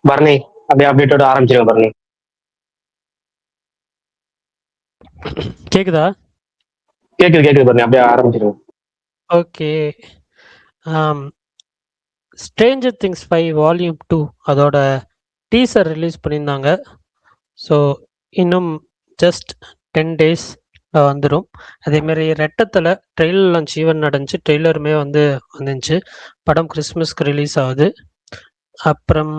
பரணி அப்படியே அப்டேட்டோட ஆரம்பிச்சிருங்க பரணி. கேக்குதா? கேக்குது பரணி, அப்படியே ஆரம்பிச்சிருங்க. ஓகே. ஸ்ட்ரேஞ்சர் திங்ஸ் 5 வால்யூம் 2 அதோட டீசர் ரிலீஸ் பண்ணியிருந்தாங்க. ஸோ இன்னும் ஜஸ்ட் 10 days வந்துடும். அதேமாரி ரெட்டத்தில் ட்ரெய்லர் லான்ச் ஈவெண்ட் நடந்துச்சு. ட்ரெய்லருமே வந்துச்சு. படம் கிறிஸ்மஸ்க்கு ரிலீஸ் ஆகுது. அப்புறம்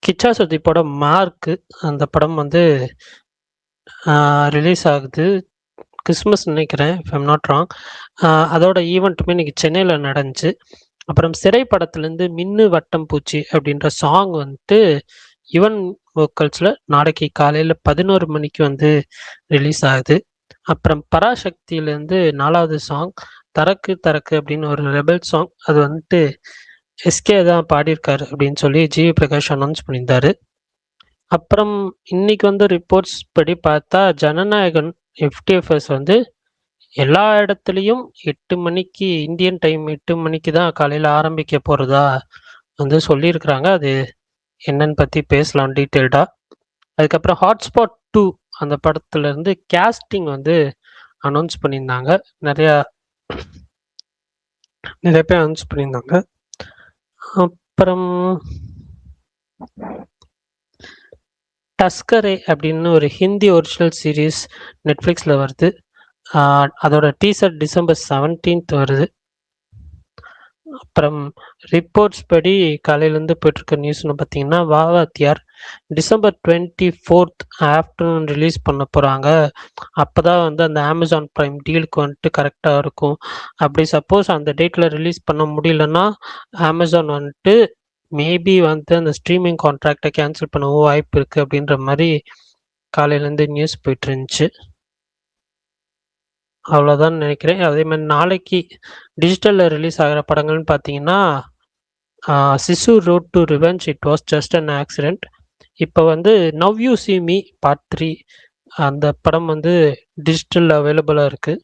கிச்சா சுதீப் படம் மார்க்கு, அந்த படம் ரிலீஸ் ஆகுது கிறிஸ்மஸ் நினைக்கிறேன், இஃப் ஐம் நாட் ராங். அதோட ஈவெண்ட்டுமே இன்னைக்கு சென்னையில் நடந்துச்சு. அப்புறம் சிறை படத்துலேருந்து மின்னு வட்டம் பூச்சி அப்படின்ற சாங் யுவன் வோக்கல்ஸில் நாளைக்கு காலையில் 11 மணிக்கு ரிலீஸ் ஆகுது. அப்புறம் பராசக்தியிலேருந்து 4வது சாங் தரக்கு தரக்கு அப்படின்னு ஒரு ரெபல் சாங், அது எஸ்கே தான் பாடியிருக்காரு அப்படின்னு சொல்லி ஜிவி பிரகாஷ் அனௌன்ஸ் பண்ணியிருந்தாரு. அப்புறம் இன்னைக்கு ரிப்போர்ட்ஸ் படி பார்த்தா ஜனநாயகன் எஃப்டிஎஃப்எஸ் எல்லா இடத்துலையும் 8 மணிக்கு இந்தியன் டைம் 8 மணிக்கு தான் காலையில் ஆரம்பிக்க போகிறதா சொல்லியிருக்கிறாங்க. அது என்னன்னு பற்றி பேசலாம் டீட்டெயில்டாக. அதுக்கப்புறம் ஹாட்ஸ்பாட் 2 அந்த படத்துலேருந்து கேஸ்டிங் அனௌன்ஸ் பண்ணியிருந்தாங்க. நிறைய பேர் அனௌன்ஸ் பண்ணியிருந்தாங்க. அப்புறம் டஸ்கரே அப்படின்னு ஒரு ஹிந்தி ஒரிஜினல் சீரீஸ் நெட்ஃப்ளிக்ஸில் வருது. அதோட டீசர் December 17th வருது. அப்புறம் ரிப்போர்ட்ஸ் படி காலையிலேருந்து போயிட்டுருக்க நியூஸ்னு பார்த்தீங்கன்னா, வாவாத்தியார் December 24th ஆஃப்டர்நூன் ரிலீஸ் பண்ண போகிறாங்க. அப்போ தான் அந்த அமேசான் ப்ரைம் டீலுக்கு கரெக்டாக இருக்கும். அப்படி சப்போஸ் அந்த டேட்டில் ரிலீஸ் பண்ண முடியலன்னா அமேசான் மேபி அந்த ஸ்ட்ரீமிங் கான்ட்ராக்டை கேன்சல் பண்ணவும் வாய்ப்பு இருக்குது அப்படின்ற மாதிரி காலையிலேருந்து நியூஸ் போயிட்டு இருந்துச்சு. அவ்வளோதான் நினைக்கிறேன். அதே மாதிரி நாளைக்கு டிஜிட்டலில் ரிலீஸ் ஆகிற படங்கள்னு பார்த்தீங்கன்னா, Sisu road to revenge it was just an accident. இப்போ now you see me part 3 அந்த படம் டிஜிட்டல் அவைலபிளாக இருக்குது.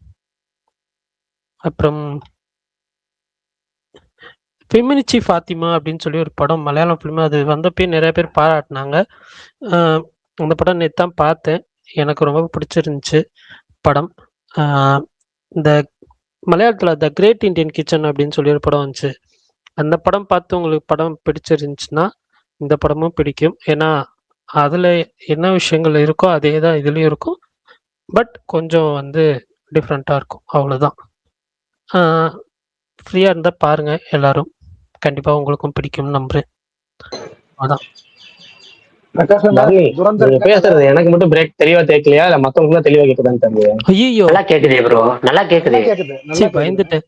அப்புறம் ஃபெமினிச்சி ஃபாத்திமா அப்படின்னு சொல்லி ஒரு படம், மலையாளம் ஃபிலிம், அது வந்தப்பே நிறைய பேர் பாராட்டினாங்க. அந்த படம் நேற்று தான் பார்த்தேன். எனக்கு ரொம்ப பிடிச்சிருந்துச்சு படம். இந்த மலையாளத்தில் த கிரேட் இண்டியன் கிச்சன் அப்படின்னு சொல்லி ஒரு படம் வந்துச்சு. அந்த படம் பார்த்து உங்களுக்கு படம் பிடிச்சிருந்துச்சுன்னா இந்த படமும் பிடிக்கும். ஏன்னா அதில் என்ன விஷயங்கள் இருக்கோ அதே தான் இதுலேயும் இருக்கும். பட் கொஞ்சம் டிஃப்ரெண்ட்டாக இருக்கும், அவ்வளோதான். ஃப்ரீயாக இருந்தால் பாருங்கள் எல்லாரும். கண்டிப்பாக உங்களுக்கும் பிடிக்கும்னு நம்புகிறேன். அதான். பேசுறது எனக்கு மட்டும் பிரேக் தெளிவா கேட்கலையா இல்ல மத்தவங்களுக்கு தெளிவா கேக்குதான்னு தெரியல. ஐயோ, நல்லா கேக்குதே ப்ரோ, நல்லா கேக்குது. பயந்துட்டேன்.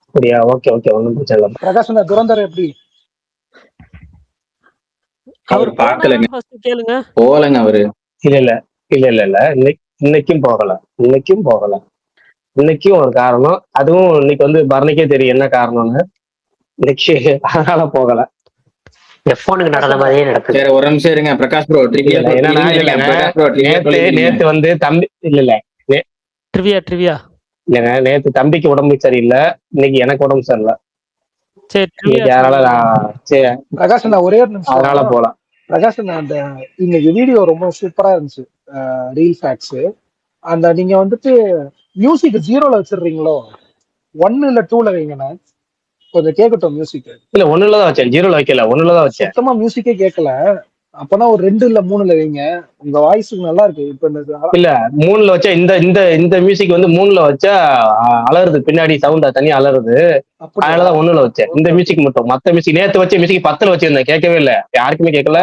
அப்படியா? ஓகே ஓகே, ஒன்றும் பிரச்சனை இல்லை. பிரகாஷ் துரந்தர் எப்படி? அவர் பாக்கலங்க, கேளுங்க. போலங்க அவரு. இல்ல இல்ல இல்ல இல்ல இல்ல இன்னைக்கும் போகல. இன்னைக்கும் ஒரு காரணம். அதுவும் இன்னைக்கு பரணிக்கே தெரியும் என்ன காரணம்னு. இன்னைக்கு அதனால போகல. எஃப்ஒனுக்கு நடந்த மாதிரியே நடக்குது. சரி, ஒரு நிமிஷம் இருங்க பிரகாஷ் ப்ரோ. நேத்து தம்பி இல்ல ட்ரிவியா இல்லங்க, நேத்து தம்பிக்கு உடம்பு சரியில்லை, இன்னைக்கு எனக்கு உடம்பு சரியில்லை. அதனால பிரகாஷ் ஒரே ஒரு நிமிஷம், அதனால போலாம். பிரகாஷ் அந்த இன்னைக்கு வீடியோ ரொம்ப சூப்பரா இருந்துச்சு. ரீல் ஃபேக்ட்ஸ் அந்த நீங்க மியூசிக் 0ல வச்சிடுறீங்களோ 1 இல்ல 2ல வைங்கண்ணா, கொஞ்சம் கேட்கட்டும் மியூசிக். இல்ல 1ல தான் வச்சேன், 0ல வைக்கல, 1ல தான் வச்சேன். சுத்தமா மியூசிக்கே கேட்கல. அப்பனா ஒரு 2 இல்ல 3ல வைங்க, உங்க வாய்ஸுக்கு நல்லா இருக்கு. இப்ப இல்ல 3ல வச்சா இந்த மியூசிக் 3ல வச்சா அலறுது, பின்னாடி சவுண்டா தண்ணி அலறுது. அதனாலதான் 1ல வச்சேன். இந்த மியூசிக் மட்டும். மத்த மியூசிக் நேத்து வச்ச மியூசிக் 10ல வச்சிருந்தேன், கேட்கவே இல்ல, யாருக்குமே கேட்கல.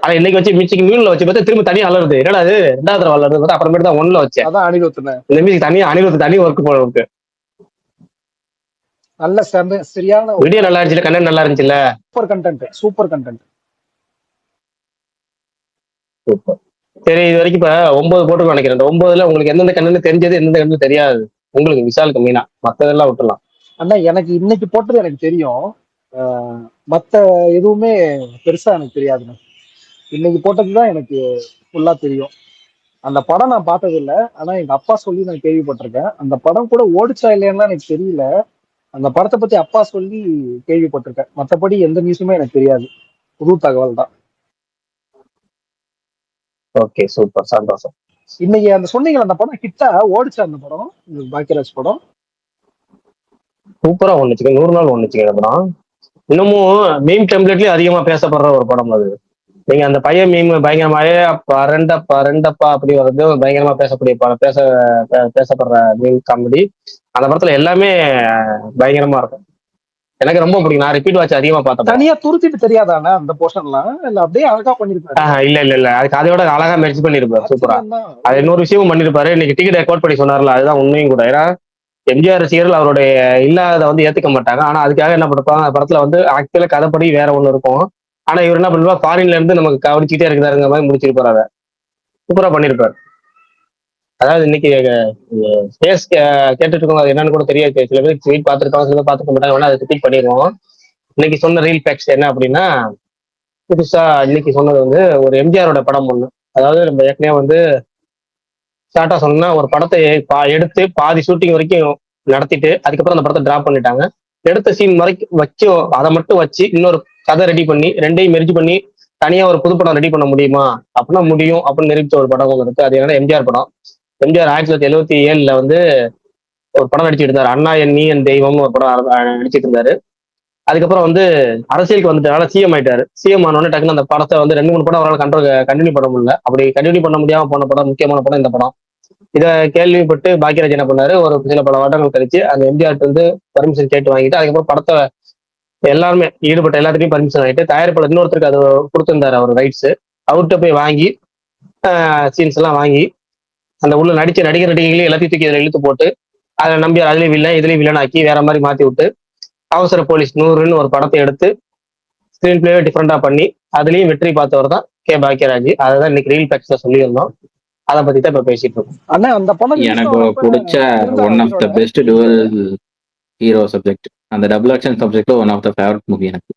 ஆனா இன்னைக்கு வச்ச மியூசிக் 3ல வச்சு பார்த்தா திரும்ப தண்ணி அலறுது. என்னடா அது 2வது தடவை அலறுது பார்த்தா அப்புறமேட்டு தான் 1ல வச்சேன். அதான் அனிருத்துனேன். இந்த மியூசிக் தனி ஒர்க் போல இருக்கு. நல்ல சரியான வீடியோ நல்லா இருந்துச்சுல, கண்டென்ட் நல்லா இருந்துச்சுல. Super content. சூப்பர். சரி, இது வரைக்கும் இப்ப 9 போட்டு நினைக்கிறேன். 9ல உங்களுக்கு எந்தெந்த கண்டென்ட் தெரிஞ்சது, எந்தெந்த கண்டென்ட் தெரியாது உங்களுக்கு? விஷாலுக்கு மீனா, மத்ததெல்லாம் விட்டுலாம். ஆனா எனக்கு இன்னைக்கு போட்டது எனக்கு தெரியும், மத்த எதுவுமே பெருசா எனக்கு தெரியாதுண்ணா. இன்னைக்கு போட்டதுதான் எனக்கு ஃபுல்லா தெரியும். அந்த படம் நான் பார்த்தது இல்லை, ஆனா எங்க அப்பா சொல்லி நான் கேள்விப்பட்டிருக்கேன். அந்த படம் கூட ஓடிச்சா இல்லையான்னு எனக்கு தெரியல. அந்த படத்தை பத்தி அப்பா சொல்லி கேள்விப்பட்டிருக்கேன். மற்றபடி எந்த நியூஸுமே எனக்கு தெரியாது. புது தகவல் தான். ஓகே, சூப்பர், சந்தோஷம். இன்னைக்கு அந்த சொன்னீங்களா அந்த படம் ஹிட்டா ஓடிச்சா? அந்த படம் இந்த பாக்கியராஜ் படம் சூப்பரா ஒண்ணுச்சுங்க, 100 நாள் ஒண்ணுச்சுங்க இந்த படம். இன்னமும் மீம் டெம்ப்ளேட்லயே அதிகமா பேசப்படுற ஒரு படம் அது. நீங்க அந்த பையன் மீம் பயங்கரமாவே ரெண்டப்பா ரெண்டப்பா அப்படி வந்து பயங்கரமா பேசக்கூடிய பேசப்படுற மீம் காமெடி அந்த படத்துல எல்லாமே பயங்கரமா இருக்கும். எனக்கு ரொம்ப பிடிக்கும். நான் ரிப்பீட் வாட்ச் அதிகமா பார்த்தேன். தனியா துருத்திட்டு தெரியாதானே அந்த போர்ஷன்லாம்? இல்ல அப்படியே அழகா பண்ணிருப்பாரு. இல்ல இல்ல இல்ல, அதுக்கு அதையோட அழகா மெர்ஜ் பண்ணிருப்பாரு சூப்பரா. அது இன்னொரு விஷயமும் பண்ணிருப்பாரு. இன்னைக்கு டிக்கெட் ரெக்கார்ட் பண்ணி சொன்னார்ல, அதுதான் உண்மையும் கூட. ஏன்னா எம்ஜிஆர் ரசிகர்கள் அவருடைய இல்லாத வந்து ஏத்துக்க மாட்டாங்க. ஆனா அதுக்காக என்ன பண்ணிருப்பாங்க, படத்துல வந்து ஆக்சுவலா கதைப்படி வேற ஒண்ணு இருக்கும். ஆனா இவர் என்ன பண்ணுவா, ஃபாரின்ல இருந்து நமக்கு கவனிச்சுட்டே இருக்கிறாருங்கிற மாதிரி முடிச்சிருப்பாரு. அதை சூப்பரா பண்ணிருப்பாரு. அதாவது இன்னைக்கு ஸ்பேஸ் கேட்டுட்டு இருக்கோம், அது என்னன்னு கூட தெரியாது. சில பேர் ட்வீட் பார்த்துருக்காங்க, சில பேர் பார்த்துக்க மாட்டாங்க. வேணா அதை ரிப்பீட் பண்ணிடுவோம். இன்னைக்கு சொன்ன ரீல் ஃபேக்ட்ஸ் என்ன அப்படின்னா, புதுசா இன்னைக்கு சொன்னது வந்து ஒரு எம்ஜிஆரோட படம் ஒண்ணு. அதாவது நம்ம ஏற்கனவே வந்து ஷார்ட்டா சொன்னா, ஒரு படத்தை எடுத்து பாதி ஷூட்டிங் வரைக்கும் நடத்திட்டு அதுக்கப்புறம் அந்த படத்தை டிராப் பண்ணிட்டாங்க. எடுத்த சீன் வரைக்கும் வச்சு அதை மட்டும் வச்சு இன்னொரு கதை ரெடி பண்ணி ரெண்டையும் மெர்ஜ் பண்ணி தனியா ஒரு புது படம் ரெடி பண்ண முடியுமா அப்படின்னா முடியும் அப்படின்னு நிரூபிச்ச ஒரு படம் ஒன்று இருக்கு. அது என்னன்னா எம்ஜிஆர் படம். எம்ஜிஆர் 1977 வந்து ஒரு படம் நடிச்சிட்டு இருந்தாரு. அண்ணா என் நீ என் தெய்வம்னு ஒரு படம் நடிச்சிட்டு இருந்தாரு. அதுக்கப்புறம் வந்து அரசியலுக்கு வந்துட்டனால சிஎம் ஆயிட்டாரு. சிஎம் ஆனோடனே டக்குன்னு அந்த படத்தை வந்து 2-3 படம் அவரால் கண்டினியூ பண்ண முடியல. அப்படி கண்டினியூ பண்ண முடியாம போன படம், முக்கியமான படம் இந்த படம். இதை கேள்விப்பட்டு பாக்கியராஜ் என்ன பண்ணாரு, ஒரு சில பல வருடங்கள் கழிச்சு அந்த எம்ஜிஆர் வந்து பர்மிஷன் கேட்டு வாங்கிட்டு அதுக்கப்புறம் படத்தை எல்லாருமே ஈடுபட்ட எல்லாத்துக்கும் பர்மிஷன் வாங்கிட்டு தயாரிப்பாளர் இன்னொருத்தருக்கு அது கொடுத்திருந்தாரு அவர் ரைட்ஸ். அவர்கிட்ட போய் வாங்கி சீன்ஸ் எல்லாம் வாங்கி அந்த உள்ள நடிச்ச நடிகர்களையும் எல்லாத்தையும் தூக்கி இதில் இழுத்து போட்டு அதை நம்பி அதுலயும் வில்லன் இதுலயும் வில்லன் ஆக்கி வேற மாதிரி மாத்தி விட்டு அவசர போலீஸ் 100ன்னு ஒரு படத்தை எடுத்து ஸ்கிரீன் பிளேவே டிஃப்ரெண்டா பண்ணி அதுலயும் வெற்றி பார்த்தவர் தான் கே பாக்கியராஜ். அதுதான் இன்னைக்கு ரீல் ஃபேக்ட்ஸ்ல சொல்லியிருந்தோம். அதை பத்தி தான் இப்ப பேசிட்டு இருக்கோம். ஆனா அந்த படம் எனக்கு பிடிச்ச one of the best dual hero subject, அந்த டபுள் ஆக்ஷன் சப்ஜெக்ட்ல one of the favourite movie எனக்கு.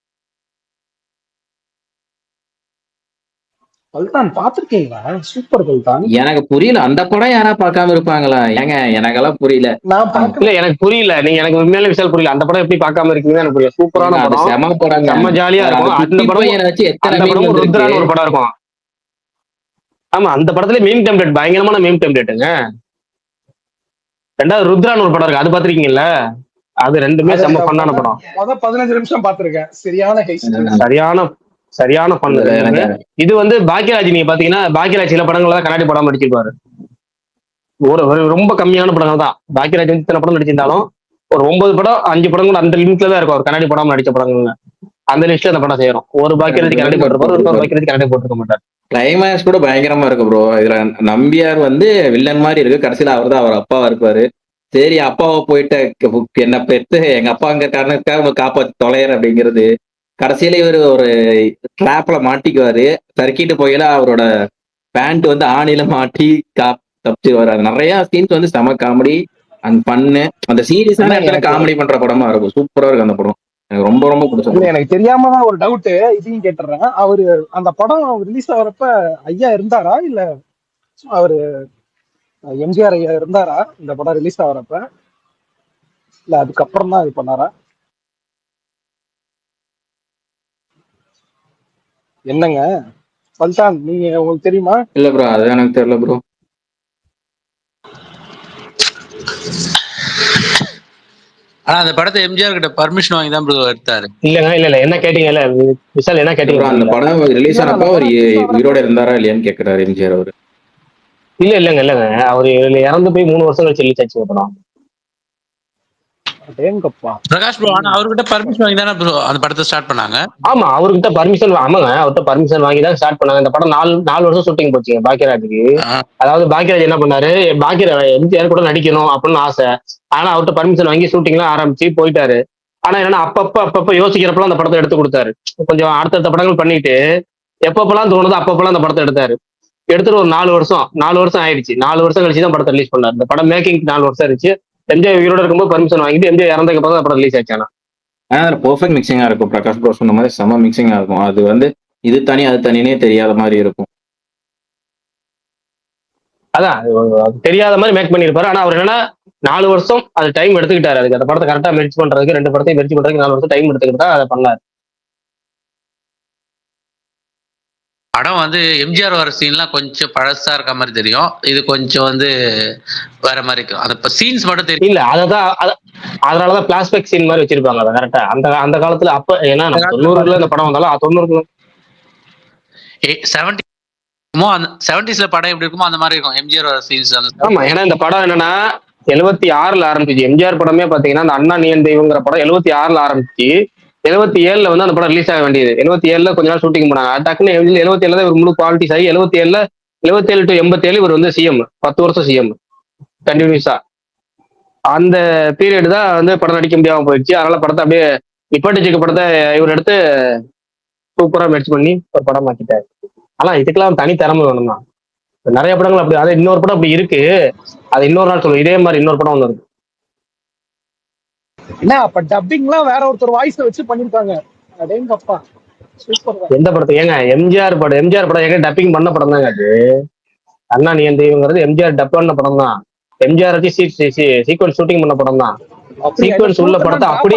கல்தான் பாத்திருக்கீங்களா? சூப்பர் கல்தான். எனக்கு புரியல அந்த படம் யாரா பார்க்காம இருப்பாங்களா? ஏங்க எனக்கெல்லாம் புரியல. நான் பார்க்கல, எனக்கு புரியல. நீங்க எனக்கு உண்மையிலே விஷயம் புரியல. அந்த படம் எப்படி பார்க்காம இருக்கீங்க எனக்கு புரியல. சூப்பரான படம், செம படம், செம்ம ஜாலியா இருக்கும். அந்த படம் வச்சு எத்தனை ருத்ரான்னு ஒரு படம் இருக்கும். ஆமா, அந்த படத்துல மீம் டெம்ப்ளேட் பயங்கரமான மீம் டெம்ப்ளேட்டுங்க. ரெண்டாவது ருத்ரான்னு ஒரு படம் இருக்கு, அது பாத்திருக்கீங்கல்ல? அது ரெண்டுமே செம்ம பண்ணான படம். 15 நிமிஷம் பாத்திருக்கேன். சரியான பண்ணு. இது வந்து பாக்கியராஜ், நீங்க பாத்தீங்கன்னா பாக்கியராஜ் சில படங்கள்ல தான் கண்ணாடி படம் நடிச்சிருப்பாரு. ரொம்ப கம்மியான படங்கள் தான். பாக்கியராஜ் வந்து இத்தனை படம் நடிச்சிருந்தாலும் ஒரு 9 படம் 5 படம் கூட அந்த லிமிட்ல தான் இருக்கும் அவர் கண்ணாடி படம் நடிச்ச படங்கள்ல. அந்த லிஸ்ட்ல அந்த படம் செய்யறோம். ஒரு பாக்கியராஜ் கண்ணாடி போட்டிருப்பாரு, இன்னொரு பாக்கியராஜ் கண்ணாடி போட்டிருக்க மாட்டார். கிளைமேக்ஸ் கூட பயங்கரமா இருக்கு ப்ரோ. இதுல நம்பியார் வந்து வில்லன் மாதிரி இருக்கு. கடைசியில அவர் தான் அவர் அப்பாவா இருப்பாரு. சரி, அப்பாவை போயிட்டு என்ன பெற்று எங்க அப்பா அங்க காரணத்துக்காக காப்பாத்தி தொலைற அப்படிங்கிறது. கடைசியில இவர் ஒரு ட்ராப்ல மாட்டிக்குவாரு. சறுக்கிட்டு போயில அவரோட பேண்ட் வந்து ஆணில மாட்டி தப்பிச்சுவாரு. அது நிறைய சீன்ஸ் வந்து செம காமெடி அண்ட் பண்ணு. அந்த சீரியஸான இடத்துல காமெடி பண்ற படமா இருக்கும். சூப்பரா இருக்கு அந்த படம். எனக்கு ரொம்ப ரொம்ப பிடிச்சது. எனக்கு தெரியாம தான் ஒரு டவுட், இதையும் கேட்டுறேன். அவரு அந்த படம் ரிலீஸ் ஆகிறப்ப ஐயா இருந்தாரா, இல்ல அவரு எம்ஜிஆர் ஐயா இருந்தாரா இந்த படம் ரிலீஸ் ஆகிறப்ப, இல்ல அதுக்கப்புறம் தான் இது பண்ணாரா? என்னங்க பல்தான், நீங்க உங்களுக்கு தெரியுமா? இல்ல ப்ரோ, அது எனக்கு தெரியல ப்ரோ. ஆனா அந்த படத்தை எம்ஜிஆர் கிட்ட பர்மிஷன் வாங்கி தான் ப்ரோ எடுத்தாரு. இல்ல என்ன கேட்டீங்கல்ல விஷால், என்ன கேட்டீங்க? அந்த படம் ரிலீஸ் ஆனப்ப அவர் உயிரோட இருந்தாரா இல்லையான்னு கேக்குறாரு எம்ஜிஆர் அவரு. இல்லங்க அவரு இறந்து போய் 3 வருஷம் கழிச்சு ரிலீஸ் ஆச்சு படம். பிரகாஷ் ப்ரோ, ஆனா அவர்கிட்ட பர்மிஷன் வாங்கி தானே ப்ரோ அந்த படத்தை ஸ்டார்ட் பண்ணாங்க. ஆமா, அவர்கிட்ட பர்மிஷன் அவர்கிட்ட பர்மிஷன் வாங்கி தான் ஸ்டார்ட் பண்ணாங்க. இந்த படம் 4 வருஷம் ஷூட்டிங் போச்சுங்க பாக்கியராஜுக்கு. அதாவது பாக்கியராஜ் என்ன பண்ணாரு, எம்ஜிஆர் கூட நடிக்கணும் அப்படின்னு ஆசை. ஆனா அவர்கிட்ட பர்மிஷன் வாங்கி ஷூட்டிங் எல்லாம் ஆரம்பிச்சு போயிட்டாரு. ஆனா என்னன்னா அப்பப்ப யோசிக்கிறப்பெல்லாம் அந்த படத்தை எடுத்து கொடுத்தாரு. கொஞ்சம் அடுத்தடுத்த படங்கள் பண்ணிட்டு எப்பப்பெல்லாம் தோணுதோ அப்பப்பெல்லாம் அந்த படத்தை எடுத்துட்டு ஒரு 4 வருஷம் ஆயிடுச்சு. 4 வருஷம் கழிச்சு தான் படத்தை ரிலீஸ் பண்ணாரு. இந்த படம் மேக்கிங் 4 வருஷம் இருந்துச்சு. எம்ஜிஆர் உயிரோட இருக்கும்போது பர்மிஷன் வாங்கிட்டு எம்ஜிஆர் இறந்ததுக்கு அப்புறம் தான் படம் ரிலீஸ் ஆச்சு. அதுல பெர்ஃபெக்ட் மிக்சிங்கா இருக்கும். பிரகாஷ் ப்ரோ சொன்ன மாதிரி செம மிக்சிங்கா இருக்கும். அது வந்து இது தனி அது தனினே தெரியாத மாதிரி இருக்கும். அதான் தெரியாத மாதிரி மேக் பண்ணிருப்பாரு. ஆனா அவர் என்னன்னா 4 வருஷம் அது டைம் எடுத்துக்கிட்டாரு. அதுக்கு அந்த படத்தை கரெக்டா மெர்ஜ் பண்றதுக்கு 2 படத்தையும் மெர்ஜ் பண்றதுக்கு 4 வருஷம் டைம் எடுத்துக்கிட்டு தான் அதை பண்ணாரு. படம் வந்து எம்ஜிஆர் வர சீன்லாம் கொஞ்சம் பழசா இருக்க மாதிரி தெரியும். இது கொஞ்சம் வந்து வேற மாதிரி இருக்கும். அந்த சீன்ஸ் மட்டும் தெரியும். இல்ல அதனாலதான் பிளாஸ்பேக் சீன் மாதிரி வச்சிருப்பாங்க. அதை கரெக்டா அந்த அந்த காலத்துல அப்ப ஏன்னா நம்ம 90ல இந்த படம் வந்தாலும் 90 70s படம் எப்படி இருக்குமோ அந்த மாதிரி இருக்கும் எம்ஜிஆர் வர சீன்ஸ். ஆமா, ஏன்னா இந்த படம் என்னன்னா 76ல ஆரம்பிச்சு. எம்ஜிஆர் படமே பாத்தீங்கன்னா அந்த அண்ணா நீ என் தெய்வங்கிற படம் 76ல ஆரம்பிச்சு 77ல வந்து அந்த படம் ரிலீஸ் ஆக வேண்டியது. 77ல கொஞ்ச நாள் ஷூட்டிங் பண்ணாங்க. டக்குன்னு 77ல தான் ஒரு முழு குவாலிட்டிஸ் ஆகி 77 டு 87 இவர் வந்து சிஎம் 10 வருஷம் சிஎம் கண்டினியூஸா. அந்த பீரியட் தான் வந்து படம் நடிக்க முடியாம போயிடுச்சு. அதனால படத்தை அப்படியே நிப்பாட்டிச்சிக்க படத்தை இவர் எடுத்து சூப்பரா மேட்ச் பண்ணி ஒரு படம் ஆக்கிட்டாரு. ஆனா இதுக்கெல்லாம் தனி திறமை வேணும்னா நிறைய படங்கள் அப்படி. அது இன்னொரு படம் அப்படி இருக்கு, அது இன்னொரு நாள் சொல்லுவோம். இதே மாதிரி இன்னொரு படம் ஒன்று இருக்கு. என்ன அப்ப டப்பிங்லாம் வேற ஒருத்தர் வாய்ஸ் வச்சு பண்ணிருக்காங்க. அடேங்கப்பா சூப்பர் தான். எந்த படத்துக்கு ஏங்க? எம்ஜிஆர் படம் எங்க டப்பிங் பண்ண படம் தாங்க அது. அண்ணா நீ என் தெய்வங்கிறது எம்ஜிஆர் டப் பண்ண படம் தான். எம்ஜிஆர் வச்சு சீக்வன்ஸ் ஷூட்டிங் பண்ண படம் தான். சீக்வன்ஸ் உள்ள படத்தை அப்படி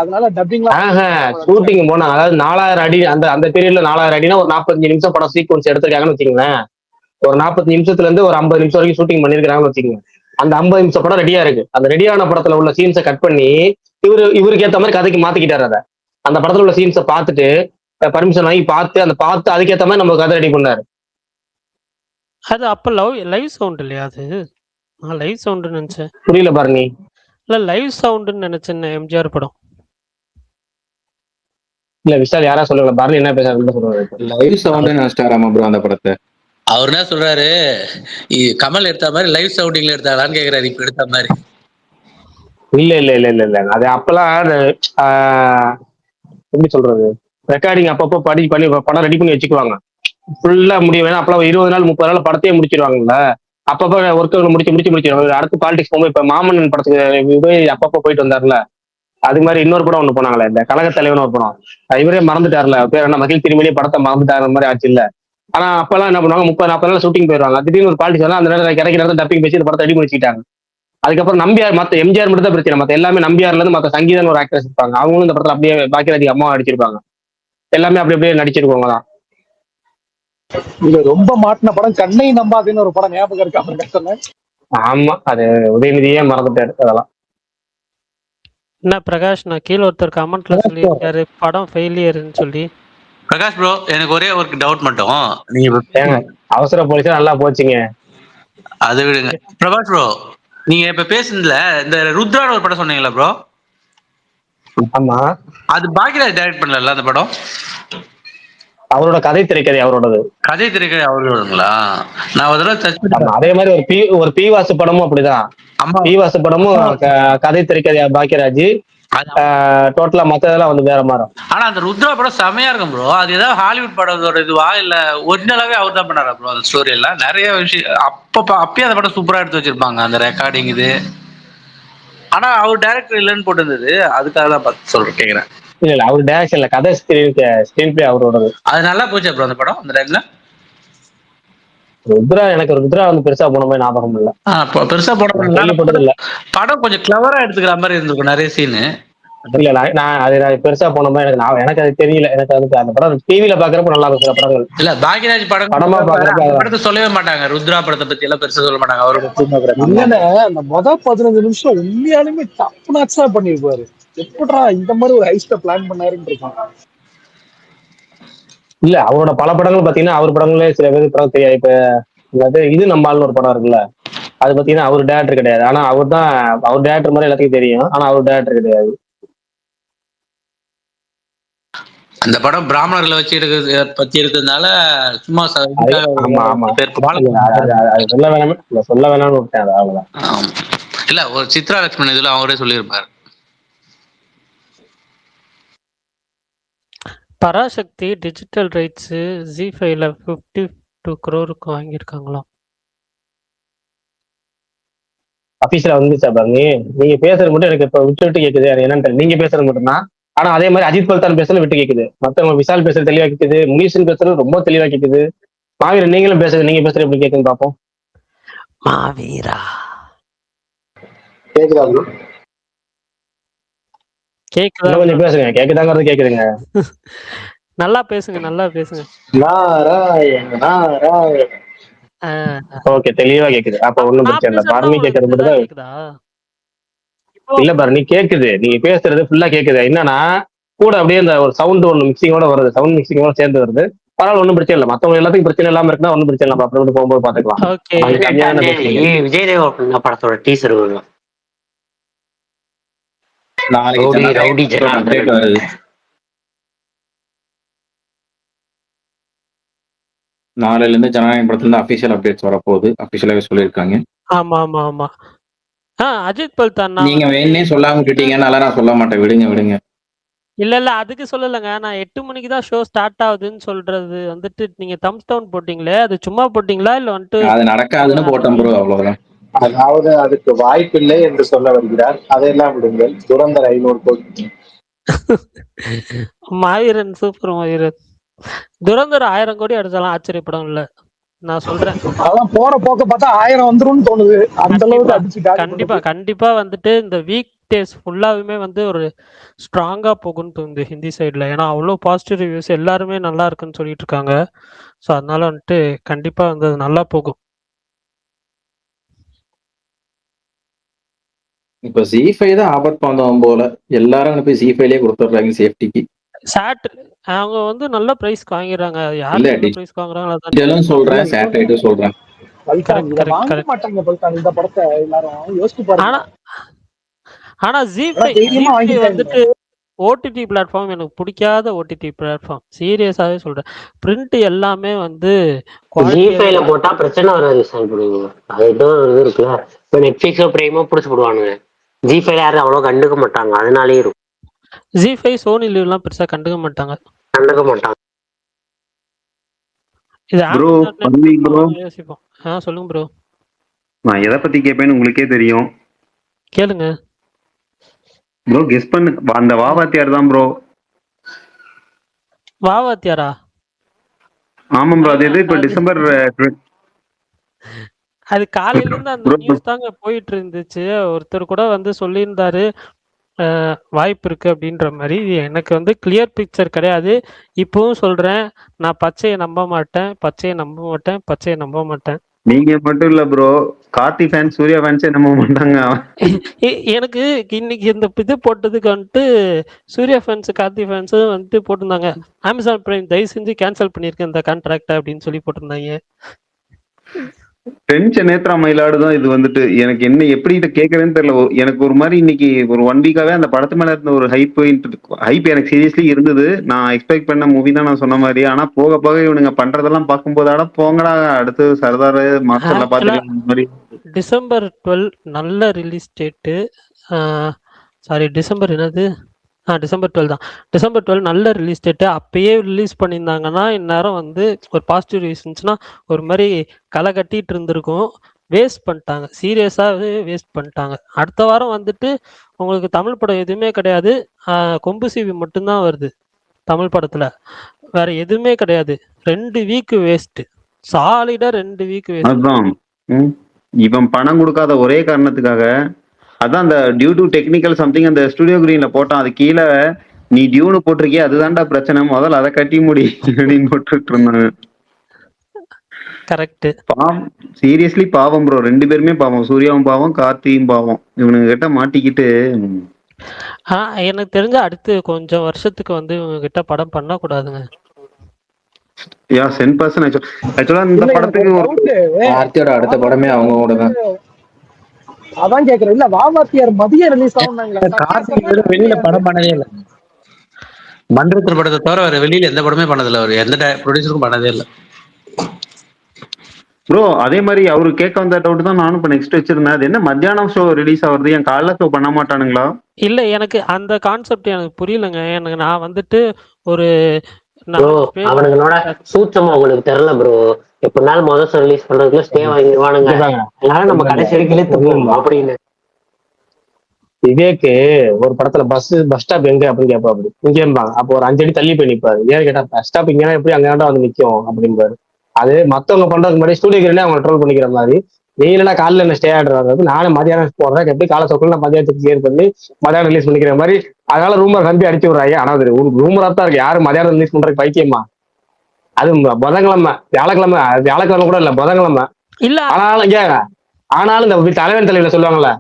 அதனால டப்பிங்லாம் ஷூட்டிங் போனா, அதாவது 4000 அடி அந்த பீரியட்ல 4000 அடினா ஒரு 45 நிமிஷம் படம் சீக்வன்ஸ் எடுத்திருக்காங்கன்னு வச்சுக்கோங்களேன். ஒரு 45 நிமிஷத்துல இருந்து ஒரு 50 நிமிஷம் வரைக்கும் ஷூட்டிங் பண்ணிருக்காங்கன்னு வச்சுக்கோங்க. அந்த 50 நிமிஷம் படம் ரெடியா இருக்கு. அந்த ரெடியான படத்துல உள்ள சீன்ஸை கட் பண்ணி இவருக்கு ஏத்த மாதிரி கதைக்கு மாத்திக்கிட்டாரு. அதை அந்த படத்துல உள்ள சீன்ஸை பார்த்துட்டு பர்மிஷன் வாங்கி பார்த்து அதுக்கேற்ற மாதிரி நம்ம கதை ரெடி பண்ணாரு. அது அப்ப லைவ் சவுண்ட் இல்லையா? அது நான் லைவ் சவுண்ட் நினைச்சேன். புரியல பாருங்க. இல்ல லைவ் சவுண்ட்னு நினைச்சேன் எம்ஜிஆர் படம். இல்ல விஷால் யாரா சொல்லுங்க, பரணி என்ன பேசுறாரு சொல்லுவாரு. லைவ் சவுண்ட் நினைச்சிட்டாராமா ப்ரோ அந்த படத்தை. அவர் என்ன சொல்றாரு, கமல் எடுத்த மாதிரி லைவ் சவுண்டிங்ல எடுத்தாங்களான்னு கேக்குறாரு. இப்ப எடுத்த மாதிரி இல்ல அது அப்பெல்லாம் எப்படி சொல்றது, ரெக்கார்டிங் அப்பப்போ பண்ணி படம் ரெடி பண்ணி வச்சுக்குவாங்க. ஃபுல்லா முடியும். வேணா அப்பெல்லாம் 20 நாள் 30 நாள் படத்தையே முடிச்சிருவாங்கல்ல. அப்பப்போ ஒர்க்குகள் முடிச்சிருவாங்க. அடுத்து பாலிடிக்ஸ் போகும்போது இப்ப மாமன்னன் படத்துக்கு அப்பப்போ போயிட்டு வந்தாருல, அது மாதிரி இன்னொரு படம் ஒண்ணு போனாங்களே, இந்த கழக தலைவன் ஒரு படம். இவரே மறந்துட்டாருல, பேர் என்ன, மகிழ் திருமணியே படத்தை மறந்துட்டாரு மாதிரி ஆச்சு இல்ல. ஆனா அப்பெல்லாம் என்ன பண்ணுவாங்க, 30-40 நாள் ஷூட்டிங் போயிருவாங்க. திடீர்னு ஒரு பாலிடிக்ஸ் வரலாம், அந்த நேரத்தில் கிடைக்கிற நேரத்தில் டப்பிங் பேசி இந்த படத்தை ரெடி பண்ணிச்சிட்டாங்க. அதுக்கப்புறம் நம்பியார், மத்த எம்ஜிஆர் மட்டும் தான் பிரச்சனை. மத்த எல்லாமே நம்பியார்ல இருந்து மத்த சங்கீதம் ஒரு ஆக்டர்ஸ் இருப்பாங்க. அவங்களும் இந்த படத்துல அப்படியே பாக்கியராஜ் அம்மா அடிச்சிருப்பாங்க. எல்லாமே அப்படியே நடிச்சிருக்கவங்க தான். இது ரொம்ப மாட்டின படம் கண்ணை நம்பாதுன்னு ஒரு படம் ஞாபகம் இருக்கா? ஆமா, அது உதயநிதியே மறந்துட்டாரு அதெல்லாம். என்ன பிரகாஷ், நான் கீழே ஒருத்தர் கமெண்ட்ல சொல்லியிருக்காரு படம் ஃபெயிலியர்னு சொல்லி. பிரகாஷ் ப்ரோ, எனக்கு ஒரே ஒரு டவுட் மட்டும். நீங்க அவசர போலீஸா நல்லா போச்சுங்க, அதை விடுங்க. பிரகாஷ் ப்ரோ, நீங்க இப்ப பேசுனதுல இந்த ருத்ரான ஒரு படம் சொன்னீங்களா ப்ரோ? ஆமா, அது பாக்கியராஜ் டைரக்ட் பண்ணல அந்த படம்? அவரோட கதை திரைக்கதை அவரோடது. கதை திரைக்கதை அவரோடங்களா? நான் ஒரு தடவை அதே மாதிரி ஒரு பி வாசு படமும் அப்படிதான். பி வாசு படமும் கதை திரைக்கதை பாக்கியராஜ், டோட்டலா மத்ததெல்லாம் வந்து வேற மாதிரி. ஆனா அந்த ருத்ரா படம் செமையா இருக்கும் ப்ரோ. அது ஏதாவது ஹாலிவுட் படத்தோட இதுவா இல்ல ஒரிஜினலாவே அவர் தான் பண்ணாரா ப்ரோ? அந்த ஸ்டோரி எல்லாம் நிறைய விஷயம் அப்பயே அந்த படம் சூப்பரா எடுத்து வச்சிருப்பாங்க, அந்த ரெக்கார்டிங் இது. ஆனா அவர் டைரக்டர் இல்லைன்னு போட்டிருந்தது, அதுக்காக தான் பார்த்து சொல்றேன், கேக்குறேன். இல்ல அவர் டைரக்ஷன் இல்ல, கதை ஸ்கிரீன் பிளே அவரோடது. அது நல்லா போச்சு ப்ரோ அந்த படம் அந்த டைம்ல. ருத்ரா வந்து பெருசா போன மாதிரி ஞாபகம் இல்ல. பெருசா போனது இல்ல. படம் கொஞ்சம் கிளவரா எடுத்துக்கிற மாதிரி இருந்திருக்கும் நிறைய சீனு. இல்ல நான் பெருசா போன மாதிரி எனக்கு அது தெரியல. எனக்கு வந்து அந்த படம் டிவில பாக்குறப்ப நல்லா இருக்கும். படங்கள் இல்ல பாக்கியராஜ் படமா பாக்குறப்ப படத்தை சொல்லவே மாட்டாங்க. ருத்ரா படத்தை பத்தி எல்லாம் பெருசா சொல்ல மாட்டாங்க. அவரு அந்த மொதல் 15 நிமிஷம் உண்மையாலுமே டப் நாட்ஸா பண்ணிருப்பாரு. எப்படா இந்த மாதிரி ஒரு ஐஸ்ட பிளான் பண்ணாருன்னு இருக்காங்க. இல்ல அவரோட பல படங்கள் பாத்தீங்கன்னா, அவர் படங்களே சில பேருக்கு படம் தெரியாது. இப்ப இது நம்மால்னு ஒரு படம் இருக்குல்ல, அது பாத்தீங்கன்னா அவர் டேரக்டர் கிடையாது. ஆனா அவர் டேரக்டர் மாதிரி எல்லாத்துக்கும் தெரியும். ஆனா அவர் டேரக்டர் கிடையாது. அந்த படம் பிராமணர்களை வச்சு பத்தி எடுத்ததுனால சும்மா சொல்ல வேணாம்னு விட்டேன். அவ்வளவுதான். இல்ல ஒரு சித்ரா லட்சுமணன் இதுல அவரே சொல்லியிருப்பாரு. பராசக்தி டிஜிட்டல் ரைட்ஸ் ஜி5ல 52 crore வாங்கியிருக்காங்களாம். அபிஷியலா வந்துச்சா பாருங்க. நீங்க பேசுறது மட்டும் எனக்கு இப்ப விட்டு கேக்குது. அது என்னன்னு நீங்க பேசுறது மட்டும்தான். ஆனா அதே மாதிரி அஜித் பல்தான் பேசுறது விட்டு கேக்குது. மத்தவங்க விஷால் பேசுறது தெளிவா கேக்குது. முனீஷன் பேசுறது ரொம்ப தெளிவா கேக்குது. மாவீரன் நீங்களும் பேசுறது, நீங்க பேசுறது எப்படி கேக்குன்னு பாப்போம். மாவீரா கேக்குதா? கேக்குதா? கொஞ்சம் பேசுங்க. கேக்குதாங்கிறது கேக்குதுங்க. நல்லா பேசுங்க, நல்லா பேசுங்க. நாராயண நாராயண. ஓகே, தெளிவா கேக்குது. அப்ப ஒண்ணும் நான் பிரச்சனை இல்ல. பேசுறது பரணி உங்களுக்கு கேட்கறது மட்டும் கிளியரா தான் கேக்குதா? இப்போ இல்ல பரணி கேக்குது. நீங்க பேசுறது ஃபுல்லா கேக்குது. என்னன்னா கூட அப்படியே இந்த ஒரு சவுண்ட் ஒண்ணு மிக்சிங்கோட வருது. சவுண்ட் மிக்சிங்கோட சேர்ந்து வருது. பரவாயில்ல, ஒன்றும் பிரச்சனை இல்லை. மத்தவங்க எல்லாத்துக்கும் பிரச்சனை இல்லாம இருக்குன்னா ஒன்றும் பிரச்சனை இல்லை. அப்புறம் போகும்போது பாத்துக்கலாம். ஓகே. நீங்க கம்மியா தானே பேசுறீங்க. விஜய் தேவ படத்தோட டீசர் வரும். நாளைக்கு ரவுடி ரவுடி அப்டேட் வருது. நாளைல இருந்து ஜனநாயகம் படத்துல இருந்து அபிஷியல் அப்டேட்ஸ் வரப்போகுது. அபிஷியலாவே சொல்லியிருக்காங்க. ஆமா ஆமா ஆமா. அஜித் பல்தான் நீங்க வேணே சொல்லாம விட்டுட்டீங்கன்னால நான் சொல்ல மாட்டேன். விடுங்க விடுங்க. இல்ல அதுக்கு சொல்லலைங்க. நான் 8 மணிக்கு தான் ஷோ ஸ்டார்ட் ஆகுதுன்னு சொல்றது வந்துட்டு நீங்க தம்ஸ் டவுன் போட்டீங்களே, அது சும்மா போட்டீங்களா இல்ல வந்துட்டு அது நடக்காதுன்னு போட்டோம் ப்ரோ, அவ்வளவுதான். அதாவது அதுக்கு வாய்ப்பில்லை என்று சொல்ல வருகிறார். அதையெல்லாம் விடுங்கள். துரந்தர் 500 கோடி. மாவீரன் சூப்பர் மாவீரன். துரந்தர் 1000 கோடி அடிச்சாலும் ஆச்சரியப்படம் இல்ல. நான் சொல்றேன். அதான் போற போக்க பார்த்தா 1000 வந்துரும்னு தோணுது. அந்த அளவுக்கு கண்டிப்பா அடிச்சு கண்டிப்பா வந்துட்டு இந்த வீக் டேஸ் ஃபுல்லாவுமே வந்து ஒரு ஸ்ட்ராங்கா போகும்னு தோணுது ஹிந்தி சைட்ல. ஏன்னா அவ்வளோ பாசிட்டிவ் ரிவ்யூஸ், எல்லாருமே நல்லா இருக்குன்னு சொல்லிட்டு இருக்காங்க. ஸோ அதனால வந்துட்டு கண்டிப்பா வந்து அது நல்லா போகும். இப்ப Z5 தான் ஆபத் பாந்தவம் போல. எல்லாரும் அனுப்பி Z5லயே கொடுத்துட்றாங்க சேஃப்டிக்கு. சாட் அவங்க வந்து நல்ல பிரைஸ்க்கு வாங்கிடுறாங்க. யார் இல்ல, நல்ல பிரைஸ்க்கு வாங்குறாங்களோ அதான். டிஜிட்டலும் சொல்றேன், சேட்டலைட்டும் சொல்றேன். பல்கான் இதை வாங்க மாட்டாங்க. பல்கான் இந்த படத்தை எல்லாரும் யோசிச்சு பாருங்க. ஆனா Z5 வந்துட்டு ஓடிடி பிளாட்ஃபார்ம் எனக்கு பிடிக்காத ஓடிடி பிளாட்ஃபார்ம். சீரியஸாவே சொல்றேன். பிரிண்ட் எல்லாமே வந்து Z5ல போட்டா பிரச்சனை வராது சார். அது ஏதோ இது இருக்குல்ல, இப்போ நெட்ஃபிளிக்ஸோ பிரைமோ பிடிச்சி போடுவானுங்க. Z5ல யாரும் அவ்வளோ கண்டுக்க மாட்டாங்க. அதனாலே இருக்கும். Z5 சோனி லிவ் எல்லாம் பெருசா கண்டுக்க மாட்டாங்க. இது யோசிப்போம். சொல்லுங்க ப்ரோ. நான் எதை பத்தி கேட்பேன்னு உங்களுக்கே தெரியும். கேளுங்க ப்ரோ. கெஸ் பண்ணு. அந்த வாவாத்தியார் தான் ப்ரோ. வாவாத்தியாரா? ஆமா ப்ரோ. அது எது இப்ப டிசம்பர் அது காலையில இருந்து அந்த நியூஸ் தாங்க போயிட்டு இருந்துச்சு. ஒருத்தர் கூட வந்து சொல்லியிருந்தாரு வாய்ப்பு இருக்கு அப்படின்ற மாதிரி. எனக்கு வந்து கிளியர் பிக்சர் கிடையாது. இப்பவும் சொல்றேன், நான் பச்சையை நம்ப மாட்டேன். நீங்க மட்டும் இல்ல ப்ரோ, கார்த்தி ஃபேன்ஸ் சூர்யா ஃபேன்ஸே நம்ப மாட்டாங்க. எனக்கு இன்னைக்கு இந்த இது போட்டதுக்கு வந்துட்டு சூர்யா ஃபேன்ஸ் கார்த்தி ஃபேன்ஸும் வந்துட்டு போட்டிருந்தாங்க, அமேசான் பிரைம் தயவு செஞ்சு கேன்சல் பண்ணிருக்கேன் இந்த கான்ட்ராக்ட் அப்படின்னு சொல்லி போட்டிருந்தாங்க. டென்ஷன் நேத்ரா மயிலாடுதான் இது வந்துட்டு. எனக்கு என்ன எப்படி இதை கேட்கறேன்னு தெரியல. எனக்கு ஒரு மாதிரி இன்னைக்கு ஒரு 1 வீக்காவே அந்த படத்து மேல இருந்த ஒரு ஹைப் எனக்கு சீரியஸ்லி இருந்தது. நான் எக்ஸ்பெக்ட் பண்ண மூவி தான் நான் சொன்ன மாதிரி. ஆனா போக போக இவனுங்க பண்றதெல்லாம் பார்க்கும்போது போங்கடா, அடுத்து சர்தார் மாஸ்டர்ல பாத்துக்கலாம் மாதிரி. டிசம்பர் 12 நல்ல ரிலீஸ் டேட்டு. சாரி, டிசம்பர் 12 தான். டிசம்பர் 12 நல்ல ரிலீஸ் டேட்டு. அப்பயே ரிலீஸ் பண்ணியிருந்தாங்கன்னா இந்நேரம் வந்து ஒரு பாசிட்டிவ் ரீசன்ஸ்னா ஒரு மாதிரி களை கட்டிட்டு இருந்திருக்கும். வேஸ்ட் பண்ணிட்டாங்க, சீரியஸாகவே வேஸ்ட் பண்ணிட்டாங்க. அடுத்த வாரம் வந்துட்டு உங்களுக்கு தமிழ் படம் எதுவுமே கிடையாது. கொம்பு சீவி மட்டும்தான் வருது தமிழ் படத்துல, வேற எதுவுமே கிடையாது. 2 வீக் வேஸ்ட், சாலிடா 2 வீக் வேஸ்ட். அதுதான் இவன் பணம் கொடுக்காத ஒரே காரணத்துக்காக. அதான் அந்த டியூ டு டெக்னிக்கல் சம்திங் அந்த ஸ்டுடியோ கிரீன்ல போட்டான். அது கீழே நீ டியூனு போட்டிருக்கிய, அதுதான்டா பிரச்சனை, முதல்ல அதை கட்டி முடி அப்படின்னு போட்டுட்டு இருந்தாங்க. கரெக்ட். பாவம், சீரியஸ்லி பாவம் ப்ரோ. 2 பேருமே பாவம். சூர்யாவும் பாவம், கார்த்தியும் பாவம். இவனுங்க கிட்ட மாட்டிக்கிட்டு. எனக்கு தெரிஞ்ச அடுத்து கொஞ்சம் வருஷத்துக்கு வந்து இவங்க கிட்ட படம் பண்ண கூடாதுங்க. யா 10% ஆக்சுவலா இந்த படத்துக்கு கார்த்தியோட அடுத்த படமே அவங்களோட தான். அதான் கேக்குறேன். இல்ல வாவாத்தியார் மதியம் ரிலீஸ் ஆகுனாங்களா? கார்த்திக் வெளியில படம் பண்ணதே இல்லை. மன்றத்தில் படத்தை தவிர வேற வெளியில எந்த படமே பண்ணதில்லை. அவர் எந்த ப்ரொடியூசருக்கும் பண்ணதே இல்லை ப்ரோ. அதே மாதிரி அவரு கேட்க வந்த டவுட் தான் நானும் இப்ப நெக்ஸ்ட் வச்சிருந்தேன். அது என்ன மத்தியானம் ஷோ ரிலீஸ் ஆகுறது, என் காலைல ஷோ பண்ண மாட்டானுங்களா? இல்ல, எனக்கு அந்த கான்செப்ட் எனக்கு புரியலங்க. எனக்கு நான் வந்துட்டு ஒரு அவனுங்களோட சூட்சமா உங்களுக்கு தெரியல ப்ரோ. எப்படினாலும் முதல் ரிலீஸ் பண்றதுக்குள்ள ஸ்டே வாங்கிடுவானுங்க. அதனால நம்ம கடைசி வரைக்கும் அப்படின்னு. விவேக்கு ஒரு படத்துல பஸ் ஸ்டாப் எங்க அப்படின்னு கேட்பா. அப்படி இங்க இருப்பாங்க. அப்போ ஒரு 5 அடி தள்ளி போய் நிப்பாரு. ஏன்னு கேட்டா பஸ் ஸ்டாப் இங்கன்னா எப்படி அங்கே வந்து நிக்கும் அப்படின்பாரு. அது மத்தவங்க பண்றதுக்கு முன்னாடி ஸ்டூடியோ கிரீன்ல அவங்க ட்ரோல் பண்ணிக்கிற மாதிரி. வெயிலெல்லாம் காலைல என்ன ஸ்டே ஆடுறாங்க, நானும் மதியானம் போடுறேன் எப்படி காலை சொக்கல நான் மதியானத்துக்கு கிளியர் பண்ணி மதியானம் ரிலீஸ் பண்ணிக்கிற மாதிரி அதனால ரூமர் நம்பி அடிச்சு விடுறாங்க. ஆனா அது ரூமரா தான் இருக்கு. யாரும் மதியானம் ரிலீஸ் பண்றதுக்கு பைத்தியமா? அது புதன்கிழமை, வியாழக்கிழமை, வியாழக்கிழமை கூட இல்ல, புதன்கிழமை. இல்ல ஆனாலும் ஆனாலும் இந்த தலைவன் தலைவில சொல்லுவாங்கல்ல,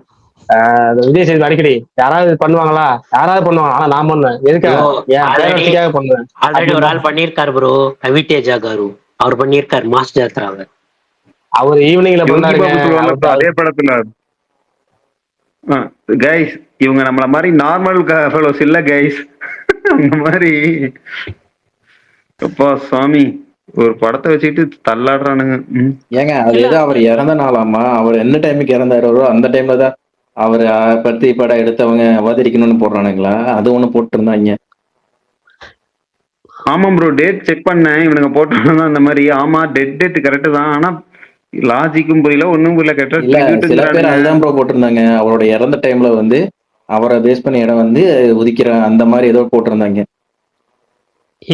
இந்த விஜய் சேதுபதி அடிக்கடி யாராவது பண்ணுவாங்களா, யாராவது பண்ணுவாங்க, ஆனா நான் பண்ணுவேன். எதுக்காக? ப்ரோ என் ஆல்ரெடி பேரண்ட்ஸுக்காக பண்ணுவேன் ஆல்ரெடி ஒரு அப்படின்னா. ஆள் பண்ணியிருக்காரு ப்ரோ, ரவிதேஜா காரு. அவர் பண்ணியிருக்காரு மாஸ் ஜாத்ராவை. அவர் ஈவினிங்ல யோகி பண்ணாருங்க. பாபு சொல்லுவாங்க bro, அவருக்கு அதே படத்துல கைஸ் இவங்க நம்மள மாதிரி நார்மல் ஃபெலோஸ் இல்ல கைஸ். அந்த மாதிரி அப்பா சாமி ஒரு படத்தை வச்சுட்டு தள்ளாடுறானுங்க. ஏங்க அது இல்ல ஏதோ அவர் இறந்த நாளாமா, அவர் என்ன டைமுக்கு இறந்தாரோ அந்த டைம்ல தான் அவர் பத்தி படம் எடுத்தவங்க அவதரிக்கணும்னு போடுறானுங்களா? அது ஒண்ணு போட்டு இருந்தாங்க. ஆமா ப்ரோ, டேட் செக் பண்ணேன். இவனுங்க போட்டோம்னா அந்த மாதிரி. ஆமா, டேட் கரெக்ட் தான். ஆனா லாஜிக்கும் புரியல, ஒன்னும் புரியல. இல்ல சில பேர் ட்ரிபியூட்டுங்கிறானுங்க. அதுதான் ப்ரோ போட்டிருந்தாங்க. அவரோட இறந்த டைம்ல வந்து அவரை பேஸ் பண்ண இடம் வந்து உதிக்கிற அந்த மாதிரி ஏதோ போட்டிருந்தாங்க.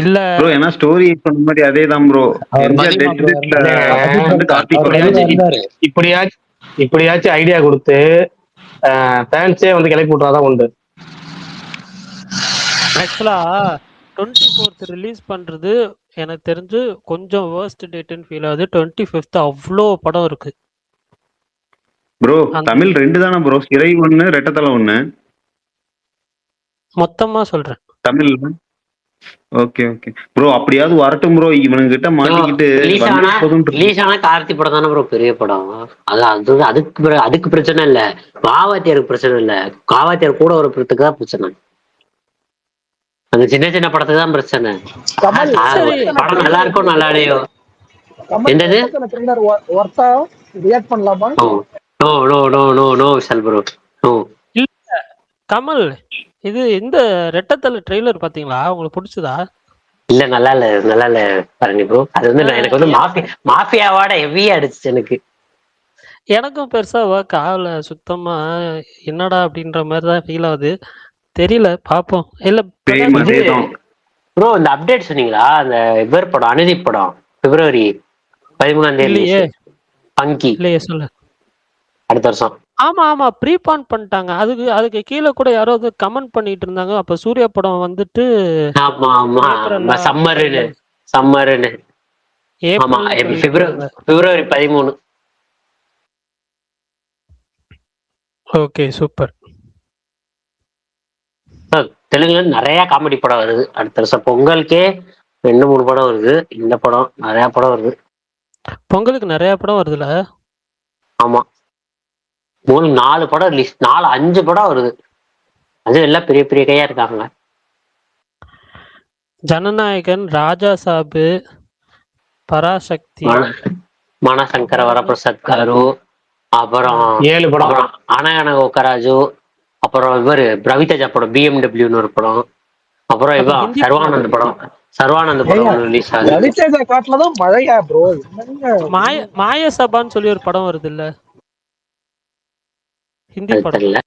இல்ல ப்ரோ ஏன்னா ஸ்டோரி சொன்ன மாதிரி அதே தான் ப்ரோ. அவர் எம்ஜிஆர் மதியமா டெட் ப்ரோ டேட்ல இருந்தாரு. வந்து கார்த்திக் அவர் படம். மதியமா இருந்தாரு. இப்படியாச்சும் ஐடியா கொடுத்து ஃபேன்ஸே வந்து கிளப்பி விட்றாதான் உண்டு. ஆக்சுவலா 24th ரிலீஸ் பண்றது எனக்கு தெரிஞ்சு கொஞ்சம் வேர்ஸ்ட் டேட்னு ஃபீல் ஆகுது. 25th அவ்வளோ படம் இருக்கு. ப்ரோ அந்த தமிழ் 2 தானே ப்ரோ, சிறை 1, ரெட்டத்தலை 1 மொத்தமா சொல்றேன். தமிழ். ஓகே ஓகே ப்ரோ, அப்படியாவது வரட்டும் ப்ரோ. இவனுங்க கிட்ட மாட்டிக்கிட்டு ரிலீஸ் வந்தா ஆனா போதும். ரிலீஸ் ஆனா கார்த்தி படம் தானே ப்ரோ பெரிய படம். அதுக்கு பிரச்சனை இல்ல. காவாத்தியாருக்கு பிரச்சனை இல்ல. காவாத்தியார் கூட ஒரு படத்துக்கு தான் பிரச்சனை. அந்த சின்ன சின்ன படத்துக்கு தான் பிரச்சனை. கமல் சரி படம் நல்லா இருக்கும் நல்லா இல்லையோ. கமல் என்னது? ரெட்டத்தல ட்ரெய்லர் ஒர்த்தா ரியாக்ட் பண்ணலாமா? No no no no no no Vishal bro no. இல்ல கமல், இது இந்த ரெட்டத்தல ட்ரெய்லர் பாத்தீங்களா? உங்களுக்கு பிடிச்சதா? இல்ல நல்லா இல்ல, நல்லா இல்ல பரணி ப்ரோ. அது வந்து எனக்கு வந்து மாஃபியாவோட ஹெவியா அடிச்சு எனக்கு. எனக்கும் பெருசா ஒர்க் ஆகல சுத்தமா. என்னடா அப்படின்ற மாதிரி தான் ஃபீல் ஆகுது. தெரியல, பாப்போம். இல்ல சேம் பிரகாஷ் இது அதேதான். ப்ரோ இந்த அப்டேட் சொன்னீங்களா? அந்த இவர் படம் அனுதீப் படம் பிப்ரவரி 13 இல்லையே, பங்கி இல்லையே சொல்லு. அடுத்த வருஷம். ஆமா ஆமா, ப்ரீபான் பண்ணிட்டாங்க. அதுக்கு கீழே கூட யாரோ கமெண்ட் பண்ணிட்டு இருந்தாங்க. அப்ப சூர்யா படம் வந்துட்டு ஆமா ஆமா ஏப்ரலா சம்மருன்னு சம்மருன்னு. ஆமா ஏப்ரல்னு சொல்லிட்டு இருந்தாங்க. பிப்ரவரி 13. Okay super. தெலுங்குல நிறைய காமெடி படம் வருது அடுத்த வருஷம். பொங்கலுக்கே 2-3 படம் வருது. இந்த படம் நிறைய படம் வருது. பொங்கலுக்கு நிறைய படம் வருதுல. ஆமா 3-4 படம் ரிலீஸ், 4-5 படம் வருது. அது எல்லாம் பெரிய பெரிய கையா இருக்காங்க. ஜனநாயகன், ராஜா சாபு, பராசக்தி, மனசங்கர வரப்பிரசாத் காரு, அப்புறம் 7 படம். அப்புறம் அனகன ஓக்கராஜு, அப்புறம் இவர் ரவிதேஜா படம் பிஎம்டபிள்யூன்னு ஒரு படம், அப்புறம் அப்புறம் இவன் ஹிந்தி சர்வானந்த் படம். சர்வானந்த் படம் ஏங்க ஒன்று ரிலீஸ் ஆகுது. ரவிதேஜா காட்டுலதான் மழையா ப்ரோ? என்னங்க மாய சபான்னு சொல்லி ஒரு படம் வருது இல்ல, ஹிந்தி அது படம். தெரியல.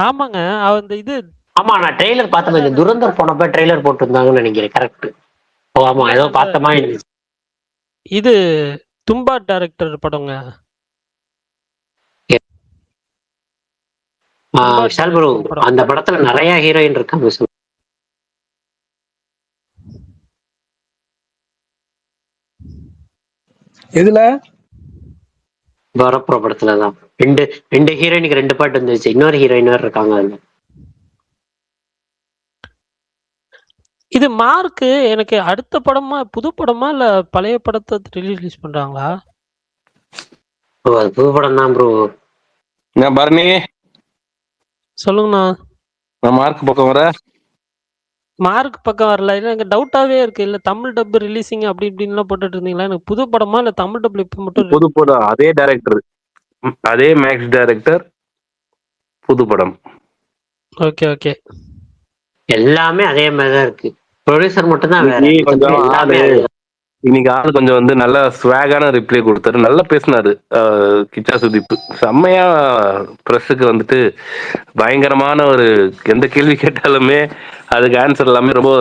ஆமாங்க, அந்த இது ஆமா நான் ட்ரெய்லர் பார்த்தேன். இந்த துரந்தர் போனப்ப ட்ரெய்லர் போட்டுருந்தாங்கன்னு நினைக்கிறேன். கரெக்ட். ஓ ஆமா ஏதோ இல்லங்க, பார்த்த மாதிரி இருந்துச்சு. இது தும்பா டைரக்டர் படங்க. தும்பா விஷால் ப்ரோ director படம். அந்த படத்துல நிறைய ஹீரோயின் இருக்காங்க. எதுல? வரப்புற படத்துலதான் ரெண்டு ஹீரோயினுக்கு 2 பாட்டு வந்துருச்சு. இன்னொரு ஹீரோயின் வேற இருக்காங்க அதுல. இது மார்க்கு எனக்கு அடுத்த படமா, புது படமா இல்ல பழைய படத்தை ரிலீஸ் பண்றாங்களா? ஓ அது புது படம் தான் ப்ரோ. நான் பரணி, சொல்லுங்கண்ணா. நான் மார்க் பக்கம் வர. மார்க் பக்கம் வரல. இல்ல எனக்கு டவுட்டாவே இருக்கு. இல்ல தமிழ் டப் ரிலீசிங் அப்படி இப்படின்லாம் போட்டுட்டு இருந்தீங்களா? எனக்கு புது படமா இல்ல தமிழ் டப்ல இப்ப மட்டும் புது படம், அதே டைரக்டர், அதே மேக்ஸ் டைரக்டர், புது படம். Okay okay. எல்லாமே அதே மாதிரிதான் இருக்கு. ப்ரொடியூசர் மட்டும் தான் வேற. இன்னைக்கு கொஞ்சம் எல்லாமே ஆளு அதுதான். இன்னைக்கு ஆளு கொஞ்சம் வந்து நல்ல ஸ்வாகான ரிப்ளை கொடுத்தாரு, நல்லா பேசினாரு. கிச்சா சுதீப் செம்மையா ப்ரெஸ்ஸுக்கு வந்துட்டு பயங்கரமான ஒரு எந்த கேள்வி கேட்டாலுமே அதுக்கு ஆன்சர் எல்லாமே ரொம்ப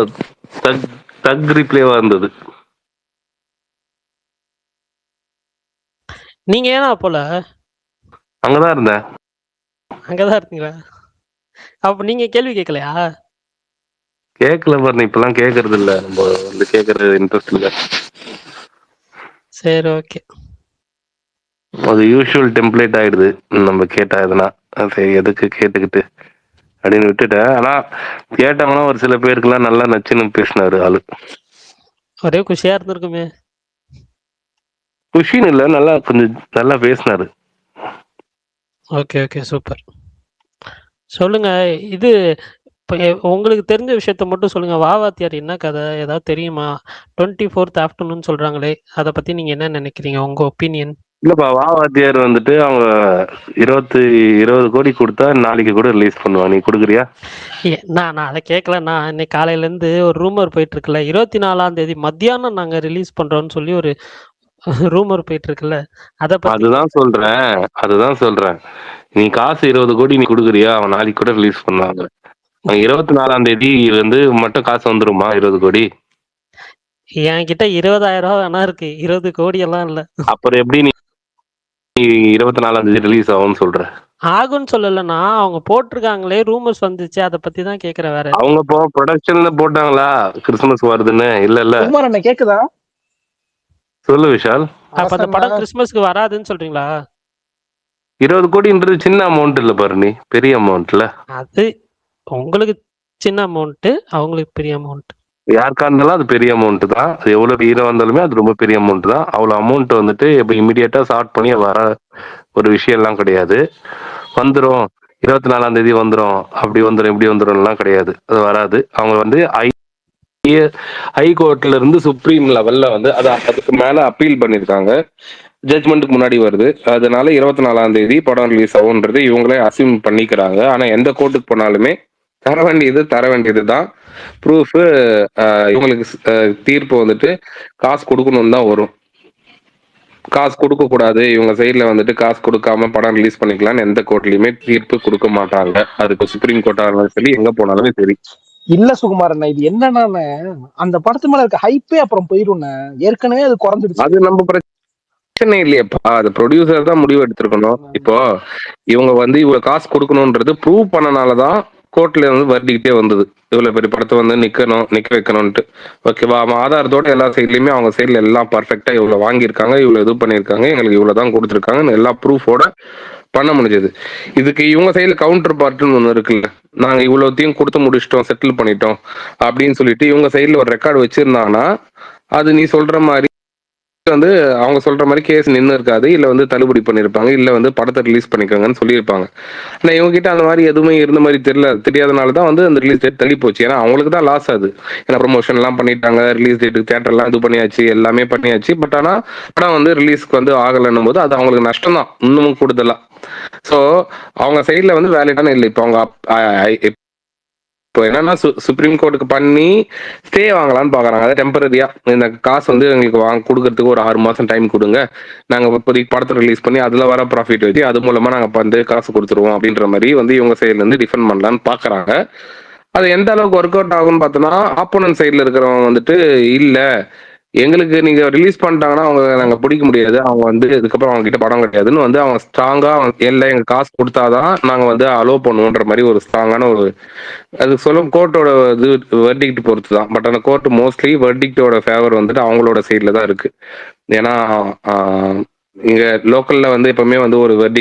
தக் தக் ரிப்ளேவா இருந்தது. நீங்க ஏன்னா போல அங்கதான் இருந்தேன். அங்கதான் இருக்கீங்களா? அப்ப நீங்க கேள்வி கேட்கலையா? கேட்கல பாரு, இப்பெல்லாம் கேட்கறது இல்ல, நம்ம வந்து கேட்கறது இன்ட்ரெஸ்ட் இல்ல. சரி, ஓகே. அது யூஷுவல் டெம்ப்ளேட் ஆயிடுது நம்ம கேட்டா எதுனா. சரி எதுக்கு கேட்டுக்கிட்டு அப்படின்னு விட்டுட்டேன். ஆனா கேட்டவங்கன்னா ஒரு சில பேருக்குலாம் நல்லா நச்சுன்னு பேசினாரு ஆளு. ஒரே குஷியா இருந்திருக்குமே. குஷின்னு இல்ல, நல்லா கொஞ்சம் நல்லா பேசினாரு. Okay, okay, super. சொல்லுங்க. இது இப்ப உங்களுக்கு தெரிஞ்ச விஷயத்த மட்டும் சொல்லுங்க. வாவாத்தியார் என்ன கதை? ஏதாவது தெரியுமா? 24th ஆஃப்டர்நூன் சொல்றாங்களே, அத பத்தி நீங்க என்ன நினைக்கிறீங்க? உங்க ஒப்பீனியன்? இல்லப்பா, வாத்தியார் வந்துட்டு அவங்க 20 கோடி கொடுத்தா நாளைக்கு கூட ரிலீஸ் பண்ணுவான். நீ கொடுக்குறியா? நான் நான் அத கேட்கல. நான் இன்னைக்கு காலையிலேருந்து ஒரு ரூமர் போயிட்டு இருக்குல்ல, 24ஆம் தேதி மத்தியானம் நாங்க ரிலீஸ் பண்றோம்னு சொல்லி ஒரு ரூமர் போயிட்டு இருக்குல்ல, அத பத்தி அதுதான் சொல்றேன். நீ காசு 20 கோடி நீ கொடுக்குறியா? அவன் நாளைக்கு கூட ரிலீஸ் பண்ணுவாங்க. அவன் 24ஆம் தேதி வந்து மட்டும் காசு வந்துருமா 20 கோடி? என்கிட்ட 20,000 வேணா இருக்கு. 20 கோடி எல்லாம் இல்ல. அப்புறம் எப்படி நீ 24ஆம் தேதி ரிலீஸ் ஆகும்னு சொல்ற? ஆகும்னு சொல்லலண்ணா. அவங்க போட்டிருக்காங்களே, ரூமர்ஸ் வந்துச்சு. அத பத்தி தான் கேட்கிறேன். வேற அவங்க ப்ரொடக்ஷன்ல போட்டாங்களா கிறிஸ்துமஸ் வருதுன்னு? இல்ல. சுகுமார் அண்ணன் கேக்குதா? சொல்லு விஷால். அப்ப அந்த அரசண்ணா படம் கிறிஸ்துமஸ்க்கு வராதுன்னு சொல்றீங்களா? 20 கோடின்றது சின்ன அமௌண்ட் இல்ல பாரு, நீ பெரிய அமௌண்ட்ல. அது உங்களுக்கு சின்ன அமௌண்ட், அவங்களுக்கு பெரிய அமௌண்ட். யாருக்கா இருந்தாலும் அது பெரிய அமௌண்ட் தான். அது எவ்வளவு ஹீரோ வந்தாலுமே அது ரொம்ப பெரிய அமௌண்ட் தான். அவ்வளவு அமௌண்ட் வந்துட்டு இப்போ இமிடியேட்டா ஷார்ட் பண்ணி வர ஒரு விஷயம் எல்லாம் கிடையாது. வந்துரும் 24ஆம் தேதி வந்துரும், அப்படி வந்துரும் இப்படி வந்துரும்லாம் கிடையாது. அது வராது. அவங்க வந்து ஹைகோர்ட்ல இருந்து சுப்ரீம் லெவல்ல வந்து அதுக்கு மேல அப்பீல் பண்ணிருக்காங்க. ஜட்மெண்ட்டுக்கு முன்னாடி வருது. அதனால 24ஆம் தேதி படம் ரிலீஸ் ஆகும்ன்றது இவங்களே அசியூம் பண்ணிக்கிறாங்க. ஆனா எந்த கோர்ட்டுக்கு போனாலுமே தர வேண்டியது தான் ப்ரூஃப். இவங்களுக்கு தீர்ப்பு வந்துட்டு காசு கொடுக்கணும்னு தான் வரும். காசு கொடுக்க கூடாது, இவங்க சைட்ல வந்துட்டு காசு கொடுக்காம படம் ரிலீஸ் பண்ணிக்கலாம்னு எந்த கோர்ட்லயுமே தீர்ப்பு கொடுக்க மாட்டாங்க. அதுக்கு சுப்ரீம் கோர்ட்டா இருந்தாலும் சரி, எங்க போனாலுமே சரி. இல்ல சுகுமார் அண்ணா, இது என்னன்னா அந்த படத்து மேல இருக்க ஹைப்பே அப்புறம் போயிரும்ண்ணே. ஏற்கனவே அது குறைஞ்சிடுச்சு. அது நம்ம பிரச்சனை இல்லையப்பா, அது ப்ரொடியூசர் தான் முடிவு எடுத்திருக்கணும். இப்போ இவங்க வந்து இவ்வளவு காசு கொடுக்கணும்ன்றது ப்ரூவ் பண்ணனாலதான் கோர்ட்ல வந்து வர்டிக்கிட்டே வந்தது. இவ்வளவு பெரிய படத்தை வந்து நிக்க வைக்கணும்ட்டு. ஓகேவா? அவன் ஆதாரத்தோட எல்லா சைட்லயுமே அவங்க சைட்ல எல்லாம் பர்ஃபெக்டா இவ்வளவு வாங்கியிருக்காங்க, இவ்வளவு இது பண்ணியிருக்காங்க, எங்களுக்கு இவ்வளவுதான் கொடுத்துருக்காங்க, எல்லா ப்ரூஃபோட பண்ண முடிஞ்சது. இதுக்கு இவங்க சைட்ல கவுண்டர் பார்ட்னு ஒண்ணு இருக்குல்ல, நாங்க இவ்வளவுத்தையும் கொடுத்து முடிச்சிட்டோம், செட்டில் பண்ணிட்டோம் அப்படின்னு சொல்லிட்டு இவங்க சைட்ல ஒரு ரெக்கார்டு வச்சிருந்தாங்கன்னா அது நீ சொல்ற மாதிரி வந்து அவங்க சொல்ற மாதிரி கேஸ் நின்று இருக்காது. இல்ல வந்து தள்ளுபடி பண்ணிருப்பாங்க, இல்ல வந்து படத்தை ரிலீஸ் பண்ணிக்கோங்கன்னு சொல்லியிருப்பாங்க. ஆனா இவங்க கிட்ட அந்த மாதிரி எதுவுமே இருந்த மாதிரி தெரியாதனாலதான் வந்து அந்த ரிலீஸ் டேட் தள்ளி போச்சு. ஏன்னா அவங்களுக்கு தான் லாஸ் ஆகுது. ஏன்னா ப்ரொமோஷன் எல்லாம் பண்ணிட்டாங்க, ரிலீஸ் டேட்டுக்கு தியேட்டர் எல்லாம் இது பண்ணியாச்சு, எல்லாமே பண்ணியாச்சு. பட் ஆனா படம் வந்து ரிலீஸ்க்கு வந்து ஆகலைன்னும் போது அது அவங்களுக்கு நஷ்டம் தான், இன்னமும் கூடுதலா. சோ அவங்க சைட்ல வந்து வேலிடான இல்லை. இப்போ அவங்க இப்போ என்னன்னா சுப்ரீம் கோர்ட்டுக்கு பண்ணி ஸ்டே வாங்கலாம்னு பாக்குறாங்க. அதை டெம்பரரியா இந்த காசு வந்து எங்களுக்கு கொடுக்கறதுக்கு ஒரு 6 மாசம் டைம் கொடுங்க, நாங்க இப்போதைக்கு படத்தை ரிலீஸ் பண்ணி அதுல வர ப்ராஃபிட் வச்சு அது மூலமா நாங்க வந்து காசு கொடுத்துருவோம் அப்படின்ற மாதிரி வந்து இவங்க சைட்ல இருந்து டிஃபெண்ட் பண்ணலாம்னு பாக்குறாங்க. அது எந்த அளவுக்கு ஒர்க் அவுட் ஆகும்னு பார்த்தோம்னா, ஆப்போனன்ட் சைட்ல இருக்கிறவங்க வந்துட்டு இல்ல எங்களுக்கு நீங்க ரிலீஸ் பண்ணிட்டாங்கன்னா அவங்க நாங்க பிடிக்க முடியாது, அவங்க வந்து இதுக்கப்புறம் அவங்க கிட்ட படம் கிடையாதுன்னு வந்து அவங்க ஸ்ட்ராங்கா இல்ல எங்க காசு கொடுத்தாதான் நாங்க வந்து அலோவ் பண்ணுவோன்ற மாதிரி ஒரு ஸ்ட்ராங்கான ஒரு அது சொல்லும் கோர்ட்டோட இது வெர்டிக்ட் பொறுத்து தான். பட் அந்த கோர்ட் மோஸ்ட்லி வெர்டிக்டோட ஃபேவர் வந்துட்டு அவங்களோட சைட்ல தான் இருக்கு. ஏன்னா இங்க லோக்கல்ல வந்து எப்பவுமே வந்து ஒரு வெர்டிக்ட்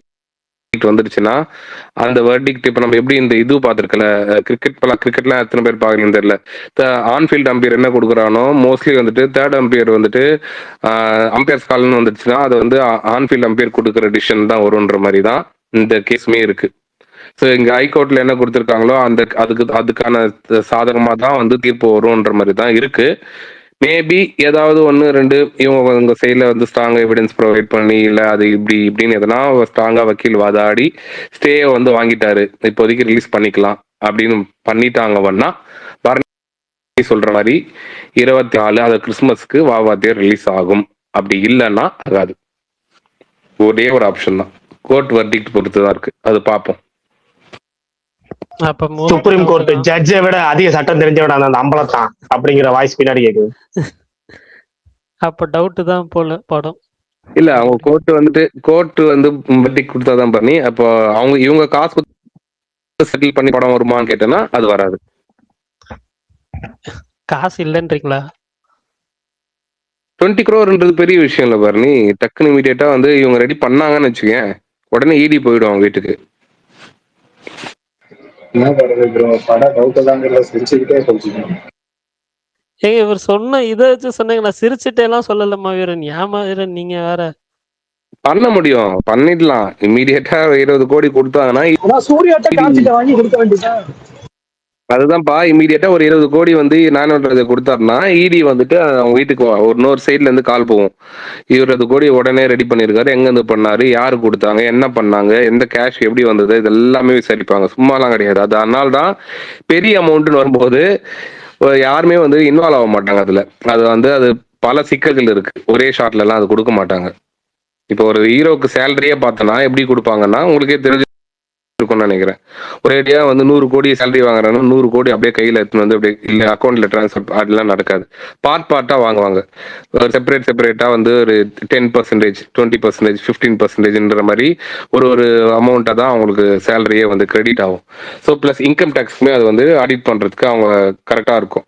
வந்துருச்சுன்னா அந்த வெர்டிக்ட் இப்ப நம்ம எப்படி இந்த இது பார்த்துருக்கல, கிரிக்கெட்லாம் எத்தனை பேர் பாக்குறீங்கன்னு தெரியல. ஆன்ஃபீல்ட் அம்பையர் என்ன கொடுக்குறானோ மோஸ்ட்லி வந்துட்டு தேர்ட் அம்பையர் வந்துட்டு அம்பையர்ஸ் கால்னு வந்துருச்சுன்னா அது வந்து ஆன்ஃபீல்ட் அம்பையர் கொடுக்குற டிசிஷன் தான் வரும்ன்ற மாதிரி தான் இந்த கேஸுமே இருக்கு. ஸோ இங்க ஹைகோர்ட்ல என்ன கொடுத்துருக்காங்களோ அதுக்கான சாதகமா தான் வந்து தீர்ப்பு வரும்ன்ற மாதிரி தான் இருக்கு. மேபி ஏதாவது 1-2 இவங்க உங்க சைட்ல வந்து ஸ்ட்ராங் எவிடன்ஸ் ப்ரொவைட் பண்ணி இல்ல அது இப்படின்னு எதனா ஸ்ட்ராங்கா வக்கீல் வாதாடி ஸ்டே வந்து வாங்கிட்டாரு, இப்போதைக்கு ரிலீஸ் பண்ணிக்கலாம் அப்படின்னு பண்ணிட்டாங்கன்னா பரணி சொல்ற மாதிரி 24 அது கிறிஸ்துமஸ்க்கு வாவாத்தியர் ரிலீஸ் ஆகும். அப்படி இல்லைன்னா ஆகாது. ஒரே ஒரு ஆப்ஷன் தான், கோர்ட் வர்டிக்ட் பொறுத்து தான் இருக்கு. அது பார்ப்போம். அப்ப சுப்ரீம் கோர்ட் ஜட்ஜை விட அதிக சட்டம் தெரிஞ்சவிட அந்த அம்பலத்தான் அப்படிங்கிற வாய்ஸ் பின்னாடி கேக்குது. அப்ப டவுட் தான் போல படம். இல்ல அவங்க கோர்ட் வந்து வட்டி கொடுத்தாதான் பண்ணி அப்போ இவங்க காசு செட்டில் பண்ணி படம் வருமான்னு கேட்டேன்னா அது வராது. காசு இல்லைன்றீங்களா? 20 crore பெரிய விஷயம் இல்ல பாரு. நீ டக்குன்னு இமீடியட்டா வந்து இவங்க ரெடி பண்ணாங்கன்னு வச்சுக்கேன், உடனே இடி போயிடும் அவங்க வீட்டுக்கு. என்ன பண்றது ப்ரோ, படம் டவுட் தாங்கிறத சிரிச்சுக்கிட்டே சொல்றீங்க. ஏங்க இவர் சொன்ன இதை வச்சு சொன்னீங்க, நான் சிரிச்சுட்டே எல்லாம் சொல்லலம்மா வீரன். ஏமா வீரன் நீங்க வேற. பண்ண முடியும், பண்ணிடலாம். இமீடியட்டா 20 கோடி கொடுத்தாங்கன்னா அதான் சூர்யாட்ட காஞ்சிட்ட வாங்கி கொடுக்க வேண்டியதான். அதுதான்ப்பா, இமீடியட்டா ஒரு 20 கோடி வந்து நானூறு கொடுத்தாருன்னா இடி வந்துட்டு அவங்க வீட்டுக்கு ஒரு இன்னொரு சைட்ல இருந்து கால் போகும். 20 கோடி உடனே ரெடி பண்ணிருக்காரு, எங்க இருந்து பண்ணாரு, யாரு கொடுத்தாங்க, என்ன பண்ணாங்க, எந்த கேஷ் எப்படி வந்தது, இது எல்லாமே விசாரிப்பாங்க. சும்மாலாம் கிடையாது. அது அதனால தான் பெரிய அமௌண்ட்னு வரும்போது யாருமே வந்து இன்வால்வ் ஆக மாட்டாங்க அதுல. அது வந்து அது பல சிக்கல்கள் இருக்கு. ஒரே ஷாட்ல எல்லாம் அது கொடுக்க மாட்டாங்க. இப்போ ஒரு ஹீரோக்கு சேலரியே பார்த்தோன்னா எப்படி கொடுப்பாங்கன்னா உங்களுக்கே தெரிஞ்சு இருக்கும்னு நினைக்கிறேன். ஒரேடியா வந்து 100 கோடி சேலரி வாங்குறாங்கன்னா 100 கோடி அப்படியே கையில எடுத்துன்னு வந்து அப்படியே இல்ல அக்கௌண்ட்ல டிரான்ஸ்ஃபர் அதெல்லாம் நடக்காது. பார்ட்டா வாங்குவாங்க. ஒரு செப்பரேட்டா வந்து ஒரு 10%, 20%, 15%ன்ற மாதிரி ஒரு அமௌண்ட்டா தான் அவங்களுக்கு சேலரியே வந்து கிரெடிட் ஆகும். ஸோ பிளஸ் இன்கம் டேக்ஸ்க்குமே அது வந்து ஆடிட் பண்றதுக்கு அவங்க கரெக்டா இருக்கும்.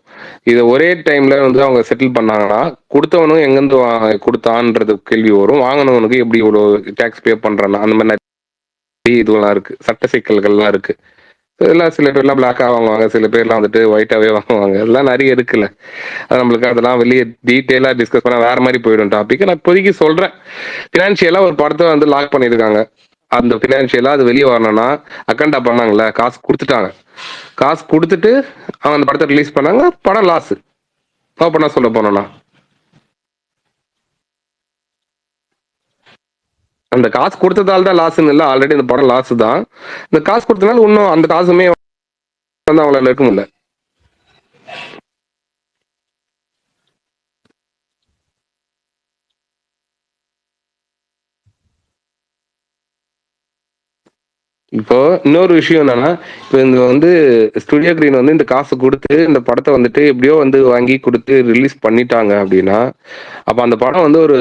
இதை ஒரே டைம்ல வந்து அவங்க செட்டில் பண்ணாங்கன்னா கொடுத்தவனும் எங்கேருந்து கொடுத்தான்றது கேள்வி வரும், வாங்கினவனுக்கு எப்படி இவ்வளவு டேக்ஸ் பே பண்றான்னா அந்த மாதிரி இதெல்லாம் இருக்கு, சட்ட சிக்கல்கள்லாம் இருக்கு. இதெல்லாம் சில பேர்லாம் பிளாக்கா வாங்குவாங்க, சில பேர்லாம் வந்துட்டு ஒயிட்டாவே வாங்குவாங்க. இதெல்லாம் நிறைய இருக்குல்ல. அது நம்மளுக்கு அதெல்லாம் வெளியே டீட்டெயிலா டிஸ்கஸ் பண்ண வேற மாதிரி போயிடும் டாபிக். நான் இப்போதைக்கு சொல்றேன், பினான்சியலா ஒரு படத்தை வந்து லாக் பண்ணியிருக்காங்க. அந்த பினான்சியலா அது வெளியே வரணும்னா அக்கண்டா பண்ணாங்கல்ல, காசு கொடுத்துட்டாங்க. காசு கொடுத்துட்டு அவங்க அந்த படத்தை ரிலீஸ் பண்ணாங்க, படம் லாஸ். ஓப்பனா சொல்ல போனோம்னா அந்த காசு கொடுத்ததால தான் லாஸ்ன்னு இல்லை, ஆல்ரெடி இந்த படம் லாஸ் தான். இந்த காசு கொடுத்தனால இன்னும் அந்த காசுமே வந்து அவங்களால இருக்க முடியல. இப்போ இன்னொரு விஷயம் என்னன்னா, இப்போ இந்த வந்து ஸ்டுடியோ கிரீன் வந்து இந்த காசு கொடுத்து இந்த படத்தை வந்துட்டு எப்படியோ வந்து வாங்கி கொடுத்து ரிலீஸ் பண்ணிட்டாங்க அப்படின்னா, அப்ப அந்த படம் வந்து ஒரு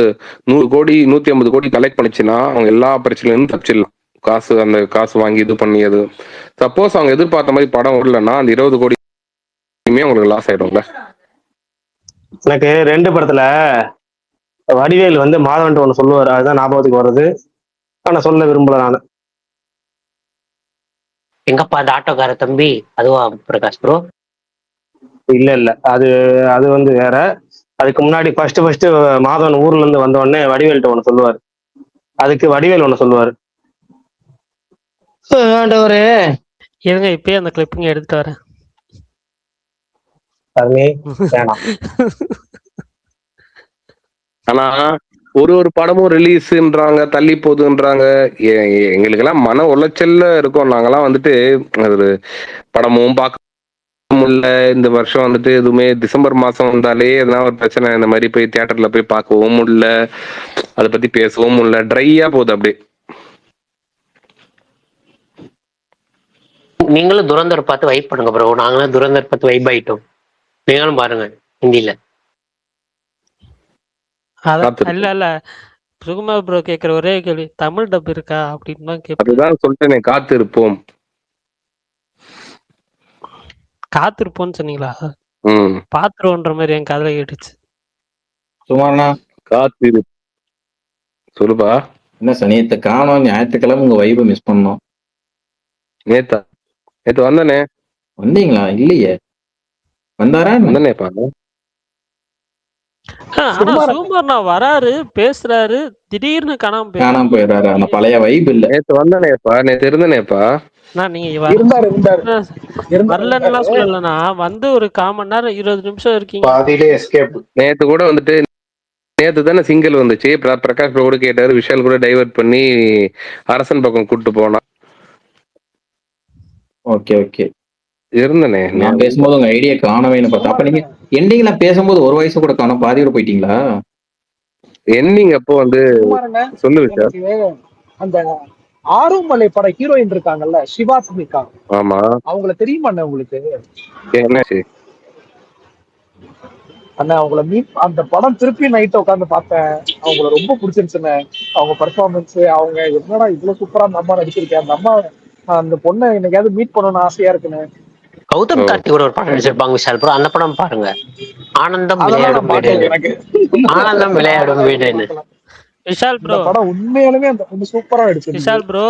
100 கோடி 150 கோடி கலெக்ட் பண்ணிச்சுன்னா அவங்க எல்லா பிரச்சனையிலும் தப்பிச்சிடலாம். அந்த காசு வாங்கி இது பண்ணியது. சப்போஸ் அவங்க எதிர்பார்த்த மாதிரி படம் வரலன்னா அந்த 20 கோடியுமே அவங்களுக்கு லாஸ் ஆயிடும்ல. எனக்கு 2 படத்துல வடிவேல் வந்து மாதவன் ஒண்ணு சொல்லுவாரு, அதுதான் ஞாபகத்துக்கு வருது. ஆனா சொல்ல விரும்பல நான். எங்கப்பா அந்த ஆட்டோக்கார தம்பி, அதுவா பிரகாஷ் ப்ரோ? இல்ல அது அது வந்து வேற. அதுக்கு முன்னாடி ஃபர்ஸ்ட் மாதவன் ஊர்ல இருந்து வந்த உடனே வடிவேல்கிட்ட ஒண்ணு சொல்லுவாரு. அதுக்கு வடிவேல் ஒண்ணு சொல்லுவாரு, ஆண்டவரே இருங்க இப்பயே அந்த கிளிப்பிங்க எடுத்துட்டு வரேன். வேணாம். ஆனா ஒரு படமும் ரிலீஸ்ன்றாங்க, தள்ளி போகுதுன்றாங்க. எங்களுக்கெல்லாம் மன உளைச்சல்ல இருக்கோம். நாங்கெல்லாம் வந்துட்டு ஒரு படமும் பார்க்க முடியல. இந்த வருஷம் வந்துட்டு எதுவுமே டிசம்பர் மாசம் வந்தாலே எதனா ஒரு பிரச்சனை, இந்த மாதிரி போய் தியேட்டர்ல போய் பார்க்கவும் முடியல, அதை பத்தி பேசவும் முடியல. ட்ரையா போகுது அப்படியே. நீங்களும் துரந்தர் பார்த்து வைப் பண்ணுங்க ப்ரோ. நாங்களும் துரந்தர் பார்த்து வைப் ஆயிட்டோம். நீங்களும் பாருங்க ஹிந்தியில. இல்ல சுகுமார் ப்ரோ கேக்குற ஒரே கேள்வி, தமிழ் டப் இருக்கா அப்படின்னு தான் கேட்பேன். அதுதான் சொல்லிட்டேனே, காத்திருப்போம். காத்திருப்போம்னு சொன்னீங்களா? ம், பாத்துருவோன்ற மாதிரி என் காதுல கேட்டுச்சு. சுமார்ண்ணா காத்திரு சொல்லுப்பா. என்ன சனியத்தை காணோம், ஞாயிற்றுக்கிழமை உங்க வைபை மிஸ் பண்ணோம். நேத்து வந்தானே. வந்தீங்களா? இல்லையே. வந்தாரா? வந்தானேப்பா. ஆனா சுகுமார்ண்ணா வராரு, பேசுறாரு, திடீர்னு காணாம போயிடுறாரு. அந்த பழைய வைப் இல்ல. நேத்து வந்தானேப்பா, நேத்து இருந்தனேப்பா. நீங்க இருந்தாரு வரலன்னா சொல்லலண்ணா, வந்து ஒரு 1/4 மணி நேரம் 20 நிமிஷம் இருக்கீங்க. பாதியிலே எஸ்கேப். நேத்து கூட வந்துட்டு, நேத்து தானே சிங்கிள் வந்துச்சு. பிரகாஷ் கூட கேட்டாரு, விஷால் கூட டைவர்ட் பண்ணி அரசன் பக்கம் கூட்டு போனா. ஓகே இருந்தனே. நான் பேசும்போது உங்க ஐடியா காணவேன்னு பார்த்தா, அப்ப நீங்க எண்டிங்ல பேசும்போது ஒரு வயசு கூட காணோம், பாதியோட போயிட்டீங்களா? எண்டிங் அப்போ வந்து சொல்லு விஷால். அந்த ஆரோமலை பட ஹீரோயின் இருக்காங்கல்ல, சிவாத்மிகா. ஆமா, அவங்கள தெரியுமா உங்களுக்கு? என்னாச்சு அண்ணா அவங்கள அந்த படம் திருப்பி நைட் உட்காந்து பார்த்தேன். அவங்கள ரொம்ப பிடிச்சிருச்சுண்ணே. அவங்க பர்ஃபார்மன்ஸ், அவங்க என்னடா இவ்வளவு சூப்பரா அந்த அம்மா நடிச்சிருக்கேன். அந்த அம்மா, அந்த பொண்ணை என்னைக்காவது மீட் பண்ணணும்னு ஆசையா இருக்குண்ணே. கௌதம் கார்த்தி கூட ஒரு படம் நடிச்சிருப்பாங்க விஷால் ப்ரோ, அந்த படம் பாருங்க. ஆனந்தம் அதெல்லாம் விளையாடும் நான் பார்த்தேன். வீடு. எனக்கு ஆனந்தம் விளையாடும் வீடுன்னு. விஷால் இந்த ப்ரோ, படம் உண்மையாலுமே அந்த பொண்ணு சூப்பரா நடிச்சிருந்தது. விஷால் ப்ரோ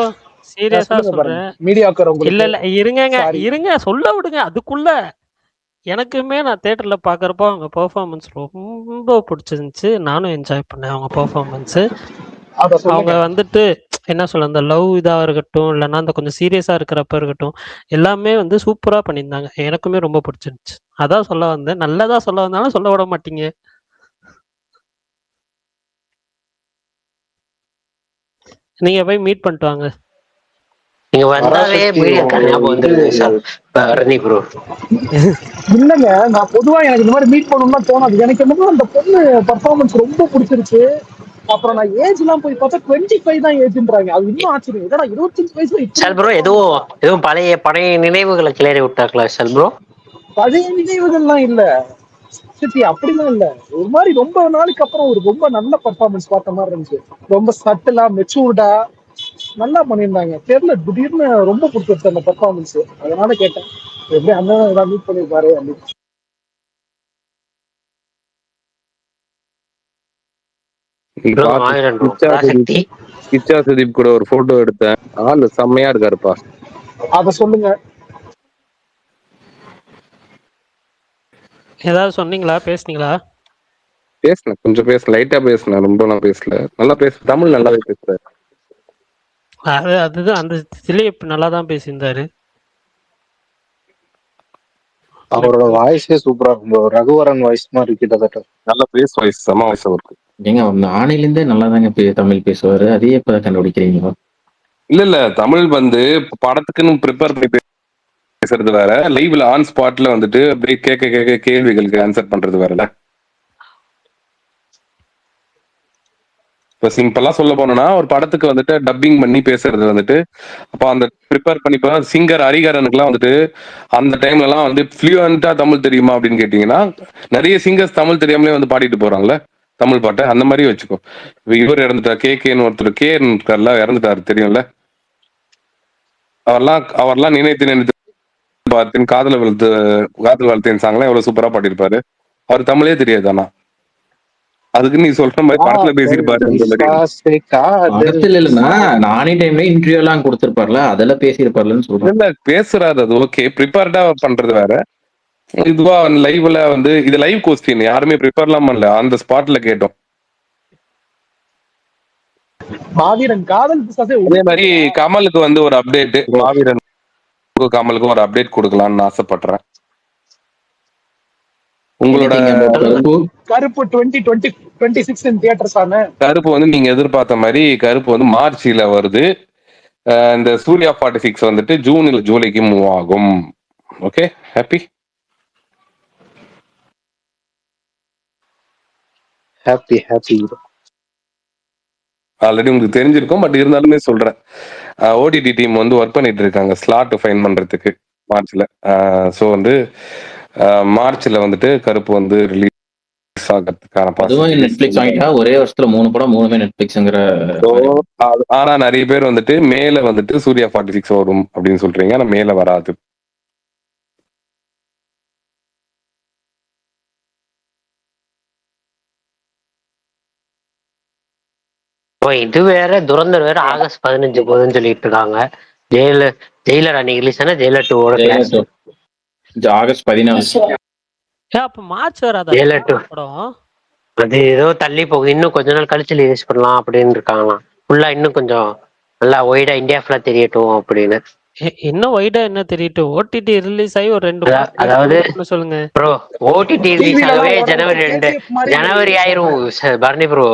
சீரியஸா சொல்லுங்க பாருங்க, சொல்றேன். மீடியாக்கர் இல்ல உங்களுக்கு. இல்ல இருங்கங்க, சாரி. இருங்க சொல்ல விடுங்க. அதுக்குள்ள எனக்குமே நான் தியேட்டர்ல பாக்குறப்போ அவங்க பெர்ஃபார்மன்ஸ் ரொம்ப பிடிச்சிருந்துச்சு. நானும் என்ஜாய் பண்ணேன் அவங்க பெர்ஃபார்மன்ஸ். அத அவங்க சொல்லுங்க. வந்துட்டு என்ன சொல்ல, அந்த லவ் இதா இருக்கட்டும், இல்லைன்னா அந்த கொஞ்சம் சீரியஸா இருக்கிறப்ப இருக்கட்டும், எல்லாமே வந்து சூப்பரா பண்ணியிருந்தாங்க. எனக்குமே ரொம்ப பிடிச்சிருந்துச்சு. அதான் சொல்ல வந்தேன். நல்லதா சொல்ல வந்தாலும் சொல்ல விட மாட்டீங்க. நீங்க போய் மீட் பண்ணிட்டு வாங்க. நீங்க வந்தாலே பராசக்தி மீடியாக்கார் ஞாபகம் வந்துருது விஷால். ரஜினி ப்ரோ. இல்லங்க, நான் பொதுவா எனக்கு இந்த மாதிரி மீட் பண்ணணும்னா தோணாது. எனக்கு என்னமோ அந்த பொண்ணு பர்ஃபார்மன்ஸ் ரொம்ப பிடிச்சிருச்சு. அப்புறம் நான் ஏஜ் எல்லாம் போய் பார்த்தா 25 தான் ஏஜ்ன்றாங்க. அது இன்னும் ஆச்சரியம். ஏன்னா 25 வயசுல இப்படி விஷால் ப்ரோ performance. எதுவும் பழைய பழைய நினைவுகளை கிளறி விட்டாங்களா விஷால் ப்ரோ? பழைய நினைவுகள்லாம் இல்ல சித்தி, அப்படிலாம் இல்ல. ஒரு மாதிரி ரொம்ப நாளுக்கு அப்புறம் ஒரு ரொம்ப நல்ல பர்ஃபார்மன்ஸ் பார்த்த மாதிரி இருந்துச்சு. ரொம்ப சட்டிலா மெச்சூர்டா நல்லா பண்ணியிருந்தாங்க. தெரியல, திடீர்னு ரொம்ப பிடிச்சிருச்சு அந்த பர்ஃபார்மன்ஸ். அதனால கேட்டேன், எப்படி அண்ணன் ஏதாவது மீட் பண்ணிருப்பாரு அப்படின்னு. ப்ரோ ஆயிரம் ப்ரோ பராசக்தி. கிச்சா சுதீப் கூட ஒரு போட்டோ எடுத்தேன். ஆளு செம்மையா இருக்காருப்பா. அத சொல்லுங்க. ஏதாவது சொன்னீங்களா, பேசுனீங்களா? பேசினேன், கொஞ்சம் லைட்டா பேசினேன், ரொம்ப நான் பேசல. நல்லா தமிழ் நல்லாவே பேசுறாரு. அதுதான் அந்த திலீப் நல்லா தான் பேசியிருந்தாரு. அவரோட வாய்ஸே சூப்பரா இருக்கும். ரகுவரன் வாய்ஸ் மாதிரி கிட்டத்தட்ட. நல்ல பேஸ் வாய்ஸ், செம வாய்ஸ் அவருக்கு. ஏங்க அந்த ஆணையிலேருந்தே நல்லா தாங்க தமிழ் பேசுவாரு. அதையே இப்ப கண்டுபிடிக்கிறீங்களா? இல்ல தமிழ் வந்து படத்துக்குன்னு ப்ரிப்பேர் பண்ணி பேசுறது வேற, லைவ்ல ஆன் ஸ்பாட்ல வந்துட்டு அப்படியே கேட்க கேட்க கேள்விகளுக்கு ஆன்சர் பண்றது வேறல. இப்ப சிம்பிளா சொல்ல போனோம்னா ஒரு படத்துக்கு வந்துட்டு டப்பிங் பண்ணி பேசுறது வந்துட்டு, அப்போ அந்த ப்ரிப்பேர் பண்ணி சிங்கர் ஹரிகரனுக்குலாம் வந்துட்டு அந்த டைம்ல எல்லாம் வந்து ஃப்ளூயண்டா தமிழ் தெரியுமா அப்படின்னு கேட்டீங்கன்னா, நிறைய சிங்கர்ஸ் தமிழ் தெரியாமலே வந்து பாடிட்டு போறாங்கல்ல தமிழ் பாட்டை. அந்த மாதிரி வச்சுக்கோ. இவர் இறந்துட்டார், கேன்னு ஒருத்தர் இருக்கார்ல, இறந்துட்டாரு தெரியும்ல. அவர்லாம் நினைத்து நினைத்து பார்த்தேன், காதல வளர்த்தேன் சாங்லாம் எவ்வளவு சூப்பரா பாடியிருப்பாரு. அவர் தமிழே தெரியாது. ஆனா அதுக்கு நீ சொல்ற மாதிரி படத்துல பேசியிருப்பாரு. படத்துல இல்லைன்னா நானே டைம்ல இன்டர்வியூ எல்லாம் கொடுத்திருப்பார்ல, அதெல்லாம் பேசியிருப்பாருன்னு சொல்றேன். இல்ல பேசுறாரு, அது ஓகே. ப்ரிப்பேர்டா பண்றது வேற. இதுவா லைவ்ல வந்து இது லைவ் கொஸ்டின், யாருமே ப்ரிப்பேர்லாம் பண்ணல, அந்த ஸ்பாட்ல கேட்டோம். மாவீரன் காதல் பிசாசே அதே மாதிரி கமலுக்கு வந்து ஒரு அப்டேட், மாவீரன் கமலுக்கும் ஒரு அப்டேட் கொடுக்கலாம்னு ஆசைப்படுறேன். உங்களோட கருப்பு 2026 இன் தியேட்டர்ஸ் ஆன கருப்பு வந்து நீங்க எதிர்பார்த்த மாதிரி கருப்பு வந்து மார்ச்ல வருது. இந்த சூர்யா 46 வந்துட்டு ஜூன்ல ஜூலைக்கு மூவ் ஆகும். Okay, happy happy happy. Already உங்களுக்கு தெரிஞ்சிருக்கும், பட் இருந்தாலுமே சொல்றேன். ஓடிடி டீம் வந்து ஒர்க் பண்ணிட்டு இருக்காங்க ஸ்லாட் ஃபைன் பண்றதுக்கு மார்ச்ல. ஸோ வந்து மார்ச்ல வந்துட்டு கருப்பு வந்து ரிலீஸ் ஆகிறதுக்கான அதுவும் நெட்ஃபிளிக்ஸ் வாங்கிட்டா ஒரே வருஷத்துல 3 படம் 3மே நெட்ஃபிளிக்ஸ்ங்கிற. ஆனா நிறைய பேர் வந்துட்டு மேல வந்துட்டு சூர்யா 46 வரும் அப்படின்னு சொல்றீங்க, ஆனா மேல வராது. இது வேற, துரந்தர் வேற ஆகஸ்ட் 15 போகுதுன்னு சொல்லிட்டு இருக்காங்க. ஜெயிலர் அன்னைக்கு ரிலீஸ் ஆனா ஜெயிலர் 2 கிளாஸ் ஆகஸ்ட் 14. அப்ப மார்ச் வராதா ஜெயிலர் 2 படம்? அது ஏதோ தள்ளி போகுது, இன்னும் கொஞ்ச நாள் கழிச்சு ரிலீஸ் பண்ணலாம் அப்படின்னு இருக்காங்களாம். ஃபுல்லா இன்னும் கொஞ்சம் நல்லா ஒய்டா இந்தியா ஃபுல்லா தெரியட்டும் அப்படின்னு. இன்னும் ஒய்டா என்ன தெரியட்டும், ஓடிடி ரிலீஸ் ஆகி ஒரு 2 அதாவது சொல்லுங்க ப்ரோ, ஓடிடி ரிலீஸ் ஆகவே ஜனவரி 2 ஜனவரி ஆயிரும் பரணி ப்ரோ.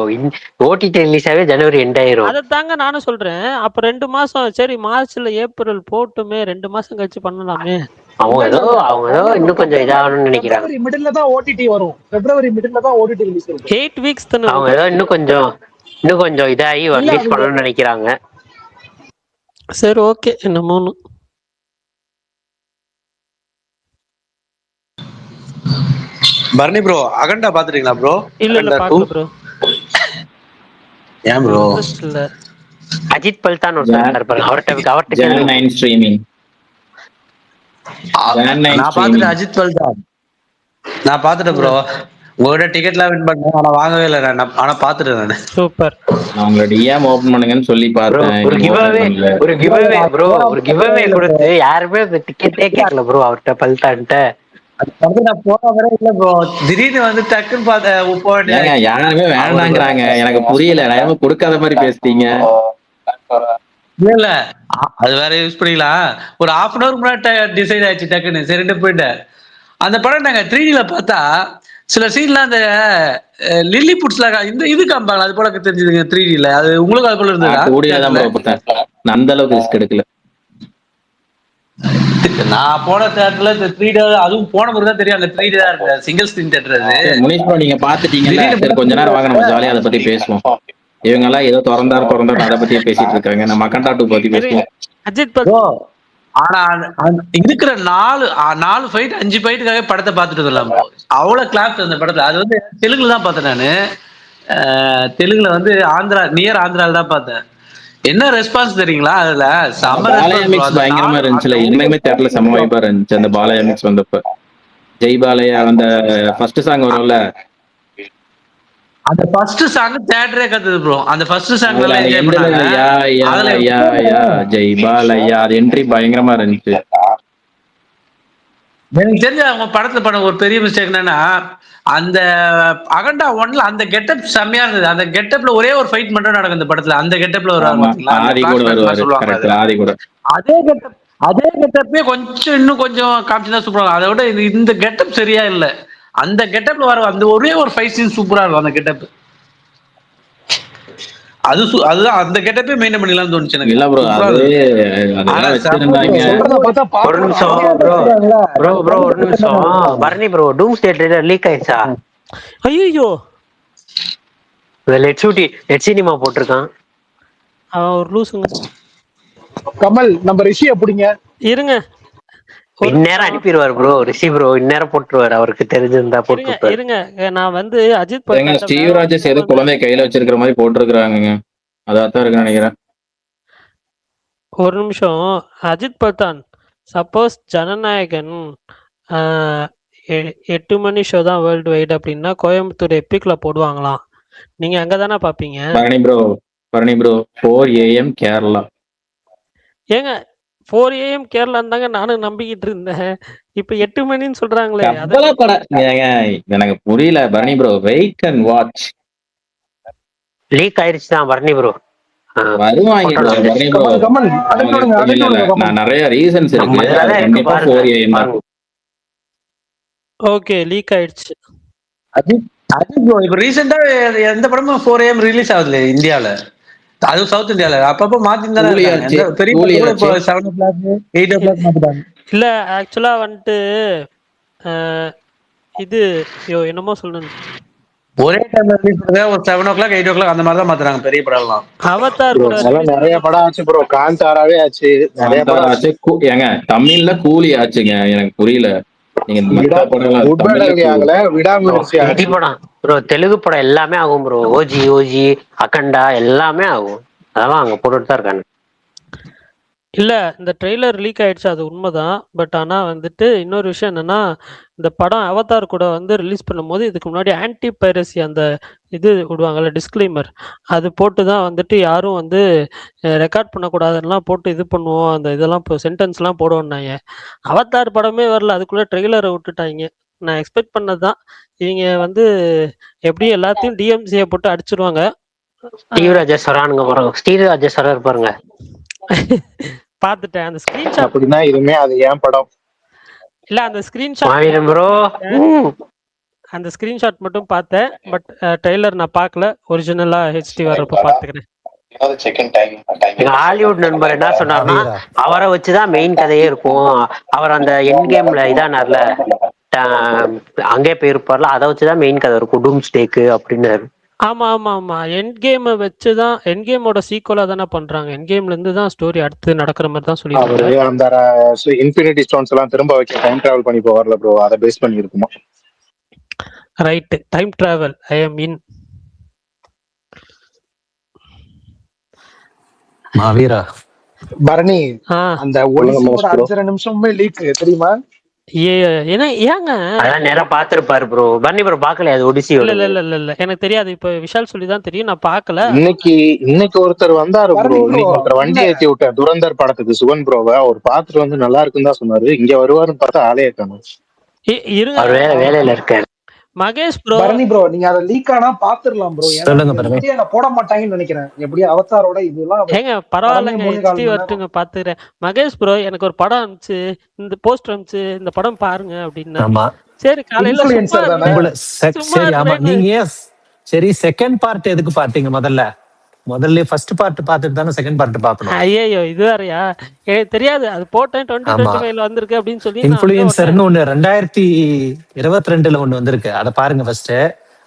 ஓடிடி ரிலீஸ் ஆகவே ஜனவரி 2 ஆயிரும். அதத்தாங்க நானும் சொல்றேன். அப்ப 2 மாசம் சரி, மார்ச்ல ஏப்ரல் போட்டுமே 2 மாசம் கழிச்சு பண்ணலாமே. அவங்க ஏதோ இன்னும் கொஞ்சம் இதாகணும்னு நினைக்கிறாங்க. பிப்ரவரி மிடில்ல தான் ஓடிடி வரும். பிப்ரவரி மிடில்ல தான் ஓடிடி ரிலீஸ் இருக்கும். 8 வீக்ஸ் தானே. அவங்க ஏதோ இன்னும் கொஞ்சம் இதாகி ரிலீஸ் பண்ணணும்னு நினைக்கிறாங்க. சரி ஓகே, என்னமோன்னு. பரணி ப்ரோ, அகண்டா பாத்துட்டீங்களா ப்ரோ? இல்ல பாக்கல ப்ரோ. ஏன் ப்ரோ? இன்ட்ரஸ்ட் இல்ல. அஜித் பல்தான் ஒருத்தர் இருப்பாரு, அவர்ட்ட ஸ்ட்ரீமிங் நான் பாத்துட்டேன் அஜித் பல்தான். நான் பாத்துட்டேன் ப்ரோ. உங்களோட டிக்கெட்லாம் வின் பண்ணேன். ஆனா வாங்கவே இல்லை நான். ஆனா பாத்துட்டேன் நானு. சூப்பர். நான் உங்களை டிஎம் ஓபன் பண்ணுங்கன்னு சொல்லி ப்ரோ பார்த்தேன். ஒரு நீங்க open கிவ்அவே பண்ணல. ஒரு கிவ்அவே ப்ரோ ஒரு கிவ்அவே கொடுத்து யாருமே அந்த டிக்கெட்டே கேட்கல ப்ரோ அவர்கிட்ட பல்டான்ட்ட. அது நான் போன வரை இல்ல ப்ரோ. திடீர்னு வந்து டக்குன்னு பார்த்தேன் போக ஏங்க வேண்டியது. யாருமே வேண்டாங்கிறாங்க. எனக்கு புரியல. நான் என்னமோ கொடுக்காத மாதிரி பேசிட்டீங்க. இல்ல இல்ல அது வேற யூஸ் பண்ணிக்கலாம். ஒரு half அன் அவர் முன்னாடி டிசைட் ஆயிடுச்சு டக்குன்னு. சரின்ட்டு போயிட்டேன். அந்த படம் நாங்க 3Dல பார்த்தா சில சீன்லாம் அந்த லில்லி புட்ஸ்லாம் இந்த இது காமிப்பாங்க. அது போல தெரிஞ்சுதுங்க 3Dல. அது உங்களுக்கு அது போல இருந்ததா? 2Dல தான் ப்ரோ பார்த்தேன். நான் அந்த அளவுக்கு ரிஸ்க் எடுக்கல. நான் போன தியேட்டர்ல இந்த 3D அதுவும் போன முறை தான் தெரியும் அந்த 3D தான் இருக்கு. சிங்கிள் ஸ்கிரீன் தியேட்டர் அது. சரி, முனிஷ் ப்ரோ நீங்க பாத்துட்டீங்கல்ல. திடீர்னு சரி கொஞ்ச நேரம் வாங்க நம்ம ஜாலியா அதை பத்தி பேசுவோம். இவங்க எல்லாம் ஏதோ திறந்தாரு அதை பத்தியே பேசிட்டு இருக்காங்க. நம்ம அக்கண்டா 2 பத்தி பேசுவோம். அஜித் பல் ப்ரோ ஆனா இருக்கிற 4 ஃபைட் 5 ஃபைட்டுக்காக படத்தை பார்த்துட்டு வரலாம் ப்ரோ. அவ்வளவு கிளாஸ் அந்த படத்துல. அது வந்து தெலுங்குல தான் பார்த்தேன் நானு. தெலுங்குல வந்து நியர் ஆந்திரால தான் பார்த்தேன். என்ன ரெஸ்பான்ஸ் தெரியுங்களா? அதுல செம்ம பாலையா மிக்ஸ் பயங்கரமா இருந்துச்சுல. எனக்குமே தேட்டர்ல செம்ம வைப்பா இருந்துச்சு அந்த பாலையா மிக்ஸ் வந்தப்ப. ஜெய் பாலையா அந்த ஃபர்ஸ்ட் சாங் வரும்ல, அந்த ஃபர்ஸ்ட் சாங் தியேட்டரே கத்துது ப்ரோ. அந்த ஃபர்ஸ்ட் சாங் அதுல நல்லா அந்த என்ஜாய் எண்ட்ல பண்ணாங்க. யா யா அதுல யா யா ஜெய் பாலையா அது என்ட்ரி பயங்கரமா இருந்துச்சு. எனக்கு தெரிஞ்ச அவங்க படத்துல பண்ண ஒரு பெரிய மிஸ்டேக் என்னன்னா, அந்த அகண்டா 1ல அந்த கெட்டப் செம்மையா இருந்தது. அந்த கெட்டப்ல ஒரே ஒரு ஃபைட் மட்டும் நடக்கும் இந்த படத்துல. அந்த கெட்டப்ல வருவாங்க ஆமா பாத்தீங்களா? அந்த ஆதி கூட flashback மாதிரி வருவாரு. சொல்லுவாங்க கரெக்ட், அது. ஆதி கூட. அதே கெட்டப்பே இன்னும் கொஞ்சம் காமிச்சுதான் சூப்பரா இருக்கும். அதை விட இந்த கெட்டப் சரியா இல்ல. அந்த கெட்டப்ல வர அந்த ஒரே ஒரு ஃபைட் சீன் சூப்பரா இருக்கும் அந்த கெட்டப். அதுதான் அந்த கெட்டப்பே மெயின்டைன் பண்ணிடலாம்னு தோணுச்சு எனக்கு. இல்ல ப்ரோ சூப்பரா அது இருந்தது. ஆனா அதெல்லாம் வச்சிருந்தாங்க. சொல்றத பார்த்தா ஒரு பாப்போம். நிமிஷம் ப்ரோ ப்ரோ ப்ரோ ஒரு நிமிஷம். பரணி ப்ரோ டூம்ஸ்டே ட்ரெய்லர் லீக் ஆயிடுச்சா? ஐயோ லெட் சினிமா போட்டிருக்கான். அவன் ஒரு லூசுங்க. கமல் நம்ம ரிஷியை பிடிங்க. இருங்க ஒரு இந்நேரம் அனுப்பிடுவாரு ப்ரோ. ரிஷி ப்ரோ இந்நேரம் போட்டுருவாரு. அவருக்கு தெரிஞ்சிருந்தா இருங்க போட்டுருப்பாரு. இருங்க நான் வந்து அஜித் ஏங்க பல்தான் ஸ்டீவ் ராஜஸ் ஏதோ குழந்தைய கையில வச்சிருக்கிற மாதிரி போட்டிருக்கிறாங்க. அதான் இருக்குன்னு நினைக்கிறேன். ஒரு நிமிஷம். அஜித் பல்தான் சப்போஸ் ஜனநாயகன் 8 மணி ஷோ தான் வேர்ல்டு வைடு அப்படின்னா கோயம்புத்தூர் எப்பிக்ல போடுவாங்களாம். நீங்க அங்கதானே பாப்பீங்க? Bharani bro 4 AM Kerala. ஏங்க 4 AM கேரளான்னு தாங்க நானும் நம்பிக்கிட்டு இருந்தேன். இப்ப 8 மணின்னு சொல்றாங்களே. ஏங்க எனக்கு புரியல Bharani bro. Wait and watch. Leak ஆயிடுச்சு தான் பரணி ப்ரோ. வருவாங்க bro, பரணி bro. கமல் இல்ல, இல்ல, நான் நிறைய ரீசன்ஸ் இருக்கு. அது கண்டிப்பா 4 AM தான். ஓகே லீக் ஆயிடுச்சு. அஜித் ப்ரோ இப்ப ரீசெண்டா எந்த படமும் 4 AM ரிலீஸ் ஆகுதுல இந்தியால. அதுவும் சவுத் இந்தியால அப்பப்போ மாத்தின்னு தானே இருக்காங்க. எந்த பெரிய படம் கூட இப்போ 7 o'clock 8 o'clock மாத்திட்டாங்க. இல்ல ஆக்சுவலா வந்துட்டு இது என்னமோ சொல்லணும். ஒரே டைம்ல ரிலீஸ் பண்ணா ஒரு 7 o'clock 8 o'clock அந்த மாதிரி தான் மாத்துறாங்க பெரிய படம் எல்லாம். அவதார் கூட நிறைய படம் ஆச்சு ப்ரோ. காந்தாராவே ஆச்சு. நிறைய படம் ஆச்சு. ஏங்க தமிழ்ல கூலி ஆச்சுங்க. எனக்கு புரியல. நீங்க மத்த படம் ஆகல. விடாமுயற்சி ஹிந்தி படம் ப்ரோ. தெலுங்கு படம் எல்லாமே ஆகும் ப்ரோ. ஓஜி அகண்டா எல்லாமே ஆகும். அதெல்லாம் அங்க போட்டுட்டு தான் இருக்காங்க. இல்ல இந்த ட்ரெய்லர் லீக் ஆயிடுச்சு அது உண்மைதான். பட் ஆனா வந்துட்டு இன்னொரு விஷயம் என்னன்னா, இந்த படம் அவதார் கூட வந்து ரிலீஸ் பண்ணும்போது இதுக்கு முன்னாடி ஆன்டி பைரசி அந்த இது விடுவாங்கல்ல டிஸ்க்ளைமர், அது போட்டு தான் வந்துட்டு யாரும் வந்து ரெக்கார்ட் பண்ணக்கூடாதுலாம் போட்டு இது பண்ணுவோம். அந்த இதெல்லாம் இப்போ சென்டென்ஸ்லாம் போடுவோம்னாங்க. அவதார் படமே வரல, அதுக்குள்ள ட்ரெய்லரை விட்டுட்டாங்க. நான் எக்ஸ்பெக்ட் பண்ணது தான். இவங்க வந்து எப்படியும் எல்லாத்தையும் டிஎம்சியை போட்டு அடிச்சிருவாங்க. ஸ்ரீராஜேஸ்வரர் பாருங்க. பாத்துட்டேன் அந்த ஸ்கிரீன்ஷாட். அப்படின்னா இதுமே அது ஏன் படம் இல்ல அந்த ஸ்கிரீன்ஷாட் ப்ரோ. அந்த ஸ்கிரீன்ஷாட் மட்டும் பார்த்தேன். பட் ட்ரெய்லர் நான் பார்க்கல. ஒரிஜினலா ஹெச்டி வர்றப்ப பார்த்துக்கிறேன். ஹாலிவுட் நண்பர் என்ன சொன்னார்னா அவரை வச்சுதான் மெயின் கதையே இருக்கும். அவர் அந்த எண்ட் கேம்ல இதானார்ல அங்கே போயிருப்பார்ல அதை வச்சுதான் மெயின் கதை இருக்கும் டூம்ஸ்டேக்கு அப்படின்னாரு. ஆமா ஆமா ஆமா எண்ட் கேமை வச்சுதான் எண்ட் கேமோட சீக்வலா தானே பண்றாங்க. எண்ட் கேம்ல இருந்து தான் ஸ்டோரி அடுத்து நடக்கிற மாதிரி தான் சொல்லியிருக்காங்க. அந்த இன்ஃபினிட்டி ஸ்டோன்ஸ் எல்லாம் திரும்ப வைக்க டைம் டிராவல் பண்ணி போவார்ல ப்ரோ. அதை பேஸ் பண்ணி இருக்குமா? Right time travel I am in. மாவீரா பரணி ஆ அந்த சொல்லுங்க ஒடிசியோட மனோஜ் ப்ரோ. 5.5 நிமிஷமுமே லீக் தெரியுமா? ஏன்னா ஏங்க அதான் நேரம் பாத்துருப்பாரு ப்ரோ. பன்னி ப்ரோ பாக்கலையா அது இல்ல ஒடிசியோட? இல்ல இல்ல இல்ல இல்ல எனக்கு தெரியாது. இப்ப விஷால் சொல்லி தான் தெரியும். நான் பார்க்கல. இன்னைக்கு இன்னைக்கு ஒருத்தர் வந்தாரு ப்ரோ. பரணி ப்ரோ இன்னைக்கு ஒருத்தர் இல்ல வண்டி ஏத்தி விட்டார் துரந்தர் படத்துக்கு, சுகன் ப்ரோவை. அவர் பார்த்துட்டு வந்து நல்லா இருக்குன்னு தான் சொன்னாரு. இங்க வருவாருன்னு பார்த்தா ஆளே காணோம். இருங்க அவர் வேலையில இருக்காரு. மகேஷ் ப்ரோ. பரணி ப்ரோ நீங்க அதை லீக் ஆனா பாத்துடலாம் ப்ரோ. ஏன்னா சொல்லுங்க நீங்க பரணி. விஜயில போட மாட்டாங்கன்னு நினைக்கிறேன். எப்படியும் அவதாரோட இதெல்லாம் ஏங்க படமே பரவாயில்லைங்க, 3.25 ஹெச்டி மணி நேரம். வரட்டுங்க, பாத்துக்கிறேன். மகேஷ் ப்ரோ எனக்கு ஒரு படம் அனுப்பிச்சு, இந்த போஸ்டர் அனுப்பிச்சு இந்த படம் பாருங்க அப்படின்னா, ஆமா சரி காலையில சும்மா இன்ஃபுளுசர் தானே. இருந்தேன் உங்களை சும்மா சரி ஆமா இருந்தேன்னு. நீங்க ஏன் சரி செகண்ட் பார்ட் எதுக்கு பார்த்தீங்க? முதல்ல ஃபர்ஸ்ட் பார்ட் பார்த்துட்டு தானே செகண்ட் பார்ட் பார்க்கணும். ஐயோ இது வேறயா? எனக்கு தெரியாது. அது போட்டேன் ஆமா 2025ல வந்திருக்கு அப்படின்னு சொல்லி நான் வந்து உடனே இன்ஃபுளுசர்னு ஒண்ணு 2022 ஒண்ணு வந்திருக்கு, அதை பாருங்க ஃபர்ஸ்ட்.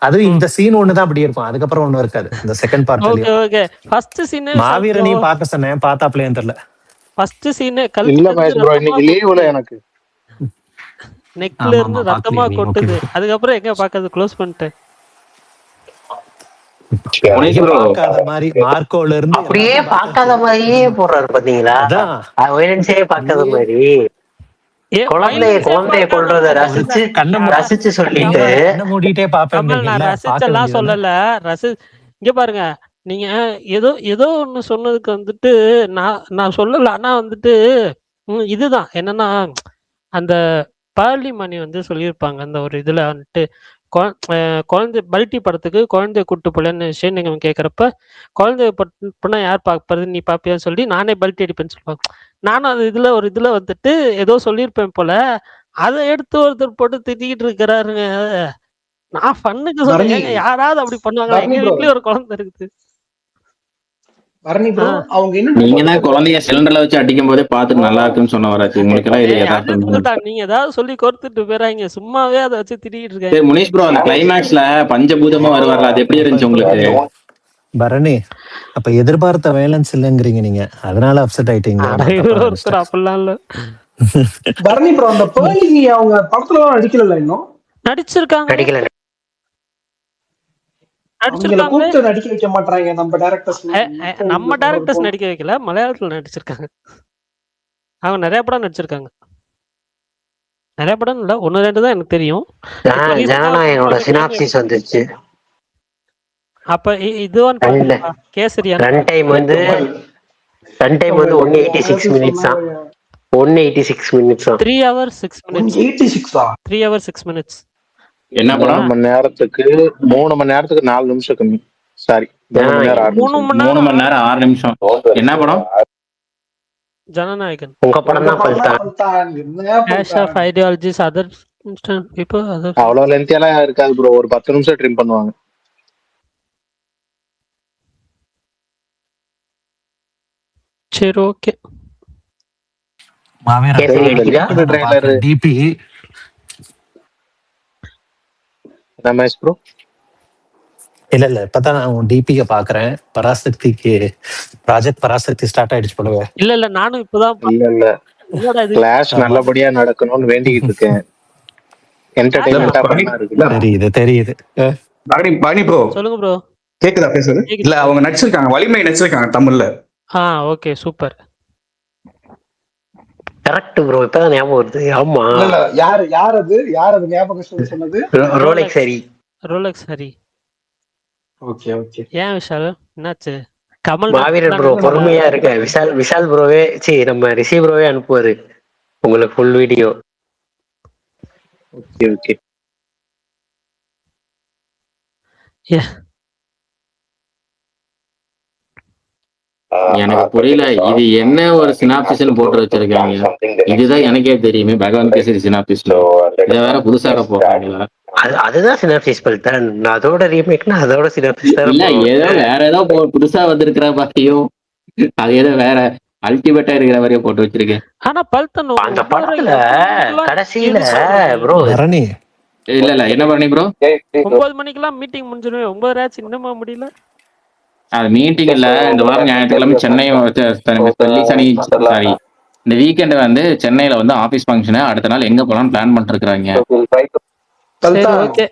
அதுவும் இந்த சீன் ஒண்ணுதான் அப்படி இருக்கும், அதுக்கப்புறம் ஒண்ணும் இருக்காது இந்த செகண்ட் ஓகே பார்ட்லயும். ஓகே. ஃபர்ஸ்ட் சீனே மாவீரனையும் பார்க்க சொன்னேன், பார்த்தாப்லயும் தெரியல. ஃபர்ஸ்ட் சீனே இல்ல கழுத்துல மகேஷ் இருந்து ப்ரோ, ரத்தமா இன்னைக்கு லீவுல கொட்டுது, எனக்கு. நெக்ல ஆமா இருந்து ஆமா ரத்தமா பாக்கலையே நீ. ஓகே கொட்டுது. ஓகே. அதுக்கப்புறம் எங்க பாக்குறது, க்ளோஸ் பண்ணிட்டேன். முனேஷ் ப்ரோ பார்க்காத மாதிரி மார்க்கோல இருந்து அப்படியே எல்லாத்தையும் பார்க்காத பார்த்தாச்சு. மாதிரியே போடுறாரு பாத்தீங்களா? அதான் வயலன்ஸே பார்க்காத நீயே மாதிரி. குழந்தைய வயலன்ஸே கொல்றத பார்க்காத ரசிச்சு கண்ணை ரசிச்சு சொல்லிட்டு கமல் கண்ணை மூடிட்டே கமல் நான் பாப்பேன்றீங்கல்ல, பார்க்க ரசிச்செல்லாம் வேண்டியதுதானே. சொல்லல. இங்க பாருங்க, நீங்க ஏதோ ஏதோ ஒண்ணு சொன்னதுக்கு வந்துட்டு நான் சொல்லல. ஆனா வந்துட்டு இதுதான் என்னன்னா, அந்த பார்லி மணி வந்து சொல்லியிருப்பாங்க அந்த ஒரு இதுல வந்துட்டு, குழந்தை பல்டி படத்துக்கு குழந்தைய கூட்டு போலன்னு விஷயம் நீங்க கேட்குறப்ப, குழந்தைய படம்னா யார் பார்ப்பது, நீ பார்ப்பியான்னு சொல்லி நானே பல்டி அடிப்பேன்னு சொல்லுவாங்க. நானும் அது ஒரு இதுல வந்துட்டு ஏதோ சொல்லியிருப்பேன் போல. அதை எடுத்து ஒருத்தர் போட்டு திட்டிக்கிட்டு இருக்கிறாருங்க. நான் ஃபன்னுக்கு சொல்றேன். பரணி ஏங்க யாராவது அப்படி பண்ணுவாங்களா? பரணி எங்க ப்ரோ வீட்லயும் ஒரு குழந்தை இருக்குது. பரணி ஆ ப்ரோ அவங்க என்ன நீங்க தான் பண்றாங்க? குழந்தைய சிலிண்டர்ல வச்சு அடிக்கும் போதே பார்த்துட்டு நல்லா இருக்குன்னு சொன்ன வராச்சு. உங்களுக்கு எல்லாம் இது அண்ணன் யதார்த்தம் தான். சொல்லிட்டான், நீங்க ஏதாவது சொல்லி கோர்த்துட்டு போயிறாங்க. சும்மாவே அதை வச்சு திட்டிக்கிட்டு இருக்காங்க. சரி முனேஷ் ப்ரோ, அந்த கிளைமேக்ஸ்ல பஞ்சபூதமா வருவார்ல, அது எப்படி அப்ப இருந்துச்சு உங்களுக்கு? பரணி, அப்ப எதிர்பார்த்த வயலன்ஸ் இல்லைங்கிறீங்க நீங்க, அதனால அப்செட் ஆயிட்டீங்களா? ஆனா நான் இவர் தப்பா ஒருத்தர் நினைச்சிட்டேன். அப்படிலாம் இல்ல. பரணி ப்ரோ அந்த பேர்லி அவங்க படத்துல எல்லாம் நடிக்கல இன்னும். நடிச்சிருக்காங்க நடிக்கல. அவங்கள நடிச்சிருக்காங்களே. கூப்பிட்டு நடிக்க வைக்க மாட்டாங்க நம்ம டைரக்டர்ஸ். நம்ம டைரக்டர்ஸ் நடிக்க வைக்கல, மலையாளத்துல நடிச்சிருக்காங்க. அவங்க நிறைய படம் நடிச்சிருக்காங்க. நிறைய படம் இல்ல, 1 2 தான் எனக்கு தெரியும். இப்ப recent ஆ ஜனநாயகனோட சினாப்சிஸ் வந்துருச்சு. அப்ப இதுவான்னு பாத்தீங்களா? கேசரியான்னு ரன் டைம் வந்து 186 மினிட்ஸ் தான். 186 மினிட்ஸ் தான். 3 hours 6 minutes. 186 3 hours 6 minutes. என்ன படம்? 3 மணி நேரத்துக்கு 4 நிமிஷம் கம்மி. சாரி, 3 மணி நேரம் 6 3 நிமிஷம். மணி 3 நேரம். மணி நேரம் 6 நிமிஷம். என்ன படம்? ஜனநாயகன். உங்க படம் தான் Paltan. Clash of ideologies, other instant people, other. அவ்வளவு லென்த்தியெல்லாம் இருக்காது ப்ரோ, ஒரு 10 நிமிஷம் ட்ரிம் பண்ணுவாங்க. சரி ஓகே. கேசரி அடிக்குதா? டிபி ரமேஷ் ப்ரோ, இல்ல இப்பதான் நான் டிபியை பாக்குறேன். பராசக்திக்கு ப்ராஜெக்ட் பராசக்தி ஸ்டார்ட் ஆயிடுச்சு போலவே. இல்ல நானும் இப்பதான் இல்ல என்னடா இது. கிளாஷ் நல்லபடியா நடக்கணும்னு வேண்டிக்கிட்டு இருக்கேன். என்டர்டைன்மெண்டா பண்ணா இருக்கு. தெரியுது. பரணி ப்ரோ சொல்லுங்க ப்ரோ. கேக்குதா பேசுறது? இல்ல அவங்க நடிச்சிருக்காங்க, வலிமை நடிச்சிருக்காங்க தமிழ்ல. Okay super. கரெக்ட் ப்ரோ, இப்பதான் ஞாபகம் வருது. ஆமா, இல்ல யார் அது ஞாபகம் சொன்னது? Rolex Hari. Rolex Hari. Okay okay. ஏன் விஷால் என்னாச்சு? கமல் மாவீரன் ப்ரோ பொறுமையா இருக்க. விஷால் ப்ரோவே நம்ம ரிஷி ப்ரோவே அனுப்புவாரு உங்களுக்கு ஃபுல் வீடியோ. Okay okay. எனக்கு புரியல, இது என்ன ஒரு சினாப்சிஸ்னு போட்டு வச்சிருக்காங்க. இதுதான் எனக்கே தெரியுமே, பகவான் கேசரி சினாப்சிஸ். இதை வேற புதுசாக போறாங்களா? அதுதான் சினாப்சிஸ் பல்தான். அதோட ரீமேக்னா அதோட சினாப்சிஸ் தான். இல்ல ஏதோ வேற ஏதோ புதுசா வந்திருக்கிற மாதிரியும், அது ஏதோ வேற அல்டிமேட்டா இருக்கிற மாதிரியும் போட்டு வச்சிருக்கேன். ஆனா பல்தன் அந்த படத்துல கடைசியில ப்ரோ பரணி இல்ல என்ன பண்ணி ப்ரோ, 9 மணிக்கெல்லாம் மீட்டிங் முடிஞ்சிருவேன். 9 ஆச்சு இன்னுமா முடியல. அது மீட்டிங் இல்ல, இந்த வாரம் ஞாயிற்றுக்கிழமை சென்னை சனி சாரி இந்த வீக்கெண்ட் வந்து சென்னையில வந்து ஆபீஸ் ஃபங்க்ஷனு. அடுத்த நாள் எங்க போலாம்னு பிளான் பண்ணிட்டு இருக்காங்க. ஓகே.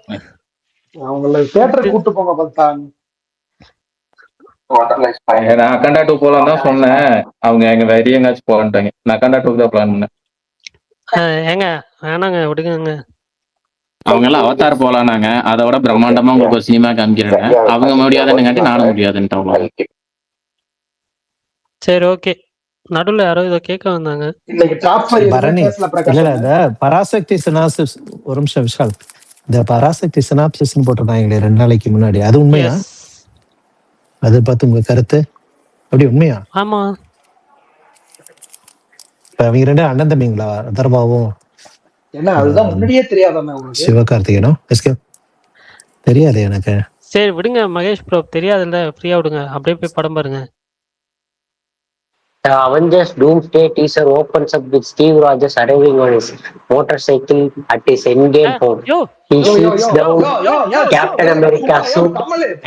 அவங்கள தியேட்டருக்கு கூட்டு போங்க பல்தான். நான் அக்கண்டா 2 போலாம் தான் சொன்னேன். அவங்க எங்க வேற எங்கேயாச்சும் போலான்ட்டாங்க. நான் அக்கண்டா 2 தான் பிளான் பண்ணேன். ஏங்க வேணாங்க விடுங்க. அவங்க எல்லாம் அவதார் போலானாங்க. அதை விட பிரம்மாண்டமா உங்களுக்கு ஒரு சினிமா காமிக்கிறேன். அவங்க முடியாதுன்னு நானும் முடியாதுன்ட்டு. சரி ஓகே. நடுவுல யாரோ ஏதோ கேட்க வந்தாங்க. இன்னைக்கு டாப் 5 பரணி பேசல பிரகாஷ். இல்ல இந்த பராசக்தி சினாப்சிஸ் ஒரு நிமிஷம் விஷால். இந்த பராசக்தி சினாப்சிஸ்ன்னு போட்டிருந்தாங்களே 2 நாளைக்கு முன்னாடி, அது உண்மையா? Yes. அது பார்த்து உங்க கருத்து அப்படி உண்மையா? ஆமா. இப்ப அவங்க 2 அண்ணன் தம்பிங்களா? அதர்வாவும் என்ன அதுதான் முன்னாடியே தெரியாதானே உங்களுக்கு? சிவகார்த்திகேயனும் எஸ்கே தெரியாது எனக்கு. சரி விடுங்க மகேஷ் ப்ரோ, தெரியாதுல்ல, ஃப்ரீயா விடுங்க, அப்படியே போய் படம் பாருங்க. The Avengers Doomsday teaser opens up with Steve Rogers arriving on his motorcycle at his endgame home. He shoots down Captain America suit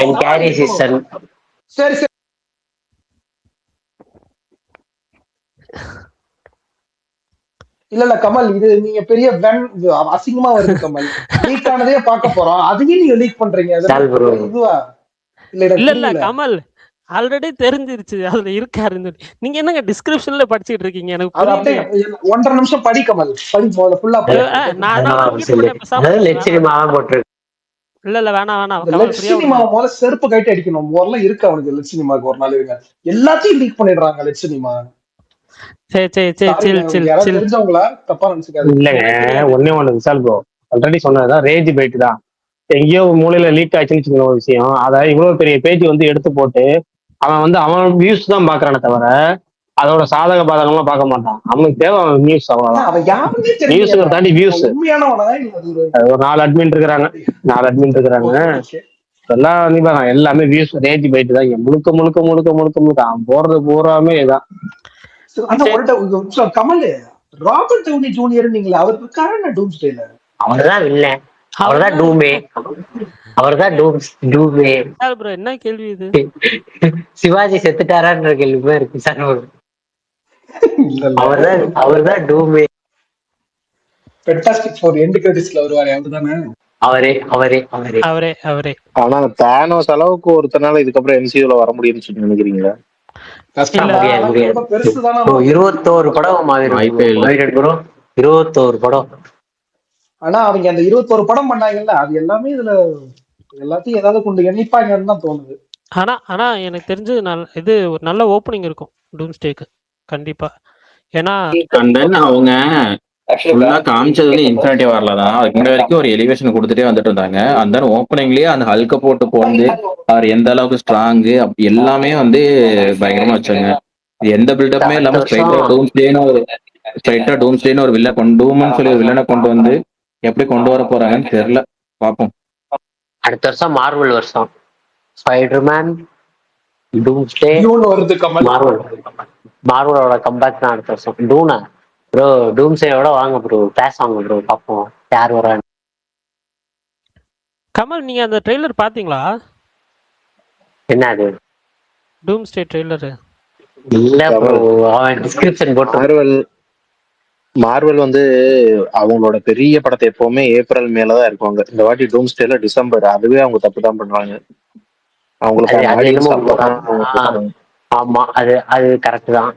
and carries his son. சரி சரி. இல்ல கமல், இது நீங்க பெரிய அசிங்கமா வருது கமல். லீக் ஆனதே பார்க்க போறோம், அதையும் நீங்க லீக் பண்றீங்க. இதுவா? இல்ல கமல் ஆல்ரெடி தெரிஞ்சிருச்சு அதுல இருக்காருன்னு. நீங்க என்னங்க டிஸ்கிரிப்ஷன்ல படிச்சிட்டு இருக்கீங்க? எனக்கு அப்படியே 1.5 நிமிஷம் படி கமல், படி ஃபுல்லா படி. இல்ல வேணாம். லட்சுமிமா முதல்ல செருப்பு கைட்டு அடிக்கணும். முதல்ல இருக்கு அவனுக்கு லட்சுமிமாக்கு ஒரு நாள் இருங்க. எல்லாத்தையும் லீக் பண்ணிடுறாங்க லட்சுமிமா. சரி தெரிஞ்சவங்களா தப்பா நினைச்சுக்காதீங்க. இல்லங்க, ஒண்ணு விசால் ப்ரோ ஆல்ரெடி சொன்னதுதான், ரேஜ் பைட் தான். எங்கேயோ மூலையில லீக் ஆச்சுன்னு ஒரு விஷயம். அதை இவ்வளவு பெரிய பேஜ் வந்து எடுத்து போட்டு அவன் வியூஸ் தான் பாக்குறானே தவிர அதோட சாதக பாதகம்லாம் பார்க்க மாட்டான். அவனுக்கு தேவை அவன் நியூஸ், அவ்வளவுதான். நியூஸ் தாண்டி வியூஸ். ஒரு 4 அட்மின் இருக்கிறாங்க. எல்லாம் எல்லாமே வியூஸ் ரேஜ் பைட் தான். முழுக்க அவன் போறது பூராமே இதான். கமல், ராபர்ட் டவுனி ஜூனியர் நீங்களா? அவருக்கு காரணம் டூம்ஸ்டேல அவர்தான் இல்ல, அவர்தான் டூமே, அவர்தான் டூமே. என்ன கேள்வி இது? சிவாஜி செத்துட்டாரான்ற கேள்விமே இருக்கு சார். அவர்தான் டூமே. ஃபென்டாஸ்டிக் ஃபோர் எண்ட் கிரெடிட்ஸ்ல வருவாரே அவர்தானே? அவரே. ஆனா தானோஸ் அளவுக்கு ஒருத்தனால இதுக்கப்புறம் எம்சியூல வர முடியும்னு சொல்லி நினைக்கிறீங்களா? 21 படம் வாய்ப்பே இல்லை. 21 படம். ஆனா அவங்க அந்த 21 படம் பண்ணாங்கல்ல, அது எல்லாமே இதுல எல்லாத்தையும் ஏதாவது கொண்டு இணைப்பாங்கன்னு தான் தோணுது. ஆனா எனக்கு தெரிஞ்சு இது ஒரு நல்ல ஓப்பனிங் இருக்கும் டூம்ஸ்டேக்கு கண்டிப்பா. ஏன்னா அவங்க ஃபுல்லா காமிச்சது வந்து இன்ஃபினிட்டி வார்ல தான். அதுக்கு முன்னாடி வரைக்கும் ஒரு எலிவேஷன் கொடுத்துட்டே வந்துட்டு இருந்தாங்க. அந்த ஓப்பனிங்லயே அந்த ஹல்க போட்டு போந்து அவர் எந்த அளவுக்கு ஸ்ட்ராங்கு அப்படி எல்லாமே வந்து பயங்கரமா வச்சாங்க. எந்த பில்டப்புமே இல்லாம ஸ்ட்ரைட்டா டூம்ஸ்டேன்னு ஒரு டூம்னு சொல்லி ஒரு வில்லனை கொண்டு வந்து எப்படி கொண்டு வர போறாங்கன்னு தெரியல, பாப்போம். அடுத்த வருஷம் மார்வல் வருஷம். ஸ்பைடர்மேன், டூம்ஸ்டே வருது கமல். மார்வலோட கம்பேக் தான் அடுத்த வருஷம். டூனா ப்ரோ, டூம்ஸ்டேயோட வாங்க ப்ரோ, கிளாஸ் வாங்க ப்ரோ, பாப்போம் யார் வரான்னு. கமல், நீங்க அந்த ட்ரெய்லர் பாத்தீங்களா? என்ன அது? டூம்ஸ்டே ட்ரெய்லர் இல்ல ப்ரோ, அவன் டிஸ்கிரிப்ஷன் போட்டு. மார்வல் வந்து அவங்களோட பெரிய படத்தை எப்பவுமே ஏப்ரல் மேலதான் இருக்குவாங்க. இந்த வாட்டி டூம்ஸ்டேல டிசம்பர். அதுவே அவங்க தப்பு தான் பண்றாங்க. அவங்களுக்கு ஆமா, அது கரெக்ட் தான்.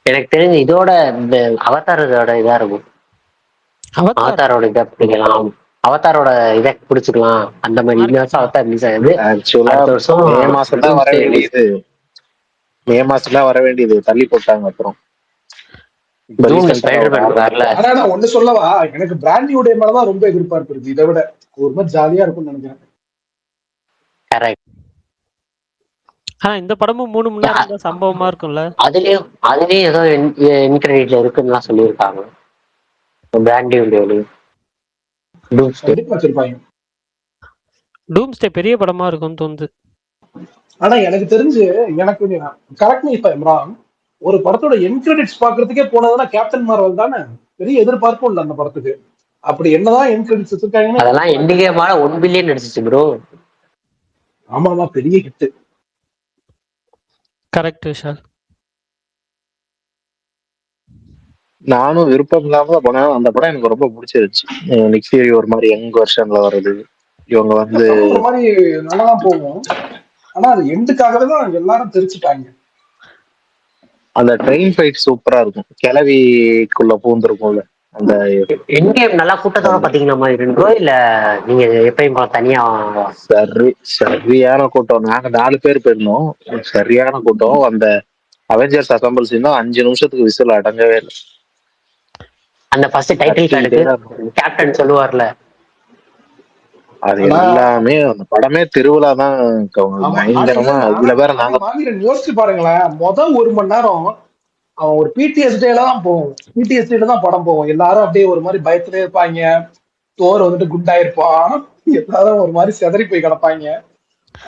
எனக்கு தெரிஞ்சு இதோட இந்த அவதாரோட இதா இருக்கும். அவதாரோட இதை பிடிக்கலாம், அவதாரோட இதை பிடிச்சிக்கலாம். அந்த மாதிரி இந்த வருஷம் அவதார் ரிலீஸ் ஆகுது. மே மாசம் தான் வர வேண்டியது. மே மாசம் தான் வர வேண்டியது, தள்ளி போட்டாங்க. அப்புறம் ஒண்ணு சொல்லவா, எனக்கு பிராண்டியோட மேலதான் ரொம்ப எதிர்பார்ப்பு இருக்கு. இதை விட ஒரு மாதிரி ஜாலியா இருக்கும்னு நினைக்கிறேன். இந்த படமும் 3 மணி நேரம் சம்பவமா இருக்கும்ல. அதுலயும் ஏதோ இன்கிரெடிட்ல இருக்குன்னு சொல்லியிருக்காங்க. டூம்ஸ்டே பெரிய படமா இருக்கும்னு தோணுது. ஆனா எனக்கு தெரிஞ்சு, எனக்கு correct me if I am wrong, ஒரு படத்தோட எண்ட் கிரெடிட்ஸ் பாக்குறதுக்கே போனதுன்னா கேப்டன் மார்வல் தானே. பெரிய எதிர்பார்ப்பும் இல்லை அந்த படத்துக்கு. அப்படி என்னதான் எண்ட் கிரெடிட்ஸ் வச்சிருக்காங்கன்னா, அதெல்லாம் எண்டிகேமால 1 பில்லியன் அடிச்சிச்சு ப்ரோ. ஆமாமா, பெரிய ஹிட். கரெக்ட் விஷால். நானும் விருப்பம் இல்லாம போனேன். அந்த படம் எனக்கு ரொம்ப பிடிச்சிருச்சு. நெக்ஸ்ட் இயர் ஒரு மாதிரி யங் வெர்ஷன்ல வருது. இவங்க வந்து ஒரு மாதிரி நல்லாதான் போகும். ஆனா அது எண்டுக்காகவே தான் எல்லாரும் தெரிச்சுட்டாங்க. அந்த ட்ரெயின் ஃபைட் சூப்பரா இருக்கும், கிளவிக்குள்ள பூந்துருக்கும்ல அந்த என்கேம் நல்லா கூட்டத்தோட பாத்தீங்கன்னா மாதிரி இருந்தோ, இல்ல நீங்க எப்பயும் தனியா? சரியான கூட்டம். நாங்க 4 பேர் போயிருந்தோம், சரியான கூட்டம். அந்த அவெஞ்சர்ஸ் அசம்பிள் சீன் 5 நிமிஷத்துக்கு விசில் அடங்கவே இல்லை. அந்த ஃபர்ஸ்ட் டைட்டில் கார்டுக்கு கேப்டன் சொல்லுவார்ல, அது எல்லாமே அந்த படமே திருவிழா தான். பயங்கரமா இதுல வேற நாங்க யோசிச்சு பாருங்களேன், முதல் 1 மணி நேரம் அவன் ஒரு பிடிஎஸ்டில தான் போவோம், பிடிஎஸ்டில தான் படம் போவோம். எல்லாரும் அப்படியே ஒரு மாதிரி பயத்திலே இருப்பாங்க. தோர் வந்துட்டு குண்டாயிருப்பான், எல்லாரும் ஒரு மாதிரி செதறி போய் கிடப்பாங்க.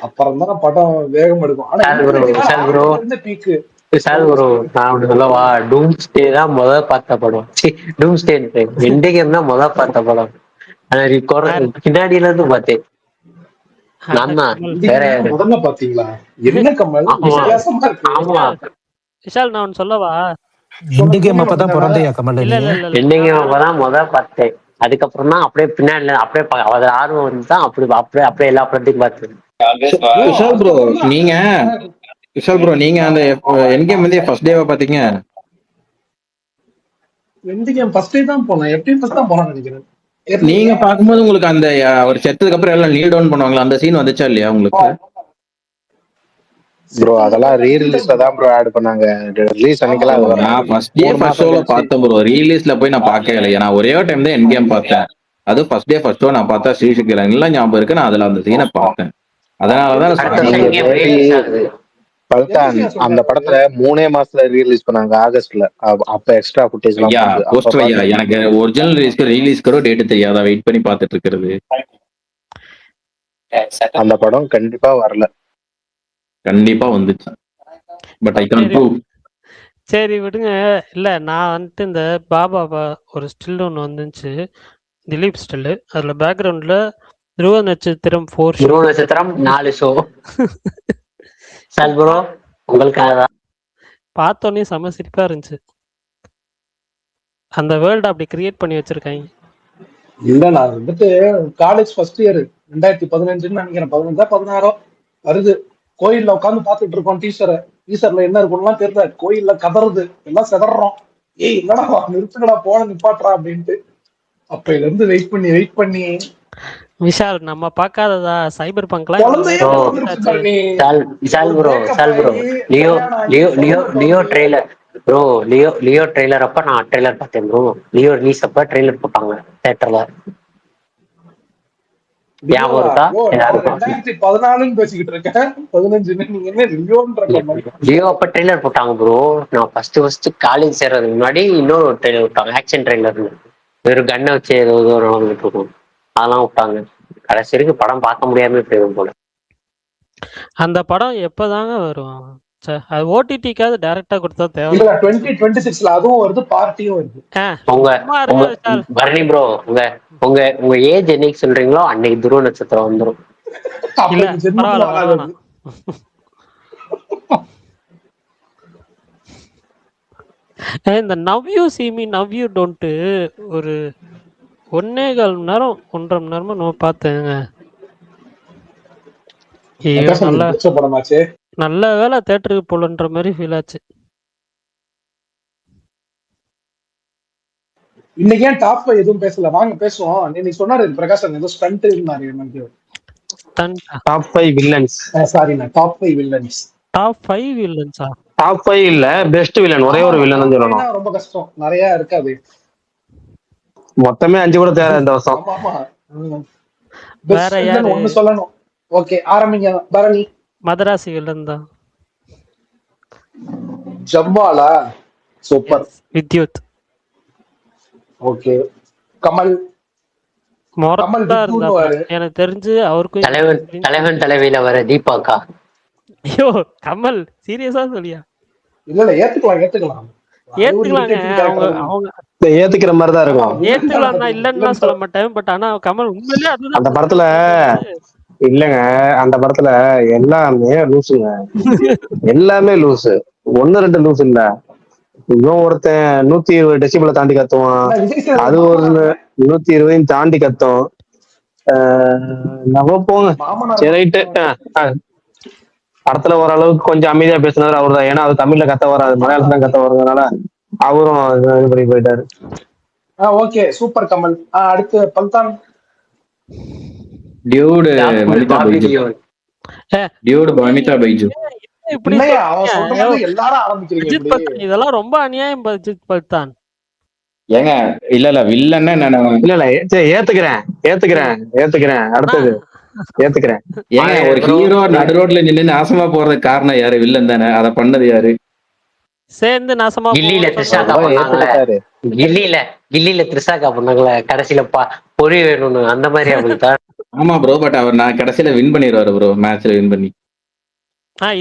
அப்புறம் தான் படம் வேகம் எடுக்கும். ஆனா பீக்கு நான் சொல்லவா, டூம்ஸ்டே தான் பார்த்த படம். டூம்ஸ்டே என்டிகேம் தான் பார்த்த படம். பின்னாடியில இருந்து பார்த்தேன். முதல்ல பாத்தீங்களா? என்ன கமல் வித்தியாசமா இருக்கு. ஆமா விஷால், நான் ஒன்னு சொல்லவா? எண்டிகேம் அப்பதான் பிறந்தையா கமல்? எண்டிகேம் அப்பதான் பார்த்தேன். அதுக்கப்புறம் தான் அப்படியே பின்னாடி அப்படியே அது ஆர்வம் வந்து தான் அப்படியே எல்லா படத்தையும் பார்த்தேன். விஷால் ப்ரோ, நீங்க அந்த எண்ட்கேம் வந்து ஃபர்ஸ்ட் டேவா பாத்தீங்க? எண்ட்கேம் ஃபர்ஸ்ட் டே தான் போனேன், எப்படி ஃபர்ஸ்ட் தான் போனேன் நினைக்கிறேன். நீங்க பாக்கும்போது உங்களுக்கு அந்த அவர் செத்ததுக்கு அப்புறம் எல்லாம் நீல் டவுன் பண்ணுவாங்களா, அந்த சீன் வந்துச்சா இல்லையா உங்களுக்கு? ப்ரோ அதெல்லாம் ரீ ரிலீஸ்ல தான் ப்ரோ ஆட் பண்ணாங்க. ரிலீஸ் அன்னைக்கெல்லாம் நான் ஃபர்ஸ்ட் டே ஃபர்ஸ்ட் ஷோல பார்த்தேன் ப்ரோ. ரீலீஸ்ல போய் நான் பார்க்கவே இல்லை. நான் ஒரே ஒரு டைம் தான் எண்ட்கேம் பார்த்தேன். அது ஃபர்ஸ்ட் டே ஃபர்ஸ்ட் ஷோ நான் பார்த்தா ஸ்ரீசக்தில எல்லாம் ஞாபகம் இருக்கு. நான் அதுல அந்த சீனை பார்த்தேன். அதனாலதான் அந்த படத்துல 3 மாசத்துல ரீலீஸ் பண்ணாங்க, ஆகஸ்ட்ல. அப்ப எக்ஸ்ட்ரா ஃபுட்டேஜ் எனக்கு ஒரிஜினல் ரிலீஸ் கூட டேட் தெரியாதா, வெயிட் பண்ணி பார்த்துட்டு இருக்கிறது. அந்த படம் கண்டிப்பா வரல, கண்டிப்பா வந்துச்சு. But I can't prove. சரி விடுங்க. இல்ல நான் வந்துட்டு இந்த பாபா ஒரு ஸ்டில் ஒன்று வந்துச்சு, திலீப் ஸ்டில். அதுல பேக்ரவுண்ட்ல துருவ நட்சத்திரம் 4 ஷோ ப்ரோ உங்களுக்காக பார்த்தோன்னே செம சிரிப்பா இருந்துச்சு. அந்த வேர்ல்ட் அப்படி கிரியேட் பண்ணி வச்சிருக்காங்க. இல்ல நான் வந்துட்டு காலேஜ் ஃபர்ஸ்ட் இயர் 2015 நினைக்கிறேன், 15 16 வருது. கோயில்ல உட்காந்து பாத்துட்டு இருக்கோம். டீச்சர்ல என்ன இருக்கும்லாம் தெரியல. கோயில்ல கதறுது, எல்லாம் செதறோம். ஏய் என்னடா நிறுத்துக்கடா, போன நிப்பாட்டுறா அப்படின்ட்டு. அப்பையில இருந்து வெயிட் பண்ணி விஷால், நம்ம பார்க்காததா சைபர் பங்க்லாம்? Leo trailer bro, Leo trailer அப்ப நான் ட்ரெய்லர் பார்த்தேன் ப்ரோ. லியோ ரிலீஸ் அப்ப ட்ரெய்லர் போட்டாங்க தியேட்டர்ல. ஞாபகம் இருக்கா? 2014 பேசிக்கிட்டு இருக்கேன், 15 நீங்க என்ன லியோ அப்ப ட்ரெய்லர் போட்டாங்க ப்ரோ. நான் ஃபர்ஸ்ட் காலேஜ் சேர்றதுக்கு முன்னாடி இன்னொரு ட்ரெய்லர் விட்டாங்க, ஆக்ஷன் ட்ரெய்லர். வெறும் கண்ணை வச்சு ஏதோ நடந்துட்டு இருக்கும், அதெல்லாம் விட்டாங்க. கடைசி வரைக்கும் படம் பார்க்க முடியாம போயிடும் போல. அந்த படம் எப்பதாங்க வரும்? அது ஓடிடிக்காவது டைரக்டா கொடுத்தா தேவை. 2026ல அதுவும் வருது, பார்ட்டியும் வருது. பரணி ப்ரோ, உங்க ஏஜ் என்னைக்கு சொல்றீங்களோ அன்னைக்கு துருவ நட்சத்திரம் வந்துடும். இந்த now you see me now you don't ஒரு 1.25 மணி நேரம் 1.5 மணி நேரமா நம்ம பார்த்தேங்க. நல்ல வேலை தியேட்டருக்கு போலன்ற மாதிரி ஃபீல் ஆச்சு. இன்னைக்கு ஏன் டாப் 5 எதுவும் பேசல? வாங்க பேசுவோம். நீ சொன்னாரு பிரகாஷ் ஏதோ ஸ்டண்ட் இருந்தாரு. Top 5 villains. சாரி நான் டாப் 5 வில்லன்ஸ். டாப் 5 வில்லன்ஸா? டாப் 5 இல்ல, பெஸ்ட் வில்லன். ஒரே ஒரு வில்லன் சொல்லணும். ரொம்ப கஷ்டம், நிறைய இருக்காது. மொத்தமே 5 கூட தேவை இந்த வருஷம். வேற யாரு ஒன்னு சொல்லணும்? ஓகே ஆரம்பிங்க. பரணி. மதராசி வில்லன் தான். ஜம்பாலா? சூப்பர். வித்யுத். ஓகே. கமல். எனக்கு தெரிஞ்சு அவருக்கும் தலைவன் தலைவியில வர தீபாக்கா. ஐயோ கமல் சீரியஸா சொல்லியா? இல்ல ஏத்துக்கலாங்க. அவங்க ஏத்துக்கிற மாதிரி தான் இருக்கும். ஏத்துக்கலாம்னா இல்லன்னு சொல்ல மாட்டேன். பட் ஆனா கமல் உண்மையிலே அதுதான் அந்த படத்துல இல்லங்க. அந்த படத்துல எல்லாமே லூசுங்க, எல்லாமே லூசு. 1-2 லூஸ் இல்ல. இவன் ஒருத்தன் 120 டெசிபிள தாண்டி கத்துவான், அது ஒரு 120 தாண்டி கத்தும். நம்ம போங்க. மாமனார் சரி ரைட்டு. படத்துல ஓரளவுக்கு கொஞ்சம் அமைதியா பேசுனது அவர் தான். ஏன்னா அது தமிழ்ல கத்த வராது, மலையாளத்துல தான் கத்த வர்றதுனால அவரும் இது பண்ணி போயிட்டாரு. Okay super Kamal. அடுத்து பல்தான். டியூடு வனிதா பைஜு. ஏ, டியூடு வனிதா பைஜு. இப்படி என்னய்யா அவன் சொல்றீங்க? சொல்றது எல்லாரும் ஆரம்பிக்கிறீங்க அஜித் இப்படி. பல்தான் இதெல்லாம் ரொம்ப அநியாயம் அஜித் பல்தான். ஏங்க இல்ல வில்லன்னா நான் இல்ல சரி ஏத்துக்கிறேன். அடுத்தது ஏத்துக்கிறேன். ஏங்க ஒரு ஹீரோ நடு ரோட்ல நின்னு நாசமா போறதுக்கு காரணம் யாரு? வில்லன் தானே. அதை பண்ணது யாரு? சேர்ந்து நாசமா கில்லியில போகணும்னு த்ரிஷாக்கா சொன்னவங்க. பண்ணாங்கல்ல, கில்லியில த்ரிஷாக்கா பண்ணாங்கல்ல, கடைசியில பொறி வேணும்னு, அந்த மாதிரி அவங்களுக்கு தான். ஆமா ப்ரோ, பட் அவர் நான் கடைசியில வின் பண்ணிடுவாரு ப்ரோ, மேட்ச்ல வின் பண்ணி.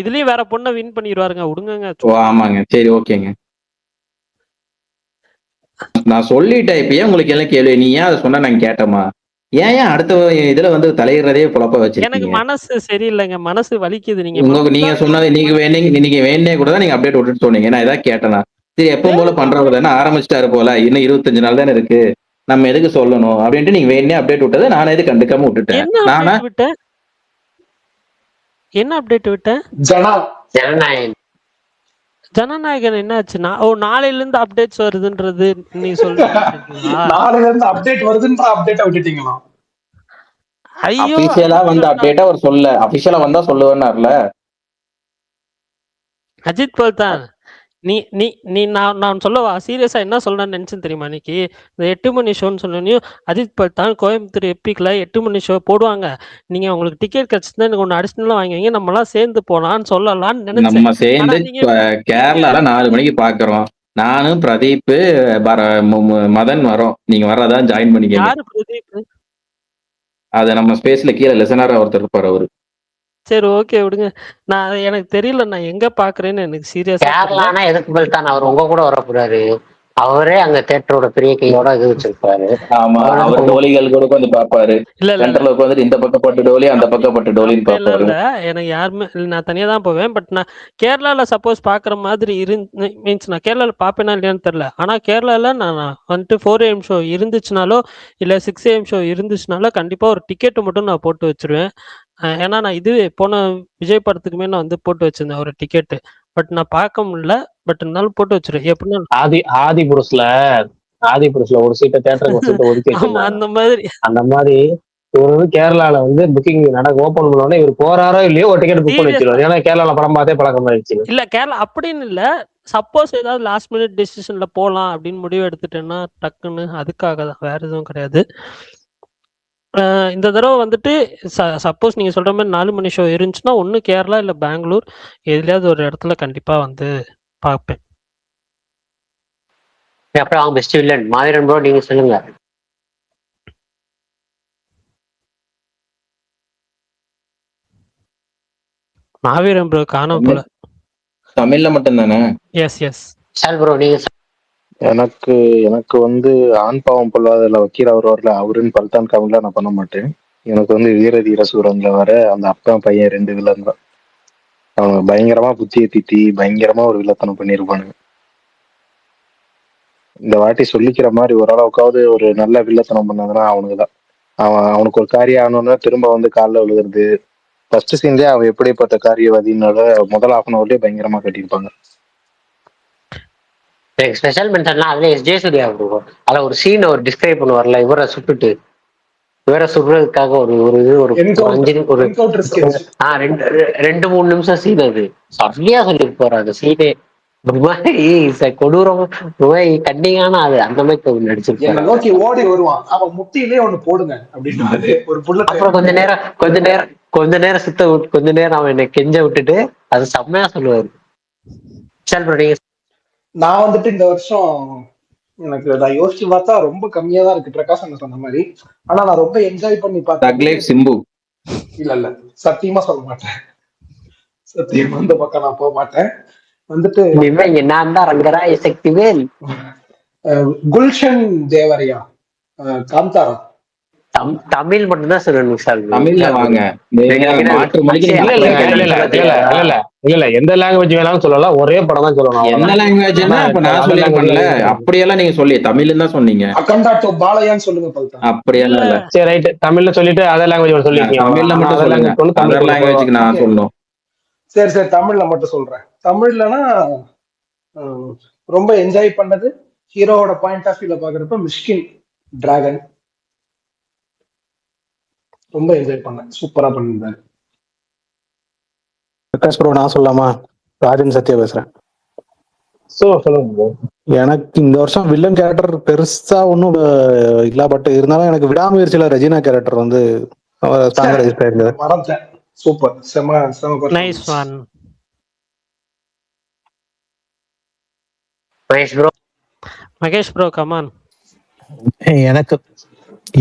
இதுலயும் வேற பொண்ணை வின் பண்ணிடுவாருங்க, விடுங்க. ஓ ஆமாங்க, சரி ஓகேங்க. நான் சொல்லிட்டேன். இப்ப உங்களுக்கு எல்லாம் கேள்வி, நீ ஏன் அதை சொன்னா நான் கேட்டோமா? ஏன் அடுத்த இதுல வந்து தலையிடுறதே குழப்ப எனக்கு வச்சிருக்கீங்க? மனசு சரியில்லைங்க, மனசு வலிக்குது. நீங்க சொன்னது நீங்க வேணே கூட தான் நீங்க அப்டேட் விட்டுட்டு சொன்னீங்க. நான் ஏதாவது கேட்டேனா? சரி எப்பவும் போல பண்றவங்க தானே, ஆரம்பிச்சிட்டாரு போல, இன்னும் 25 நாள் தானே இருக்கு, நம்ம எதுக்கு சொல்லணும் அப்படின்ட்டு நீங்க வேணே அப்டேட் விட்டது. நானே இது கண்டுக்காம விட்டுட்டேன். நானா என்ன அப்டேட் விட்டேன்? ஜனநாயகன் என்ன ஆச்சுன்னா, நாளையில இருந்து அப்டேட்ஸ் வருதுன்றது நீ சொல்றீங்களா? நாளையில இருந்து அப்டேட் வருதுன்ற அப்டேட்டை விட்டுட்டீங்களா? ஐயோ, அபிஷியலா வந்து அப்டேட்டா அவர் சொல்ல, அபிஷியலா வந்தா சொல்லுவேன்னார்ல அஜித் பல்தான். நீ நான் சொல்லவா? சீரியஸா என்ன சொல்லணும்னு நினைச்சேன் தெரியுமா? இன்னைக்கு இந்த 8 மணி ஷோன்னு சொன்னோம். அஜித் பல்தான் கோயம்புத்தூர் எப்பிக்ல 8 மணி ஷோ போடுவாங்க. நீங்க உங்களுக்கு டிக்கெட் கிடைச்சா எனக்கு ஒன்று அடிஷனலா வாங்குவீங்க, நம்ம எல்லாம் சேர்ந்து போலான்னு சொல்லலாம்னு நினைச்சேன். நம்ம சேர்ந்து கேரளால 4 மணிக்கு பாக்குறோம். நானும் பிரதீப் மதன் வரோம். நீங்க வர்றதான் ஜாயின் பண்ணிக்கங்க. யாரு பிரதீப்? அது நம்ம ஸ்பேஸ்ல கீழே லிசனரா ஒருத்தர் இருப்பாரு அவரு. சரி ஓகே விடுங்க. எனக்கு தெரியல நான் எங்க பாக்குறேன்னு, எனக்கு சீரியஸா கேரளானா எதுக்கு பல்தான் அவர் உங்க கூட வர போறாரு? அவரே அங்க தியேட்டரோட பெரிய கையோட இது வச்சிருப்பாரு. ஆமா, அவர் டோலிகள் கூட உட்காந்து பாப்பாரு. சென்டர்ல உட்காந்துட்டு இந்த பக்கம் பட்டு டோலி, அந்த பக்கம் பட்டு டோலின்னு பாப்பாரு. எனக்கு யாருமே நான் தனியா தான் போவேன். பட் நான் கேரளால சப்போஸ் பாக்குற மாதிரி மீன்ஸ் நான் கேரளால பாப்பேனா இல்லையான்னு தெரியல. ஆனா கேரளால நான் வந்துட்டு 4 AM ஷோ இருந்துச்சுனாலோ இல்ல 6 AM ஷோ இருந்துச்சுனாலோ கண்டிப்பா ஒரு டிக்கெட் மட்டும் நான் போட்டு வச்சிருவேன். ஏன்னா நான் இது போன விஜய் படத்துக்குமே நான் வந்து போட்டு வச்சிருந்தேன் ஒரு டிக்கெட். பட் நான் பார்க்க முடியல. பட் இருந்தாலும் போட்டு வச்சிருவேன். எப்படின்னா ஆதி புருஷ்ல ஒரு சீட்டை தேட்டருக்கு ஒரு சீட்டை ஒதுக்கி வச்சிருந்தாங்க. அந்த மாதிரி இவரு கேரளால வந்து புக்கிங் ஓபன் பண்ணோடனே இவர் போறாரோ இல்லையோ ஒரு டிக்கெட் புக் பண்ணி வச்சிருவாரு. ஏன்னா கேரளால படம் பார்த்தே பழக்கம் ஆயிடுச்சு. இல்ல கேரளா அப்படின்னு இல்ல, சப்போஸ் ஏதாவது லாஸ்ட் மினிட் டிசிஷன்ல போலாம் அப்படின்னு முடிவு எடுத்துட்டேன்னா டக்குன்னு அதுக்காக தான், வேற எதுவும் கிடையாது. இந்த தடவை வந்துட்டு சப்போஸ் நீங்க சொல்ற மாதிரி 4 மணி ஷோ இருந்துச்சுன்னா ஒண்ணு கேரளா இல்ல பெங்களூர், எதுலயாவது ஒரு இடத்துல கண்டிப்பா வந்து பார்ப்பேன். அப்புறம் அவங்க பெஸ்ட் வில்லன் மாவீரன் ப்ரோ, நீங்க சொல்லுங்க. மாவீரன் ப்ரோ காணாம போல. தமிழ்ல மட்டும் தானே? எஸ் சால் ப்ரோ நீங்க. எனக்கு வந்து ஆண் பாவம் பொல்லாததுல வக்கீல் அவர் வரல, அவருன்னு பல்தான் கவில நான் பண்ண மாட்டேன். எனக்கு வந்து வீர தீர சூரன்ல வர அந்த அப்பா பையன் 2 வில்லன் தான். அவங்க பயங்கரமா புத்தியை திட்டி பயங்கரமா ஒரு வில்லத்தனம் பண்ணிருப்பானுங்க. இந்த வாட்டி சொல்லிக்கிற மாதிரி ஓரளவுக்காவது ஒரு நல்ல வில்லத்தனம் பண்ணாங்கன்னா அவனுக்கு தான். அவனுக்கு ஒரு காரியம் ஆகணும்னா திரும்ப வந்து காலில் விழுகிறது. ஃபர்ஸ்ட் சீன்லயே அவன் எப்படிப்பட்ட காரியவாதினால முதல் ½ பயங்கரமா கட்டியிருப்பாங்க. ஸ்பெஷல் மென்ஷன்லாம் அதுல எஸ்ஜே சூர்யா இருக்கும். அதுல ஒரு சீன் ஒரு டிஸ்கிரைப் பண்ணுவார்ல, இவரை சுடுறதுக்காக ஒரு இது ஒரு 2-3 நிமிஷம் சீன். அது சரியா சொல்லியிருப்பாரு அந்த சீனே. ஒரு மாதிரி கொடூரம், கண்டிங்கான அது அந்த மாதிரி நடிச்சிருப்பாரு. நோக்கி ஓடி வருவான், அவன் முட்டியிலே ஒண்ணு போடுங்க அப்படின்னு ஒரு புல்லட். அப்புறம் கொஞ்ச நேரம் அவன் என்னை கெஞ்ச விட்டுட்டு அது செம்மையா சொல்லுவாரு. நான் வந்துட்டு இந்த வருஷம் எனக்கு நான் யோசிச்சு பார்த்தா ரொம்ப கம்மியா தான் இருக்கு பிரகாஷ் அண்ணன் சொன்ன மாதிரி. ஆனா நான் ரொம்ப என்ஜாய் பண்ணி பார்த்தேன். சிம்பு இல்ல சத்தியமா சொல்ல மாட்டேன். சத்தியமா அந்த பக்கம் நான் போக மாட்டேன். வந்துட்டு குல்ஷன் தேவரையா காந்தாரா தமிழ் மட்டும்தான் சொல்லணும் சார். தமிழ்ல வாங்க. இல்ல எந்த லாங்குவேஜ் வேணாலும் சொல்லலாம், ஒரே படம் தான் சொல்லணும் எந்த அவ்வளவுதான். லாங்குவேஜ்னா ஆனா அப்ப இப்ப நான் அதர் சொல்லியிருப்பேன்ல, லாங்குவேஜ் அப்படியெல்லாம் நீங்க சொல்லி தமிழ்னு தான் சொன்னீங்க. அகண்டா டு பாலையான்னு சொல்லுங்க பல்தான். அப்படியெல்லாம் இல்ல. சரி ரைட், தமிழ்ல சொல்லிட்டு அதர் லாங்குவேஜ் சொல்லிருக்கீங்க தமிழ்ல அவ்வளவுதான். ஆனா மட்டும் அதர் சொல்லுங்க. லாங்குவேஜ் ஒன்று தமிழ் அதர் கொண்டு போடுவோம். லாங்குவேஜ்க்கு நான் சொல்லணும். சரி தமிழ்ல மட்டும் சொல்றேன். தமிழ்லனா ரொம்ப என்ஜாய் பண்ணது ஹீரோவோட பாயிண்ட் ஆஃப் வியூல பாக்குறப்ப மிஷ்கின் டிராகன் ரொம்ப என்ஜாய் பண்ணேன், சூப்பரா பண்ணியிருந்தாரு. பிரகாஷ் ப்ரோ நான் சொல்லலாமா? ராஜன் சத்யா பேசுறேன். சொல்லுங்க bro. எனக்கு இந்த வருஷம் வில்லன் கேரக்டர் பெருசா ஒன்றும் இல்ல, பட் இருந்தாலும் எனக்கு விடாமுயற்சியில ரெஜினா கேரக்டர் வந்து ஸ்ட்ராங்கா ரெஜிஸ்டர் ஆயிருந்தது. மறந்தேன். சூப்பர், செம nice one. Mahesh bro come on. எனக்கு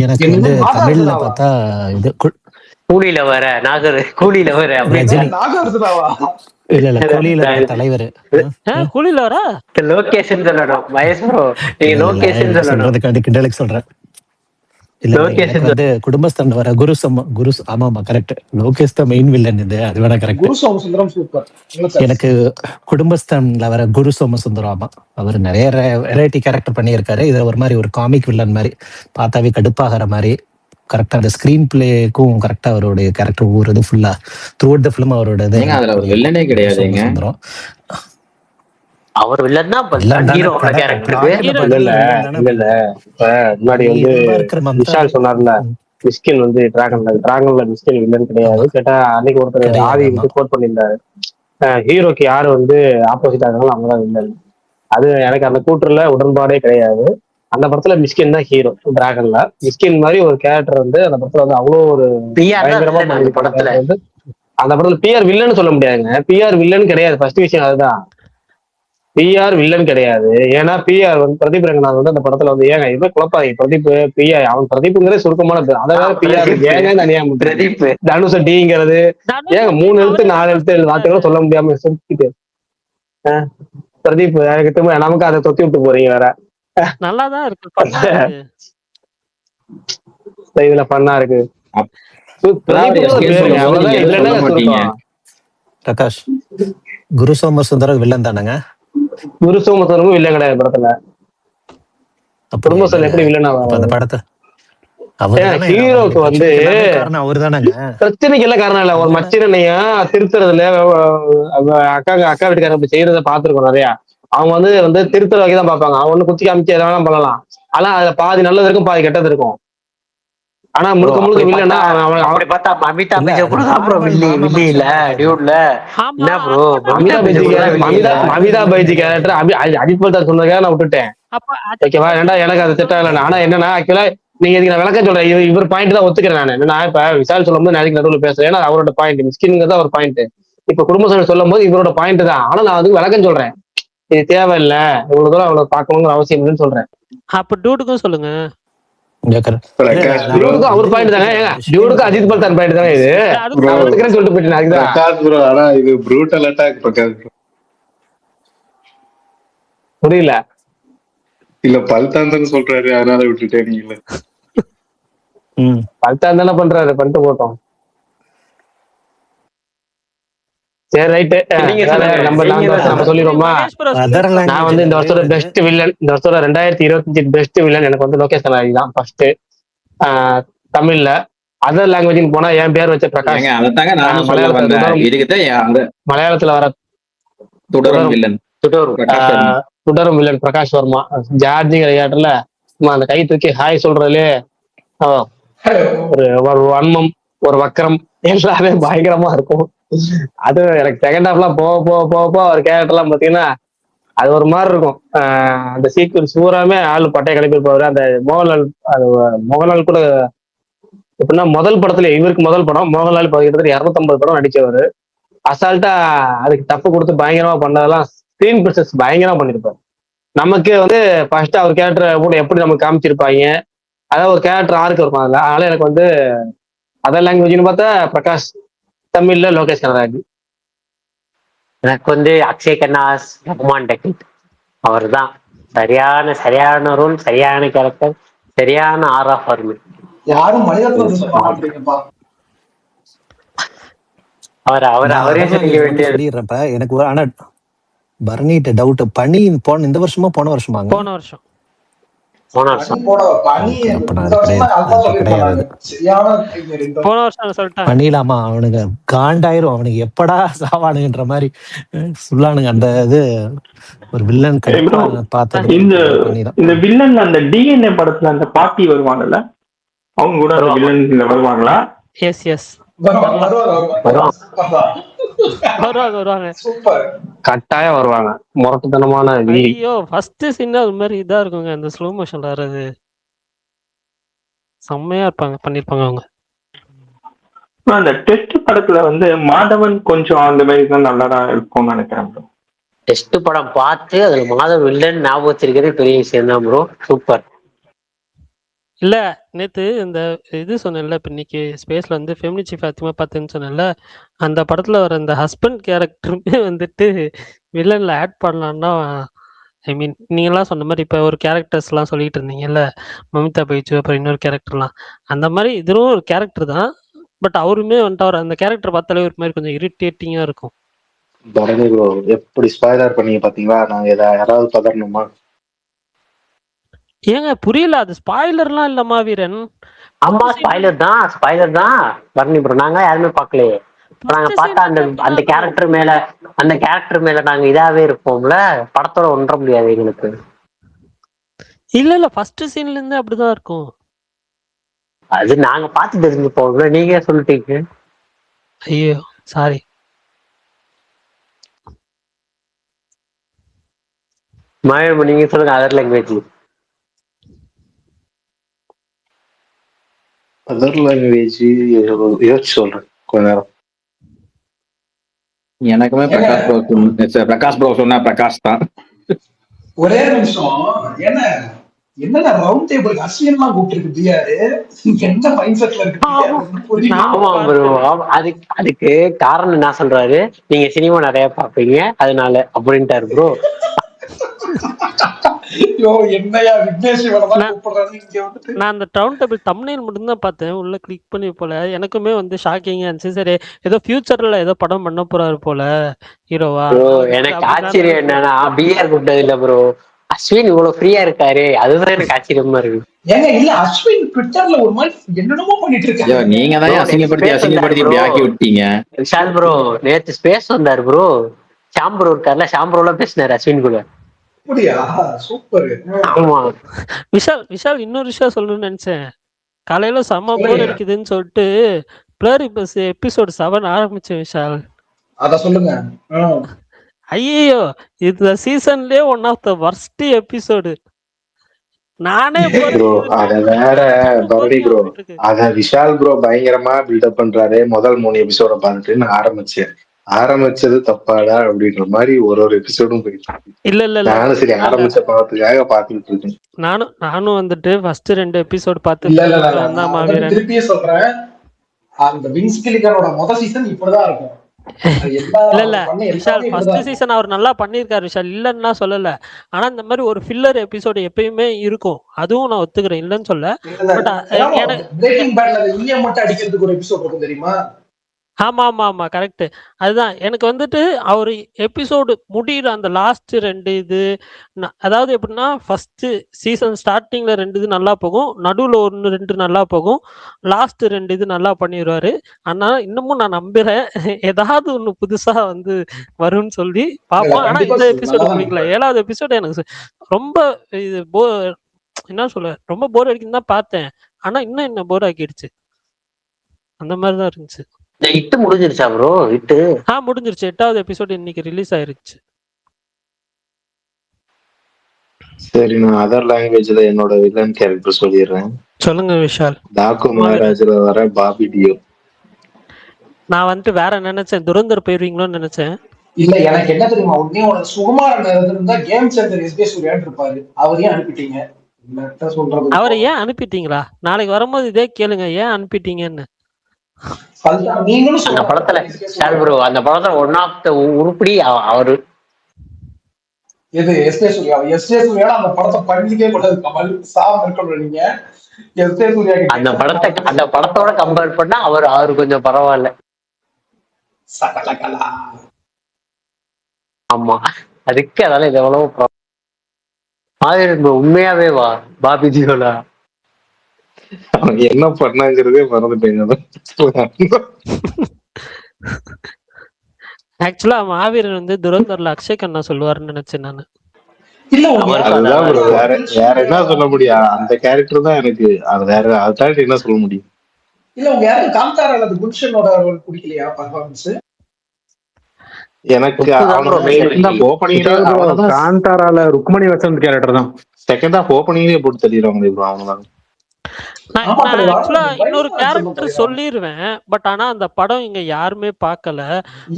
எனக்கு வந்து தமிழ்ல பார்த்தா இது கூலியில வர நாகர், கூலியில வர ரஜினி. நாகார்ஜுனாவா? இல்ல கூலியில வர தலைவர் கூலியில வர லோகேஷன் சொல்லணும். மகேஷ் ப்ரோ நீங்க லோகேஷன் சொல்லணும். சொல்றதுக்கு கிண்டலுக்கு சொல்றேன். இல்ல எனக்கு வந்து குடும்பஸ்தன் வர குரு ஆமா கரெக்ட். லோகேஷ் தான் மெயின் வில்லன் இது, அது வேணா கரெக்ட். குரு சோமசுந்தரம் சூப்பர். எனக்கு குடும்பஸ்தன்ல வர குரு சோமசுந்தரம், ஆமா அவர் நிறைய வெரைட்டி கேரக்டர் பண்ணியிருக்காரு. இது ஒரு மாதிரி ஒரு காமிக் வில்லன் மாதிரி பார்த்தாவே கடுப்பாகிற மாதிரி கரெக்டா அந்த ஸ்கிரீன் பிளேக்கும் கரெக்டா அவருடைய கேரக்டர் ஊறுது ஃபுல்லா த்ரூ அவுட் தி ஃபிலிம். அவரோட அதுல ஒரு வில்லனே கிடையாதுங்க. அவர் வில்லன் தான் ஹீரோவோட கேரக்டருக்கு. இல்ல இப்ப முன்னாடி வந்து விஷால் சொன்னார்ல மிஸ்கின் வந்து டிராகன்ல மிஸ்கின் வில்லன் கிடையாது கேட்டா. அன்னைக்கு ஒருத்தர் ஆதி வந்து கோட் பண்ணியிருந்தாரு, ஹீரோக்கு யாரு வந்து ஆப்போசிட் ஆகிறாங்களோ அவங்கதான் வில்லன். அது எனக்கு அந்த கூற்றுல உடன்பாடே கிடையாது. அந்த படத்துல மிஸ்கின் தான் ஹீரோ. டிராகன்ல மிஸ்கின் மாதிரி ஒரு கேரக்டர் வந்து அந்த படத்துல வந்து அவ்வளவு ஒரு பயங்கரமா படத்துல வந்து அந்த படத்துல பிஆர் வில்லன் சொல்ல முடியாதுங்க. பிஆர் வில்லன் கிடையாது, ஃபர்ஸ்ட் விஷயம் அதுதான். பிஆர் வில்லன் கிடையாது. ஏன்னா பிஆர் வந்து பிரதீப் ரங்கநாத் வந்து அந்த படத்துல வந்து ஏங்க இவன் குழப்பாங்க பிரதீப் பிஆர் அவன் பிரதீப்ங்கிறது சுருக்கமான பேர். அதாவது பிஆர் ஏங்க தனியா பிரதீப் தனுஷ டிங்கிறது ஏங்க 3 எழுத்து 4 எழுத்து வார்த்தைகளும் சொல்ல முடியாம சுருக்கிட்டு பிரதீப் எனக்கு திரும்ப நமக்கு அதை தொத்தி விட்டு போறீங்க வேற. நல்லாதான் இருக்கு இதுல பண்ணா இருக்கு. பிரகாஷ் குரு சோமசுந்தரம் வில்லன் தானங்க? குரு சோமசுந்தரமும் வில்லன் கிடையாது படத்துல. குடும்பஸ்தன் எப்படி வில்லன் ஆவாங்க அந்த படத்தை? ஹீரோக்கு வந்து பிரச்சனைக்கு எல்லாம் காரணம் இல்ல. ஒரு மச்சினையா திருத்துறதுல அக்கா வீட்டுக்காரங்க அப்படி செய்யறத பாத்துருக்கோம் நிறைய. அவங்க வந்து திருத்துற வகைதான் பார்ப்பாங்க. அவங்க ஒண்ணு குத்தி காமிச்சு எதை வேணாலும் பண்ணலாம். ஆனா அதுல பாதி நல்லது இருக்கும் பாதி கெட்டது இருக்கும். ஆனா முழுக்க முழுக்க வில்லன்னா அப்படி பார்த்தா அமிதாப் பச்சன் கூட தான் ப்ரோ வில்லி இல்ல டியூட்ல. என்ன ப்ரோ அமிதாப் பைஜி கேரக்டர் அஜித் பல்தான் சொன்னதுக்காக நான் விட்டுட்டேன். ஓகேவா? ஏன்டா எனக்கு அது செட் ஆகல. ஆனா என்னன்னா ஆக்சுவலா நீங்க இதுக்கு நான் விளக்கம் சொல்றேன். இவர் பாயிண்ட் தான் ஒத்துக்கிறேன் நான். என்னன்னா இப்ப விஷால் சொல்லும் போது நான் நடுவில் பேசுறேன். ஏன்னா அவரோட பாயிண்ட் மிஸ்கின்ங்கிறதா ஒரு பாயிண்ட். இப்ப குடும்பம் சொல்லும் போது இவரோட பாயிண்ட் தான். ஆனா நான் அதுக்கு விளக்கம் சொல்றேன். இது தேவையில்லை, இவ்வளவு தூரம் அவ்வளவு பார்க்கணுங்கிற அவசியம் இல்லைன்னு சொல்றேன். அப்ப டூடுக்கும் சொல்லுங்க. அவர் பாயிண்ட் தாங்க. ஏங்க டியூடுக்கு அஜித் பல்தான் பாயிண்ட் தாங்க இது. சொல்லிட்டு போயிட்டேன். அதுதான் ஆனா இது ப்ரூட்டல் அட்டாக் பிரகாஷ். புரியல. இல்ல பல்தான் சொல்றாரு அதனால விட்டுட்டேன். நீங்க பல்தான் தானே பண்றாரு, பண்ணிட்டு போட்டோம். சரி ரைட்டு, நம்ம சொல்லிடுவோமா? நான் வந்து இந்த வருஷத்தோட பெஸ்ட் வில்லன், இந்த வருஷத்தோட 2025 பெஸ்ட் வில்லன் எனக்கு வந்து லோகேஷ் கனகராஜ் தான் ஃபர்ஸ்ட். தமிழ்ல அதர் லாங்குவேஜ் போனா என் பேர் வச்ச பிரகாஷ். மலையாளத்துல வர தொடரும் வில்லன் பிரகாஷ் வர்மா. ஜார்ஜிங்கிற கேட்டல அந்த கை தூக்கி ஹாய் சொல்றதுலே ஒரு வன்மம் ஒரு வக்கரம் எல்லாமே பயங்கரமா இருக்கும். அது எனக்கு செகண்ட் ஹாஃப்லாம் போக ஒரு கேரக்டர் எல்லாம் பாத்தீங்கன்னா அது ஒரு மாதிரி இருக்கும். அந்த சீக்வன்ஸ் பூராமே ஆளு பட்டையை கிளப்பிருப்பாரு. அந்த மோகன்லால் கூட எப்படின்னா முதல் படத்துல இவருக்கு முதல் படம் மோகன்லால் கிட்டத்தட்ட 250 படம் நடிச்சவர். அசால்ட்டா அதுக்கு தப்பு கொடுத்து பயங்கரமா பண்ணதெல்லாம் ஸ்கிரீன் பிரசன்ஸ் பயங்கரமா பண்ணிருப்பாரு. நமக்கு வந்து ஃபர்ஸ்ட் அவர் கேரக்டர் கூட எப்படி நமக்கு காமிச்சிருப்பாங்க, அதாவது ஒரு கேரக்டர் ஆருக்கு இருக்கும் அதுல. அதனால எனக்கு வந்து அதர் லாங்குவேஜ்னு பார்த்தா பிரகாஷ், தமிழ்ல லோகேஷ் கனகராஜ். எனக்கு வந்து அக்ஷய் கண்ணாஸ், ரகுமான் டெக்கிட். அவர் தான் சரியான ரோல், சரியான கேரக்டர், சரியான ஆர் ஆஃப் ஃபார்மேட். யாரும் மணிரத்னம் சொல்ல மாட்டீங்கப்பா. அவர் அவர் நான் அவரே அதான் சொல்லிக்க வந்து வேண்டியது. சொல்லிடுறப்ப எனக்கு ஆனா பரணிட்ட டவுட். பனி இந்த வருஷமா போன வருஷமாங்க? போன வருஷம். போன வருஷம். ஓகே, அப்ப நான் அது கிடையாது. போன வருஷம் சொல்லிட்டாங்க. பண்ணிடலாமா? அவனுங்க காண்டாயிரும், அவனுக்கு எப்படா சாவானுங்கன்ற மாதிரி சொல்லானுங்க. அந்த இது ஒரு வில்லன் கடுப்பா பார்த்தது இந்த பண்ணிதான். இந்த வில்லன் அந்த டிஎன்ஏ படத்துல அந்த பாட்டி வருவாங்கல்ல, அவங்க கூட அந்த வில்லன் வருவாங்களா? எஸ் எஸ் வருவாங்க. கட்டாயம் வருவாங்க. முரட்டுத்தனமான ஐயோ ஃபர்ஸ்ட் சீன் அது மாதிரி இதா இருக்குங்க. அந்த ஸ்லோ மோஷன்ல வர்றது செம்மையா இருப்பாங்க, பண்ணிருப்பாங்க அவங்க. அந்த டெஸ்ட் படத்துல வந்து மாதவன் கொஞ்சம் அந்த மாதிரி தான் நல்லதா இருக்கும்னு நினைக்கிறேன் ப்ரோ. டெஸ்ட் படம் பார்த்து அதுல மாதவன் வில்லன் ஞாபகம் வச்சிருக்கிறது பெரிய விஷயம் தான் ப்ரோ. சூப்பர். இல்ல நேத்து இந்த இது சொன்னேன்ல, இப்ப இன்னைக்கு ஸ்பேஸ்ல வந்து ஃபெமினிச்சி ஃபாத்திமா பார்த்தேன்னு சொன்னேன்ல, அந்த படத்துல வர இந்த ஹஸ்பண்ட் கேரக்டருமே வந்துட்டு வில்லன்ல ஆட் பண்ணலாம்னா, ஐ மீன் நீங்களாம் சொன்ன மாதிரி இப்ப ஒரு கேரக்டர்ஸ்லாம் சொல்லிட்டு இருந்தீங்கல்ல, மமிதா பைஜு அப்புறம் இன்னொரு கேரக்டர்லாம், அந்த மாதிரி இதுவும் ஒரு கேரக்டர் தான். பட் அவருமே வந்துட்டு அவர் அந்த கேரக்டர் பார்த்தாலே ஒரு மாதிரி கொஞ்சம் இரிட்டேட்டிங்கா இருக்கும். பரணி ப்ரோ எப்படி ஸ்பாய்லர் பண்ணீங்க பாத்தீங்களா? நாங்க யாராவது பதறணுமா? ஏங்க புரியல, அது ஸ்பாய்லர்லாம் இல்லம்மா வீரன். ஆமா ஸ்பாய்லர் தான் பரணி ப்ரோ. நாங்க யாருமே பார்க்கலையே. நாங்க பார்த்தா அந்த கேரக்டர் மேல நாங்க இதாவே இருப்போம்ல, படத்தோட ஒன்ற முடியாது எங்களுக்கு. இல்ல ஃபர்ஸ்ட் சீன்ல இருந்து அப்படிதான் இருக்கும். அது நாங்க பார்த்து தெரிஞ்சுப்போம்ல, நீங்க சொல்லிட்டீங்க. ஐயோ சாரி. மழை நீங்க சொல்லுங்க அதர் லாங்குவேஜ். அதர் லாங்குவேஜ் யோசிச்சு சொல்றேன் கொஞ்ச நேரம். எனக்குமே பிரகாஷ் ப்ரோ சொன்னா பிரகாஷ் தான். ஒரே நிமிஷம். என்ன ரவுண்ட் டேபிள் அஸ்வின்லாம் கூப்பிட்டு பிஆர் என்ன மைண்ட் செட்ல இருக்கு? ஆமா ப்ரோ. அதுக்கு காரணம் என்ன சொல்றாரு, நீங்க சினிமா நிறைய பாப்பீங்க அதனால அப்படின்ட்டாரு ப்ரோ. நான் அந்த ரவுண்ட் டேபிள் தம்ப்நெயில் மட்டும் தான் பார்த்தேன், உள்ள கிளிக் பண்ணி போல. எனக்குமே வந்து ஷாக்கிங்கா இருந்துச்சு. சரி ஏதோ ஃபியூச்சர்ல ஏதோ படம் பண்ண போறாரு போல ஹீரோவா. எனக்கு ஆச்சரியம் என்னன்னா பிஆர் கூப்பிட்டது இல்ல ப்ரோ, அஸ்வின் இவ்வளவு ஃப்ரீயா இருக்காரு, அதுதான் எனக்கு ஆச்சரியமா இருக்கு. ஏங்க இல்ல அஸ்வின் ட்விட்டர்ல ஒரு மாதிரி என்னென்னமோ பண்ணிட்டு இருக்காங்க. நீங்க தான் அசிங்கப்படுத்தி இப்படி ஆக்கி விட்டீங்க. விஷால் ப்ரோ நேத்து ஸ்பேஸ் வந்தாரு ப்ரோ. ஷாம்புரோ இருக்காருல்ல, ஷாம்புரோல பேசினாரு அஸ்வின் கூட. அப்படியா? சூப்பர். ஆமா விஷால் இன்னொரு விஷயம் சொல்லணும்னு நினைச்சேன். காலையில செம்ம போர் அடிக்குதுன்னு சொல்லிட்டு பிளரி பஸ் எபிசோட் 7 ஆரம்பிச்சேன் விஷால். அத சொல்லுங்க. ஐயோ இந்த சீசன்லயே one of the worst episode. நானே ப்ரோ அத வேற பரணி ப்ரோ, அத விஷால் ப்ரோ பயங்கரமா பில்டப் பண்றாரு. முதல் 3 எபிசோட பார்த்துட்டு நான் ஆரம்பிச்சது தப்பாடா அப்படின்ற மாதிரி ஒரு எபிசோடும் போயிட்டு. இல்ல நானும் சரி ஆரம்பிச்ச படத்துக்காக பாத்துட்டு இருக்கேன். நானும் வந்துட்டு ஃபர்ஸ்ட் 2 எபிசோட் பார்த்து திருப்பியே சொல்றேன், அந்த வின்ஸ் கிலிகனோட முதல் சீசன் இப்படிதான் இருக்கும். இல்ல விஷால் ஃபர்ஸ்ட் சீசன் அவர் நல்லா பண்ணிருக்காரு விஷால், இல்லன்னா சொல்லல. ஆனா இந்த மாதிரி ஒரு ஃபில்லர் எபிசோடு எப்பயுமே இருக்கும், அதுவும் நான் ஒத்துக்கிறேன், இல்லன்னு சொல்ல. பட் பிரேக்கிங் பேட்ல ஈய மட்டும் அடிக்கிறதுக்கு ஒரு எபிசோட் இருக்கும் தெரியுமா? ஆமா கரெக்ட். அதுதான் எனக்கு வந்துட்டு அவர் எபிசோடு முடிகிற அந்த லாஸ்ட் 2 இது, அதாவது எப்படின்னா ஃபர்ஸ்ட் சீசன் ஸ்டார்டிங்ல 2 இது நல்லா போகும், நடுவுல 1-2 நல்லா போகும், லாஸ்ட் 2 இது நல்லா பண்ணிடுவாரு. ஆனா இன்னமும் நான் நம்புறேன் ஏதாவது ஒண்ணு புதுசா வந்து வரும்னு சொல்லி பார்ப்போம். ஆனா இந்த எபிசோடு பிடிக்கல. 7வது எபிசோடு எனக்கு ரொம்ப இது என்ன சொல்ல, ரொம்ப போர் அடிக்குன்னு தான் பார்த்தேன். ஆனா இன்னும் என்ன போர் ஆக்கிடுச்சு, அந்த மாதிரிதான் இருந்துச்சு. இட்டு முடிஞ்சிருச்சா ப்ரோ? இட்டு முடிஞ்சிருச்சு. 8வது எபிசோட் இன்னைக்கு ரிலீஸ் ஆயிருச்சு. சரி நான் அதர் லாங்குவேஜ்ல என்னோட வில்லன் கேரக்டர் சொல்லிடுறேன். சொல்லுங்க விஷால். டாக்கு மகாராஜ்ல வர பாபி டியோ. நான் வந்துட்டு வேற நினைச்சேன், துரந்தர் போயிருவீங்களோன்னு நினைச்சேன். இல்ல எனக்கு என்ன தெரியுமா, உடனே சுகுமாரன் இருந்தா கேம் சேஞ்சர் எஸ்பி சூர்யான்னு இருப்பாரு. அவரையும் அனுப்பிட்டீங்க. அவரை ஏன் அனுப்பிட்டீங்களா? நாளைக்கு வரும்போது இதே கேளுங்க, ஏன் அனுப்பிட்டீங்கன்னு. அந்த படத்துல அந்த படத்துல ஒன் ஆஃப் த உருப்படி அவரு. எது எஸ்பி சூர்யா? எஸ்பி சூர்யா அந்த படத்தை பண்ணிக்கவே கூடாது. கமல் சாம் இருக்கணும். நீங்க எஸ்பி சூர்யா அந்த படத்தோட கம்பேர் பண்ணா அவரு கொஞ்சம் பரவாயில்ல. சகலகலா. ஆமா, அதுக்கு அதெல்லாம் இது எவ்வளவு உண்மையாவே வா பாபி ஜியோலா. அவங்க என்ன பண்ணாங்கிறதே மறந்துட்டேங்க. ஆக்சுவலா மாவீரன் வந்து துரந்தர்ல அக்ஷய் கண்ணா சொல்லுவாருன்னு நினைச்சேன் நானு. இல்ல உங்க அதுதான் bro. வேற என்ன சொல்ல முடியும்? அந்த கேரக்டர் தான் எனக்கு அது வேற அதாட்டி என்ன சொல்ல முடியும்? இல்ல உங்க யாரும் காந்தாரா அல்லது குல்ஷனோட ரோல் பிடிக்கலையா பர்ஃபார்மன்ஸ்? எனக்கு காந்தாரால ருக்மணி வசந்த் கேரக்டர் தான். செகண்ட் ஹாஃப் ஓப்பனிங்லேயே போட்டு தள்ளிடுவாங்க ப்ரோ அவங்கதான். நான் ஆக்சுவலா இன்னொரு கேரக்டர் சொல்லிருவேன், பட் ஆனா அந்த படம் இங்க யாருமே பார்க்கல.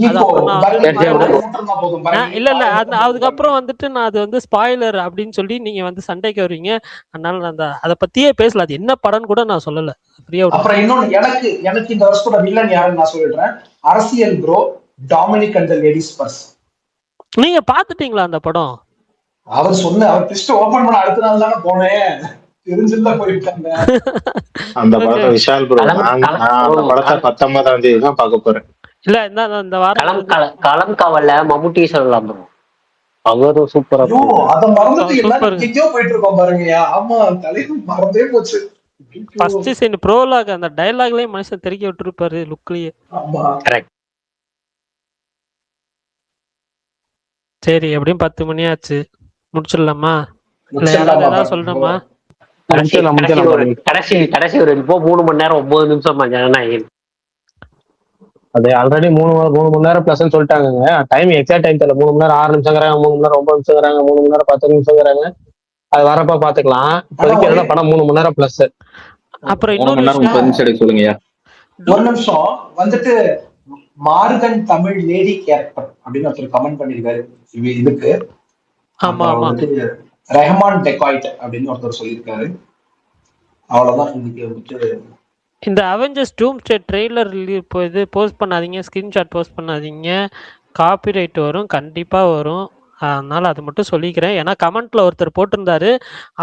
அது அப்புறம் நான் இல்ல அதுக்கப்புறம் வந்துட்டு நான் அது வந்து ஸ்பாயிலர் அப்படின்னு சொல்லி நீங்க வந்து சண்டைக்கு வருவீங்க. அதனால நான் அதை பத்தியே பேசல. அது என்ன படம்னு கூட நான் சொல்லல. அப்புறம் இன்னொன்னு எனக்கு இந்த வருஷத்தோட வில்லன் யாருன்னு நான் சொல்லிடுறேன். அரசியல் bro, Dominic and the ladies purse. நீங்க பாத்துட்டீங்களா அந்த படம்? அவர் ட்விஸ்ட் ஓபன் பண்ண அடுத்த நாள் தானே போனேன். தெரிஞ்சிருந்தா போயிருக்காங்க. அந்த படத்தை விஷால் ப்ரோ அந்த படத்தை 19ஆம் தேதி தான் பார்க்க போறேன். இல்ல இந்த வாரம் களம் காவல்ல மம்முட்டி சொல்லலாம் ப்ரோ. அவரும் சூப்பரா. அத மறந்துட்டு எல்லாரும் எங்கேயோ போயிட்டு இருக்கோம் பாருங்கயா. ஆமா, தலையும் மறந்தே போச்சு. ஃபர்ஸ்ட் சீன் ப்ரோலாக் அந்த டயலாக்லயே மனுஷன் தெறிக்க விட்டுருப்பாரு லுக்லயே. ஆமா கரெக்ட். சரி, எப்படியும் 10 மணி ஆச்சு, முடிச்சிடலாமா? இல்ல யாராவது ஏதாவது சொல்லணுமா? கடைசி ஒரு 3 மணி நேரம் 9 நிமிஷம் அது ஆல்ரெடி 3 மணி நேரம் பிளஸ் சொல்லிட்டாங்க. டைம் எக்ஸாக்ட் டைம் தெரியல. 3 மணி நேரம் 6 நிமிஷங்கிறாங்க, 3 மணி நேரம் 9 நிமிஷங்கிறாங்க, 3 மணி நேரம் 10 நிமிஷங்கிறாங்க. அது வரப்ப பாத்துக்கலாம். இப்போதைக்கு என்ன படம் 3 மணி நேரம் பிளஸ். அப்புறம் இன்னொரு சொல்லுங்க. ஒரு நிமிஷம் வந்துட்டு மார்கன் தமிழ் லேடி கேரக்டர் அப்படின்னு ஒருத்தர் கமெண்ட் பண்ணிருக்காரு இதுக்கு. ஆமா ஆமா, ரெஹமான் டெகாய்ட் அப்படின்னு ஒருத்தர் சொல்லியிருக்காரு. அவ்வளவுதான் இன்னைக்கு வந்துட்டு. இந்த அவெஞ்சர்ஸ் டூம்ஸ்டே ட்ரெய்லர் இது போஸ்ட் பண்ணாதீங்க, ஸ்கிரீன்ஷாட் போஸ்ட் பண்ணாதீங்க, காப்பிரைட் வரும், கண்டிப்பா வரும். அதனால அது மட்டும் சொல்லிக்கிறேன். ஏன்னா கமெண்ட்ல ஒருத்தர் போட்டிருந்தாரு,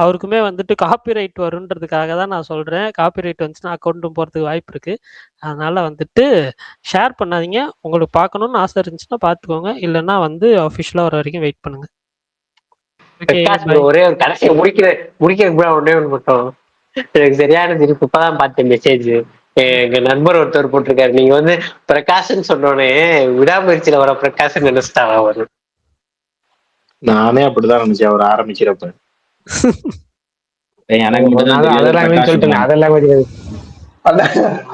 அவருக்குமே வந்துட்டு காப்பிரைட் வருன்றதுக்காக தான் நான் சொல்றேன். காப்பிரைட் வந்துச்சுன்னா அக்கௌண்ட்டும் போறதுக்கு வாய்ப்பு இருக்கு. அதனால வந்துட்டு ஷேர் பண்ணாதீங்க. உங்களுக்கு பார்க்கணும்னு ஆசை இருந்துச்சுன்னா பார்த்துக்கோங்க, இல்லைன்னா வந்து அஃபிஷியலா வர வரைக்கும் வெயிட் பண்ணுங்க. ஒரே ஒரு கடைசியை முடிக்கிறதுக்கு ஒன்னே ஒன்று மட்டும் எனக்கு சரியான திருப்பி இப்பதான் பார்த்தேன் மெசேஜ். எங்க நண்பர் ஒருத்தர் போட்டிருக்காரு, நீங்க வந்து பிரகாஷ்ன்னு சொன்னோடனே விடாமுயற்சியில வர பிரகாஷ் நினைச்சிட்டாங்க அவரு. நானே அப்படிதான் நினைச்சேன் அவர் ஆரம்பிக்கிறப்ப.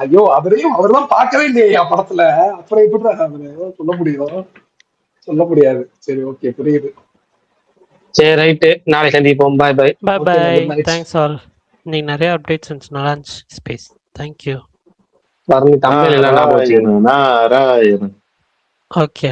ஐயோ, அவர்தான் பார்க்கவே இல்லையா படத்துல, அப்புறம் எப்படி சொல்ல முடியாது. சரி, ஓகே, புரியுது. சரி, ரைட்டு, நாளை சந்திப்போம். Bye bye bye bye. Thanks all. நீ நிறைய அப்டேட்ஸ் இருந்துச்சு, நல்லா இருந்துச்சு ஸ்பேஸ். தேங்க்யூ. தமிழ் ஓகே.